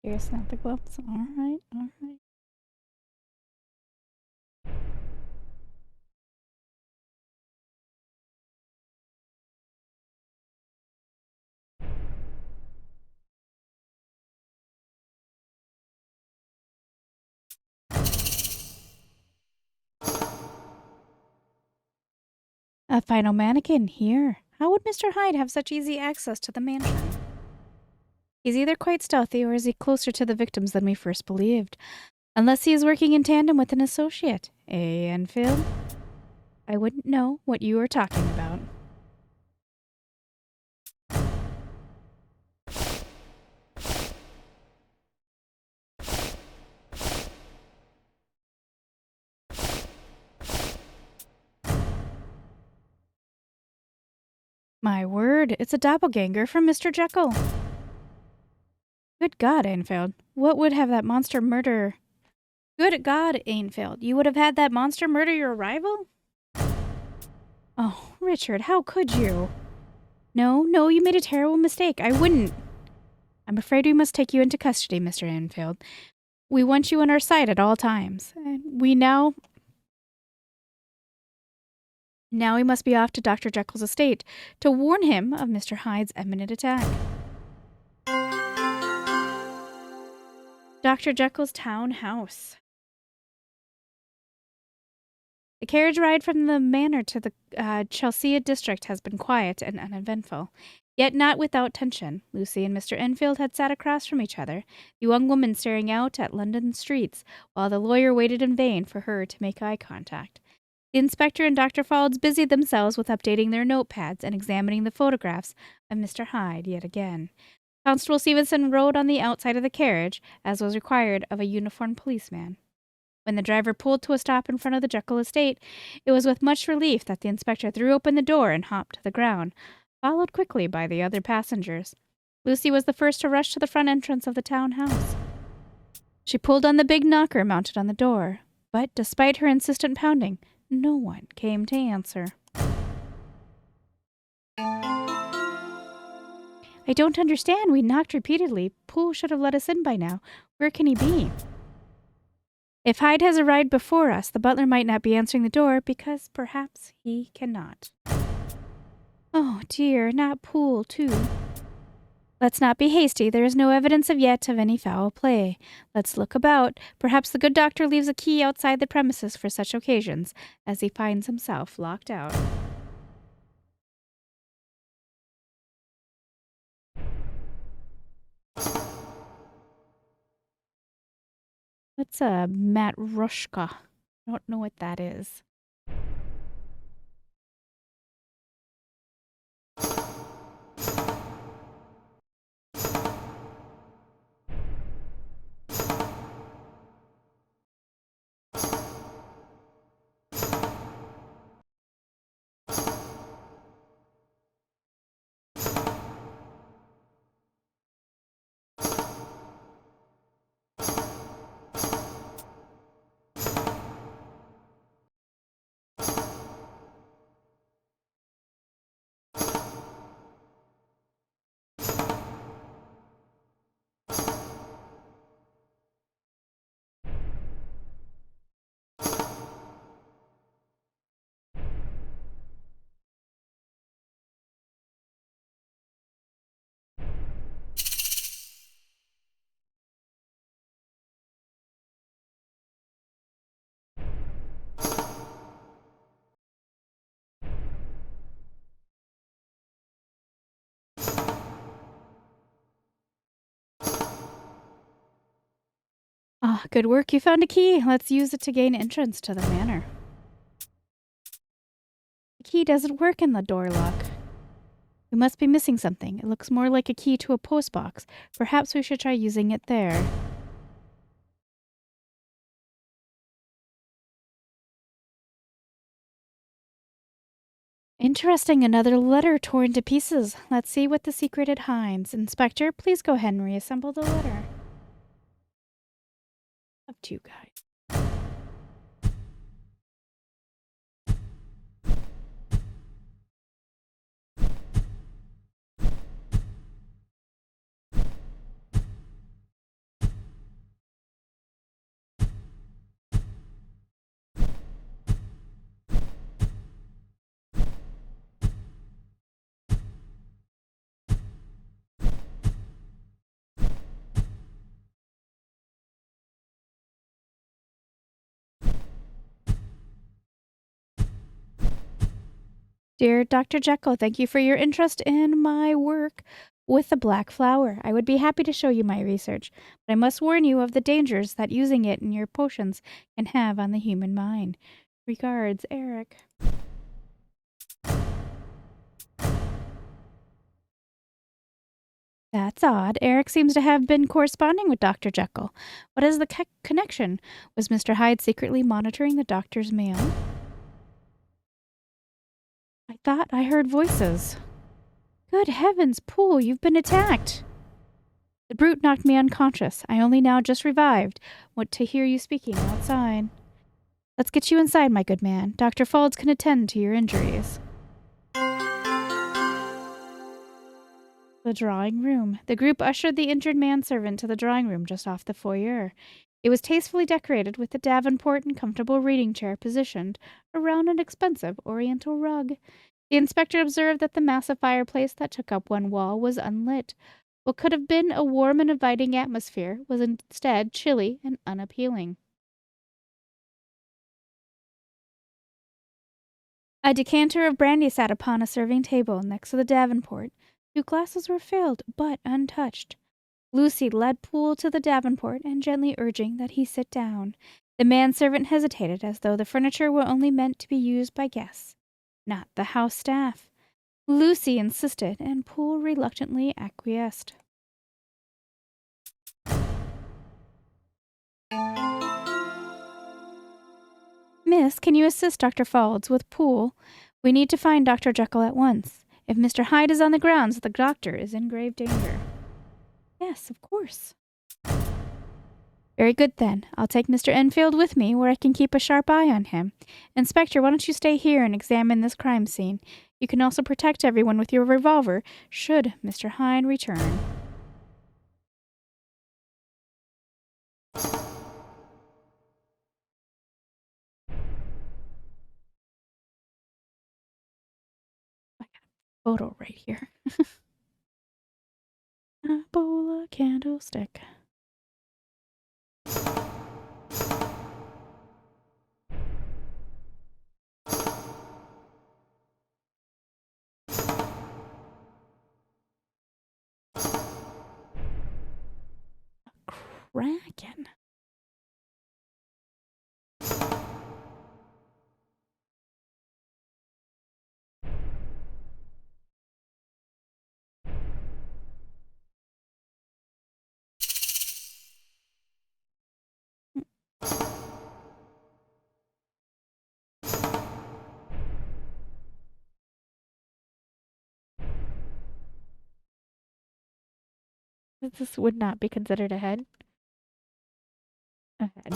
Here's not the gloves. Alright, alright. A final mannequin here. How would Mr. Hyde have such easy access to the mansion? He's either quite stealthy or is he closer to the victims than we first believed? Unless he is working in tandem with an associate. Enfield? I wouldn't know what you are talking about. My word, it's a doppelganger from Mr. Jekyll. Good God, Enfield. What would have that monster murder... Good God, Enfield. You would have had that monster murder your rival? Oh, Richard, how could you? No, you made a terrible mistake. I wouldn't. I'm afraid we must take you into custody, Mr. Enfield. We want you on our side at all times. Now we must be off to Dr. Jekyll's estate to warn him of Mr. Hyde's imminent attack. Dr. Jekyll's townhouse. The carriage ride from the manor to the Chelsea district has been quiet and uneventful, yet not without tension. Lucy and Mr. Enfield had sat across from each other, the young woman staring out at London streets, while the lawyer waited in vain for her to make eye contact. The inspector and Dr. Faulds busied themselves with updating their notepads and examining the photographs of Mr. Hyde yet again. Constable Stevenson rode on the outside of the carriage, as was required of a uniformed policeman. When the driver pulled to a stop in front of the Jekyll estate, it was with much relief that the inspector threw open the door and hopped to the ground, followed quickly by the other passengers. Lucy was the first to rush to the front entrance of the townhouse. She pulled on the big knocker mounted on the door, but despite her insistent pounding, no one came to answer. I don't understand. We knocked repeatedly. Poole should have let us in by now. Where can he be? If Hyde has arrived before us, the butler might not be answering the door because perhaps he cannot. Oh dear, not Poole, too. Let's not be hasty. There is no evidence yet of any foul play. Let's look about. Perhaps the good doctor leaves a key outside the premises for such occasions, as he finds himself locked out. What's a matrushka? I don't know what that is. Ah, good work. You found a key. Let's use it to gain entrance to the manor. The key doesn't work in the door lock. We must be missing something. It looks more like a key to a postbox. Perhaps we should try using it there. Interesting, another letter torn to pieces. Let's see what the secret it hides. Inspector, please go ahead and reassemble the letter. Up to you guys. Dear Dr. Jekyll, thank you for your interest in my work with the black flower. I would be happy to show you my research, but I must warn you of the dangers that using it in your potions can have on the human mind. Regards, Eric. That's odd. Eric seems to have been corresponding with Dr. Jekyll. What is the connection? Was Mr. Hyde secretly monitoring the doctor's mail? I thought I heard voices. Good heavens, Poole, you've been attacked. The brute knocked me unconscious. I only now just revived. Want to hear you speaking outside. Let's get you inside, my good man. Dr. Faulds can attend to your injuries. The drawing room. The group ushered the injured manservant to the drawing room just off the foyer. It was tastefully decorated with a davenport and comfortable reading chair positioned around an expensive oriental rug. The inspector observed that the massive fireplace that took up one wall was unlit. What could have been a warm and inviting atmosphere was instead chilly and unappealing. A decanter of brandy sat upon a serving table next to the davenport. 2 glasses were filled, but untouched. Lucy led Poole to the davenport and gently urging that he sit down. The manservant hesitated as though the furniture were only meant to be used by guests, not the house staff. Lucy insisted, and Poole reluctantly acquiesced. Miss, can you assist Dr. Faulds with Poole? We need to find Dr. Jekyll at once. If Mr. Hyde is on the grounds, the doctor is in grave danger. Yes, of course. Very good, then. I'll take Mr. Enfield with me, where I can keep a sharp eye on him. Inspector, why don't you stay here and examine this crime scene? You can also protect everyone with your revolver, should Mr. Hyde return. I got a photo right here. A bowl of candlestick. Kraken. This would not be considered a head. A head.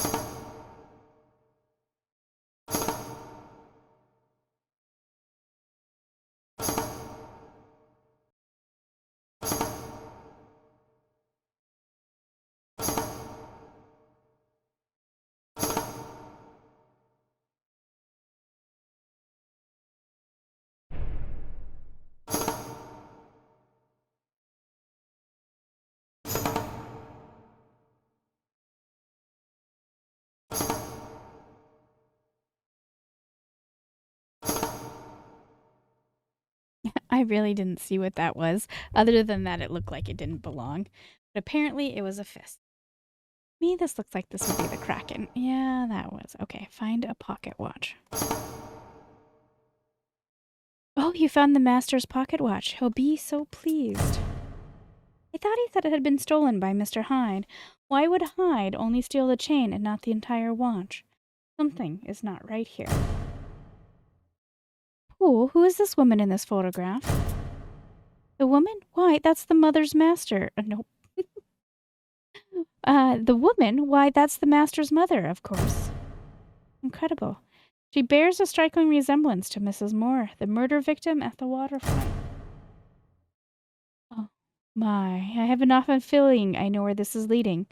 I really didn't see what that was, other than that it looked like it didn't belong. But apparently it was a fist. Me, this looks like this would be the Kraken. Yeah, that was. Okay, find a pocket watch. Oh, you found the master's pocket watch. He'll be so pleased. I thought he said it had been stolen by Mr. Hyde. Why would Hyde only steal the chain and not the entire watch? Something is not right here. Who is this woman in this photograph? The woman? Why, that's the mother's master. Nope. The woman? Why, that's the master's mother, of course. Incredible. She bears a striking resemblance to Mrs. Moore, the murder victim at the waterfront. Oh, my. I have an awful feeling I know where this is leading.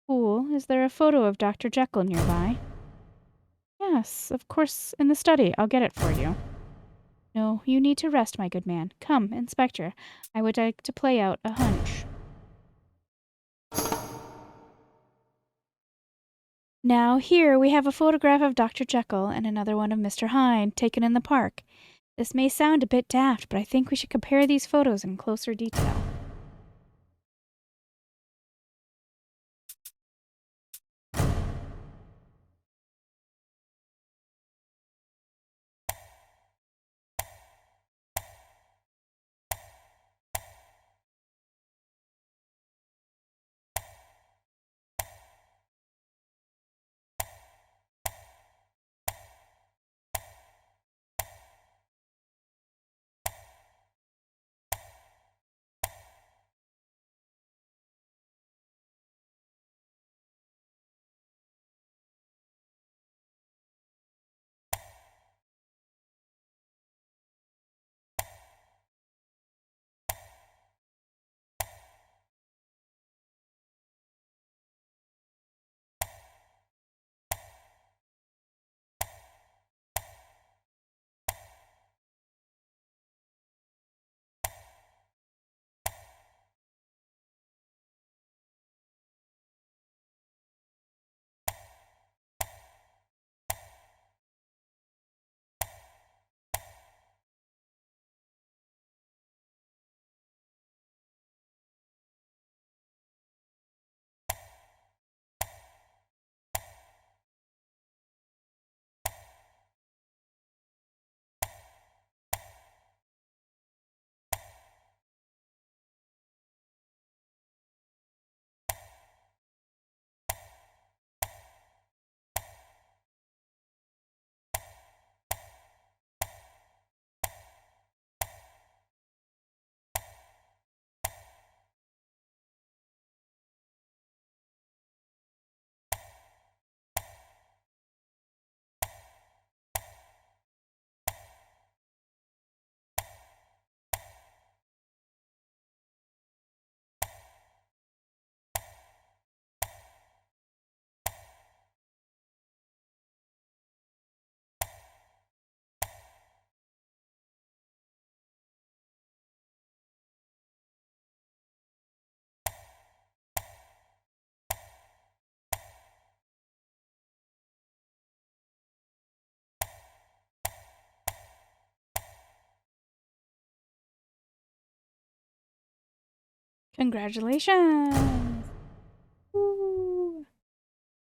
Fool, is there a photo of Dr. Jekyll nearby? Yes, of course, in the study. I'll get it for you. No, you need to rest, my good man. Come, Inspector. I would like to play out a hunch. Now, here we have a photograph of Dr. Jekyll and another one of Mr. Hyde, taken in the park. This may sound a bit daft, but I think we should compare these photos in closer detail. Congratulations! Woo.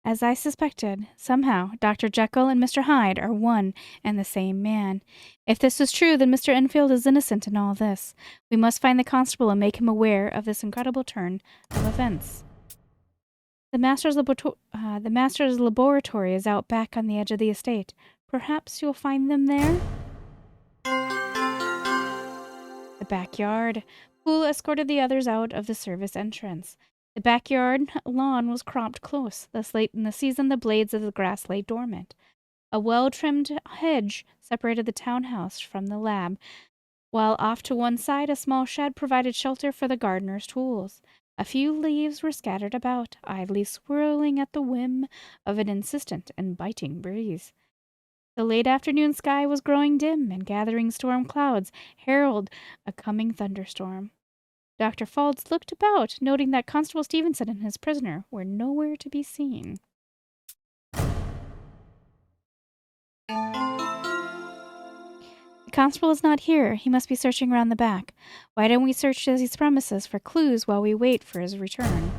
As I suspected, somehow Dr. Jekyll and Mr. Hyde are one and the same man. If this is true, then Mr. Enfield is innocent in all this. We must find the constable and make him aware of this incredible turn of events. The master's laboratory is out back on the edge of the estate. Perhaps you'll find them there? The backyard. Poole escorted the others out of the service entrance. The backyard lawn was cropped close. Thus late in the season, the blades of the grass lay dormant. A well-trimmed hedge separated the townhouse from the lab, while off to one side a small shed provided shelter for the gardener's tools. A few leaves were scattered about, idly swirling at the whim of an insistent and biting breeze. The late afternoon sky was growing dim, and gathering storm clouds heralded a coming thunderstorm. Dr. Faulds looked about, noting that Constable Stevenson and his prisoner were nowhere to be seen. The constable is not here. He must be searching around the back. Why don't we search his premises for clues while we wait for his return?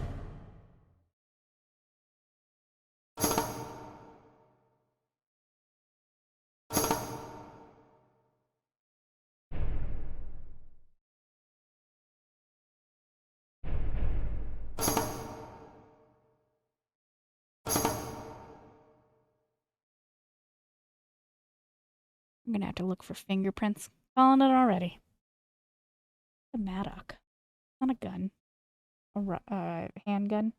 I'm gonna have to look for fingerprints. Calling it already. A Maddock. Not a gun. A handgun.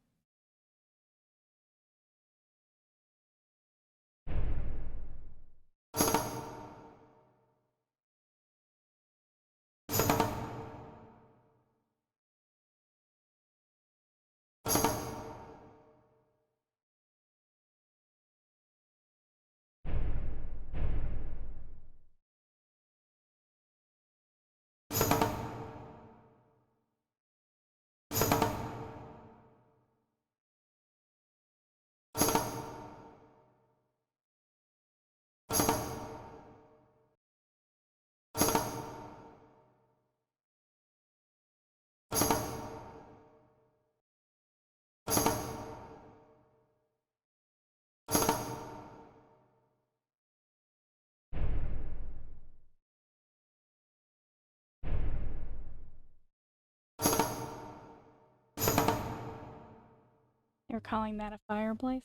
They were calling that a fireplace?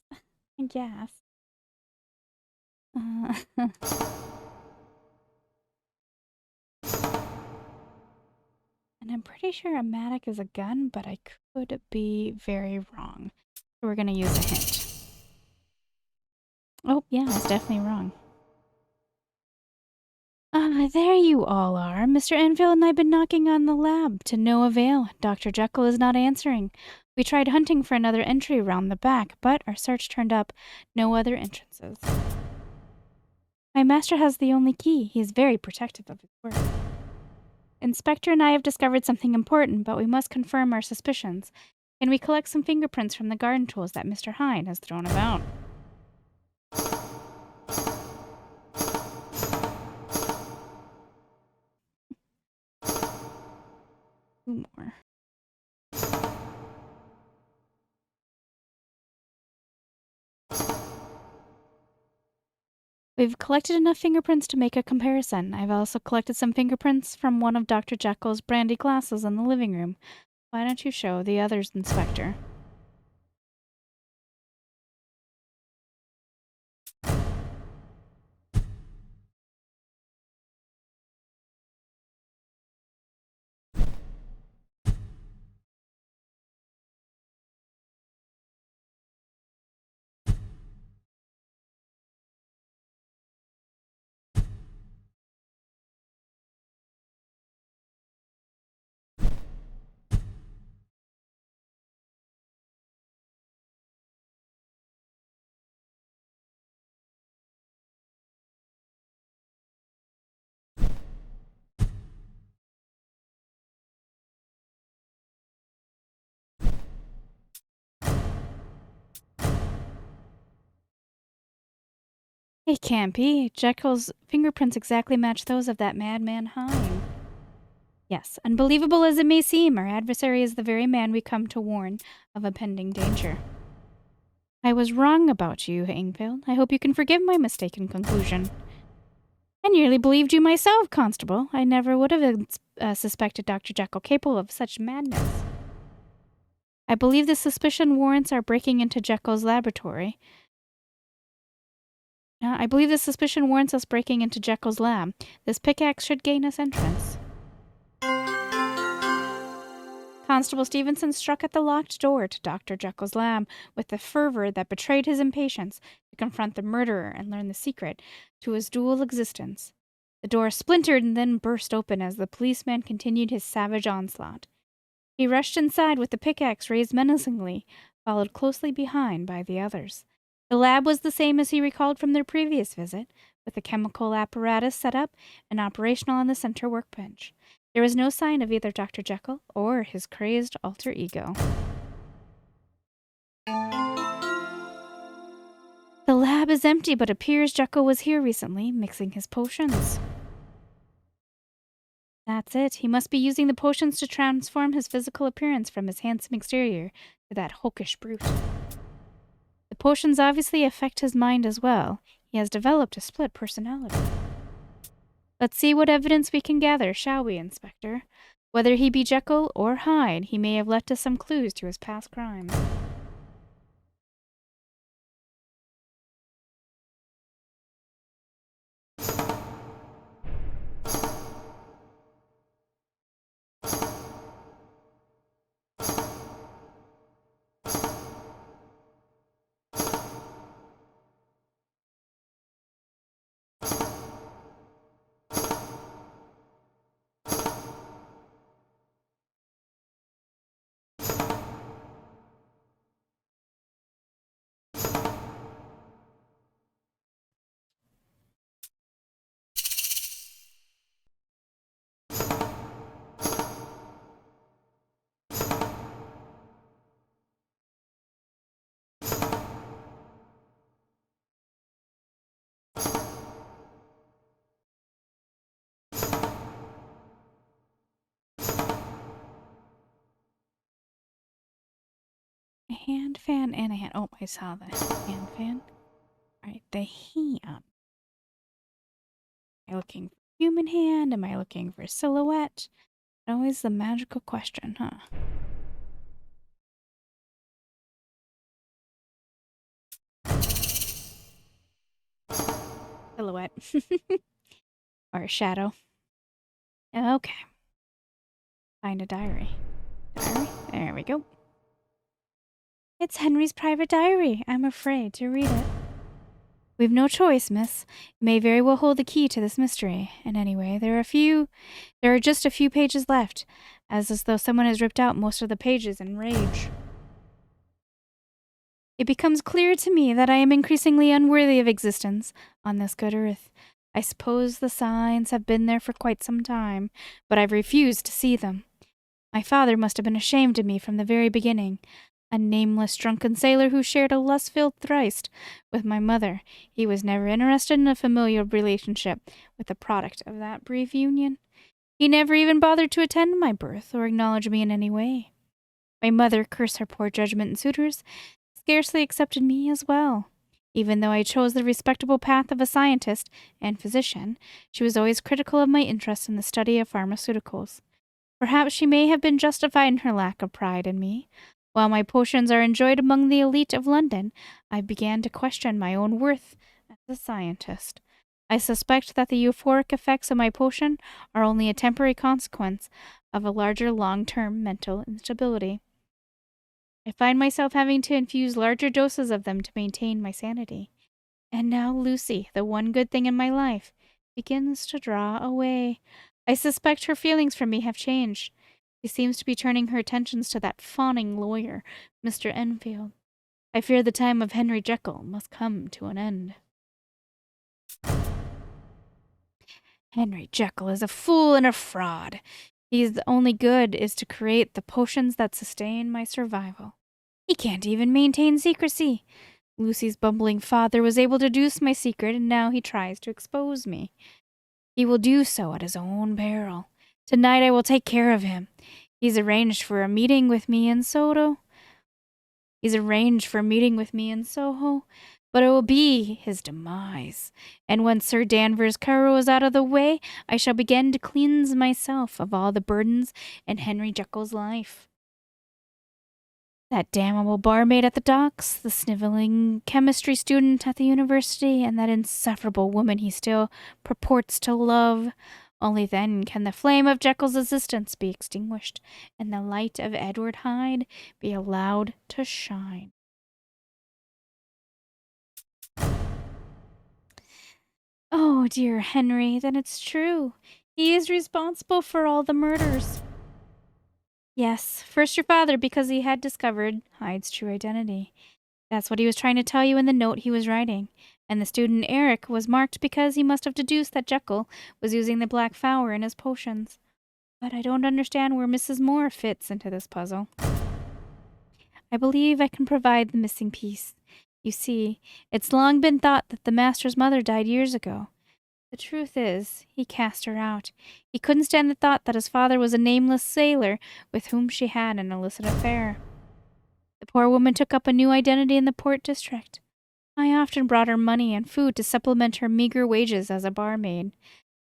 I guess. And I'm pretty sure a Maddock is a gun, but I could be very wrong. So we're gonna use a hint. Oh, yeah, I was definitely wrong. There you all are. Mr. Enfield and I've been knocking on the lab to no avail. Dr. Jekyll is not answering. We tried hunting for another entry around the back, but our search turned up no other entrances. My master has the only key. He is very protective of his work. Inspector and I have discovered something important, but we must confirm our suspicions. Can we collect some fingerprints from the garden tools that Mr. Hyde has thrown about? Two more. We've collected enough fingerprints to make a comparison. I've also collected some fingerprints from one of Dr. Jekyll's brandy glasses in the living room. Why don't you show the others, Inspector? It can't be. Jekyll's fingerprints exactly match those of that madman Hyde. Yes, unbelievable as it may seem, our adversary is the very man we come to warn of a pending danger. I was wrong about you, Enfield. I hope you can forgive my mistaken conclusion. I nearly believed you myself, Constable. I never would have suspected Dr. Jekyll capable of such madness. I believe the suspicion warrants our breaking into Jekyll's laboratory. I believe the suspicion warrants us breaking into Jekyll's lab. This pickaxe should gain us entrance. Constable Stevenson struck at the locked door to Dr. Jekyll's lab with a fervor that betrayed his impatience to confront the murderer and learn the secret to his dual existence. The door splintered and then burst open as the policeman continued his savage onslaught. He rushed inside with the pickaxe raised menacingly, followed closely behind by the others. The lab was the same as he recalled from their previous visit, with the chemical apparatus set up and operational on the center workbench. There was no sign of either Dr. Jekyll or his crazed alter ego. The lab is empty, but appears Jekyll was here recently, mixing his potions. That's it. He must be using the potions to transform his physical appearance from his handsome exterior to that hulkish brute. The potions obviously affect his mind as well. He has developed a split personality. Let's see what evidence we can gather, shall we, Inspector? Whether he be Jekyll or Hyde, he may have left us some clues to his past crimes. hand fan and a hand. Oh, I saw the hand fan. All right, the hand. Am I looking for human hand? Am I looking for silhouette? Always the magical question, huh? Silhouette. Or a shadow. Okay. Find a diary. Diary? There we go. It's Henry's private diary. I'm afraid to read it. We've no choice, miss. It may very well hold the key to this mystery. And anyway, there are just a few pages left, as though someone has ripped out most of the pages in rage. It becomes clear to me that I am increasingly unworthy of existence on this good earth. I suppose the signs have been there for quite some time, but I've refused to see them. My father must have been ashamed of me from the very beginning. A nameless drunken sailor who shared a lust-filled tryst with my mother. He was never interested in a familial relationship with the product of that brief union. He never even bothered to attend my birth or acknowledge me in any way. My mother, curse her poor judgment in suitors, scarcely accepted me as well. Even though I chose the respectable path of a scientist and physician, she was always critical of my interest in the study of pharmaceuticals. Perhaps she may have been justified in her lack of pride in me. While my potions are enjoyed among the elite of London, I began to question my own worth as a scientist. I suspect that the euphoric effects of my potion are only a temporary consequence of a larger long-term mental instability. I find myself having to infuse larger doses of them to maintain my sanity. And now Lucy, the one good thing in my life, begins to draw away. I suspect her feelings for me have changed. She seems to be turning her attentions to that fawning lawyer, Mr. Enfield. I fear the time of Henry Jekyll must come to an end. Henry Jekyll is a fool and a fraud. His only good is to create the potions that sustain my survival. He can't even maintain secrecy. Lucy's bumbling father was able to deduce my secret, and now he tries to expose me. He will do so at his own peril. Tonight I will take care of him. He's arranged for a meeting with me in Soho. But it will be his demise. And when Sir Danvers Carew is out of the way, I shall begin to cleanse myself of all the burdens in Henry Jekyll's life. That damnable barmaid at the docks, the sniveling chemistry student at the university, and that insufferable woman he still purports to love. Only then can the flame of Jekyll's existence be extinguished, and the light of Edward Hyde be allowed to shine. Oh, dear Henry, then it's true. He is responsible for all the murders. Yes, first your father, because he had discovered Hyde's true identity. That's what he was trying to tell you in the note he was writing. And the student Eric was marked because he must have deduced that Jekyll was using the black flower in his potions. But I don't understand where Mrs. Moore fits into this puzzle. I believe I can provide the missing piece. You see, it's long been thought that the master's mother died years ago. The truth is, he cast her out. He couldn't stand the thought that his father was a nameless sailor with whom she had an illicit affair. The poor woman took up a new identity in the port district. I often brought her money and food to supplement her meager wages as a barmaid.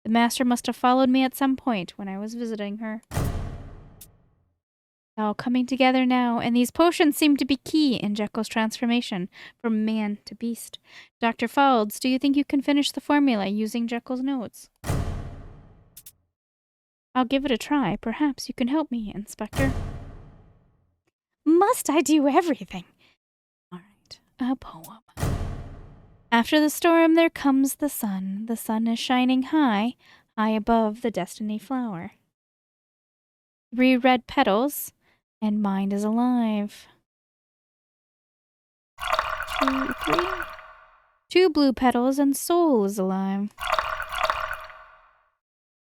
The master must have followed me at some point when I was visiting her. All coming together now, and these potions seem to be key in Jekyll's transformation from man to beast. Dr. Faulds, do you think you can finish the formula using Jekyll's notes? I'll give it a try. Perhaps you can help me, Inspector. Must I do everything? All right, a poem. After the storm there comes the sun. The sun is shining high, high above the destiny flower. 3 red petals, and mind is alive. 2, 3. 2 blue petals, and soul is alive.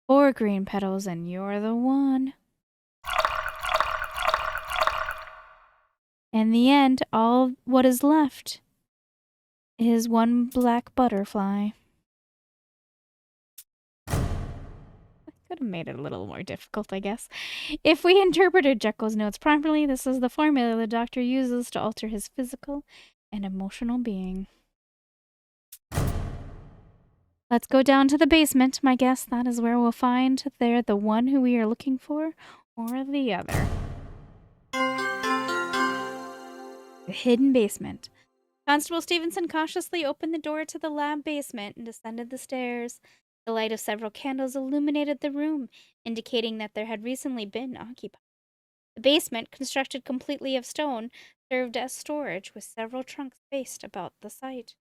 4 green petals, and you're the one. In the end, all what is left is 1 black butterfly. Could have made it a little more difficult, I guess. If we interpreted Jekyll's notes properly, this is the formula the doctor uses to alter his physical and emotional being. Let's go down to the basement, my guess. That is where we'll find they're the one who we are looking for, or the other. The hidden basement. Constable Stevenson cautiously opened the door to the lab basement and descended the stairs. The light of several candles illuminated the room, indicating that there had recently been occupied. The basement, constructed completely of stone, served as storage, with several trunks spaced about the site.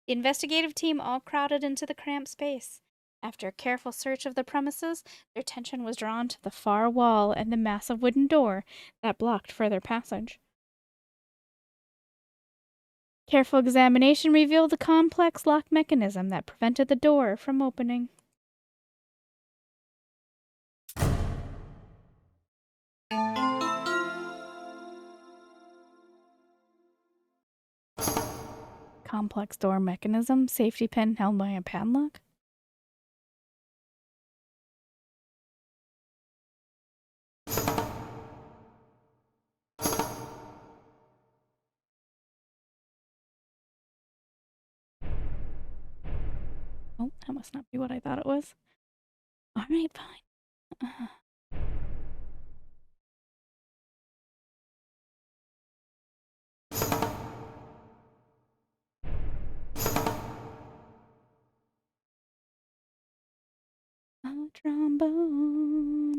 The investigative team all crowded into the cramped space. After a careful search of the premises, their attention was drawn to the far wall and the massive wooden door that blocked further passage. Careful examination revealed a complex lock mechanism that prevented the door from opening. Complex door mechanism, safety pin held by a padlock. Oh, that must not be what I thought it was. All right, fine. A trombone.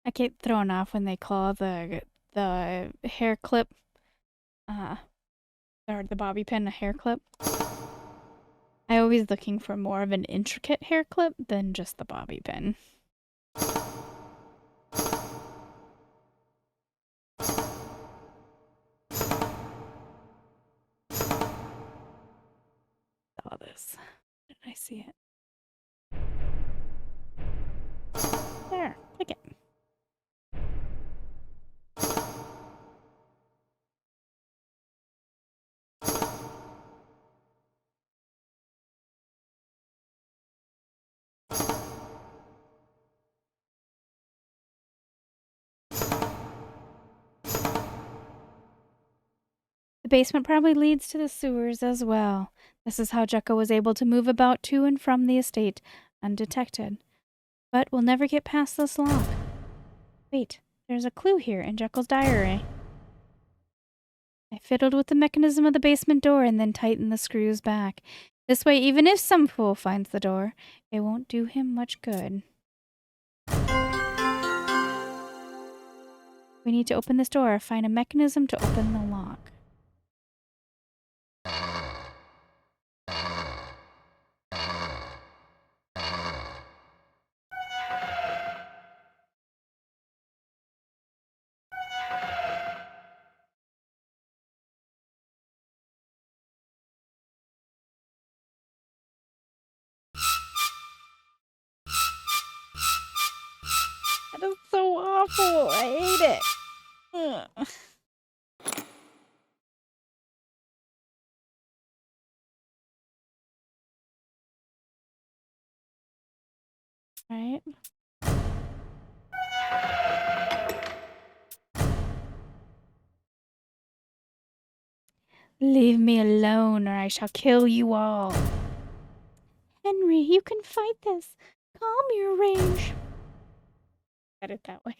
I get thrown off when they call the hair clip, or the bobby pin a hair clip. I always looking for more of an intricate hair clip than just the bobby pin. Saw this. Did I see it? There, click it. The basement probably leads to the sewers as well. This is how Jekyll was able to move about to and from the estate undetected. But we'll never get past this lock. Wait, there's a clue here in Jekyll's diary. I fiddled with the mechanism of the basement door and then tightened the screws back. This way, even if some fool finds the door, it won't do him much good. We need to open this door, find a mechanism to open the lock. That is so awful. I hate it. Ugh. Right? Leave me alone, or I shall kill you all. Henry, you can fight this. Calm your rage. Said it that way.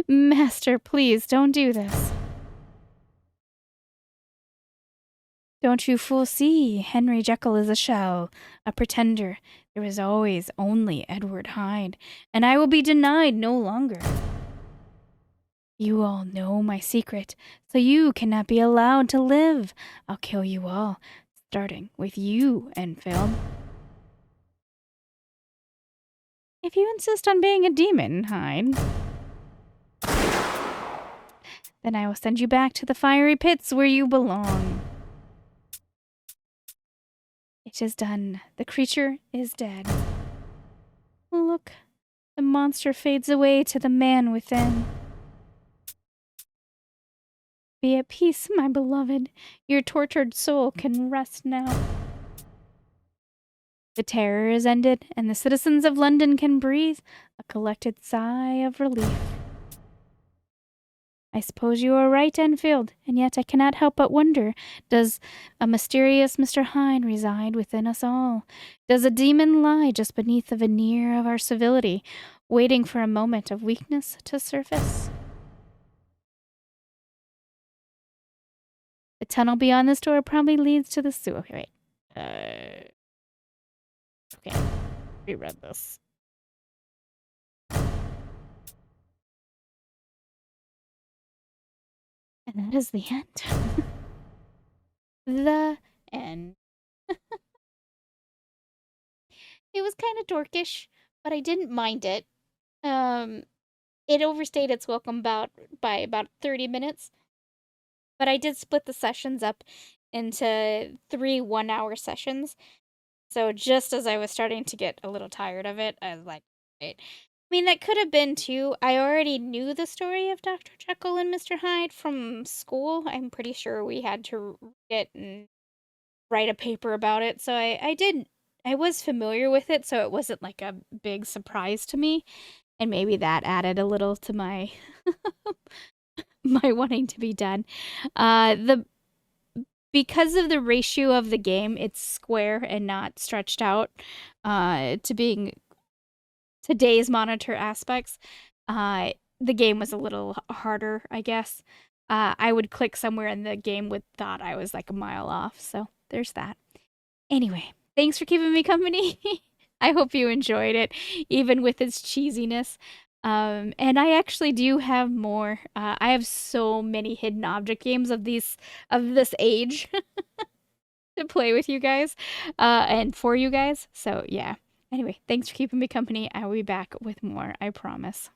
Master, please, don't do this. Don't you fool see? Henry Jekyll is a shell, a pretender. There is always only Edward Hyde, and I will be denied no longer. You all know my secret, so you cannot be allowed to live. I'll kill you all, starting with you, Enfield. If you insist on being a demon, Hyde, then I will send you back to the fiery pits where you belong. It is done. The creature is dead. look, the monster fades away to the man within. Be at peace, my beloved. Your tortured soul can rest now. The terror is ended, and the citizens of London can breathe a collected sigh of relief. I suppose you are right, Enfield, and yet I cannot help but wonder, does a mysterious Mr. Hyde reside within us all? Does a demon lie just beneath the veneer of our civility, waiting for a moment of weakness to surface? The tunnel beyond this door probably leads to the sewer. Okay, wait. Okay, reread this. And that is the end. The end. It was kind of dorkish, but I didn't mind it. It overstayed its welcome by about 30 minutes. But I did split the sessions up into 3 one-hour sessions. So just as I was starting to get a little tired of it, I was like, right. I mean, that could have been too. I already knew the story of Dr. Jekyll and Mr. Hyde from school. I'm pretty sure we had to read it and write a paper about it. So I was familiar with it, so it wasn't like a big surprise to me. And maybe that added a little to my my wanting to be done. Because of the ratio of the game, it's square and not stretched out to being today's monitor aspects. The game was a little harder, I guess. I would click somewhere and the game would thought I was like a mile off. So there's that. Anyway, thanks for keeping me company. I hope you enjoyed it, even with its cheesiness. And I actually do have more. I have so many hidden object games of this age to play with you guys, and for you guys. So yeah. Anyway, thanks for keeping me company. I will be back with more, I promise.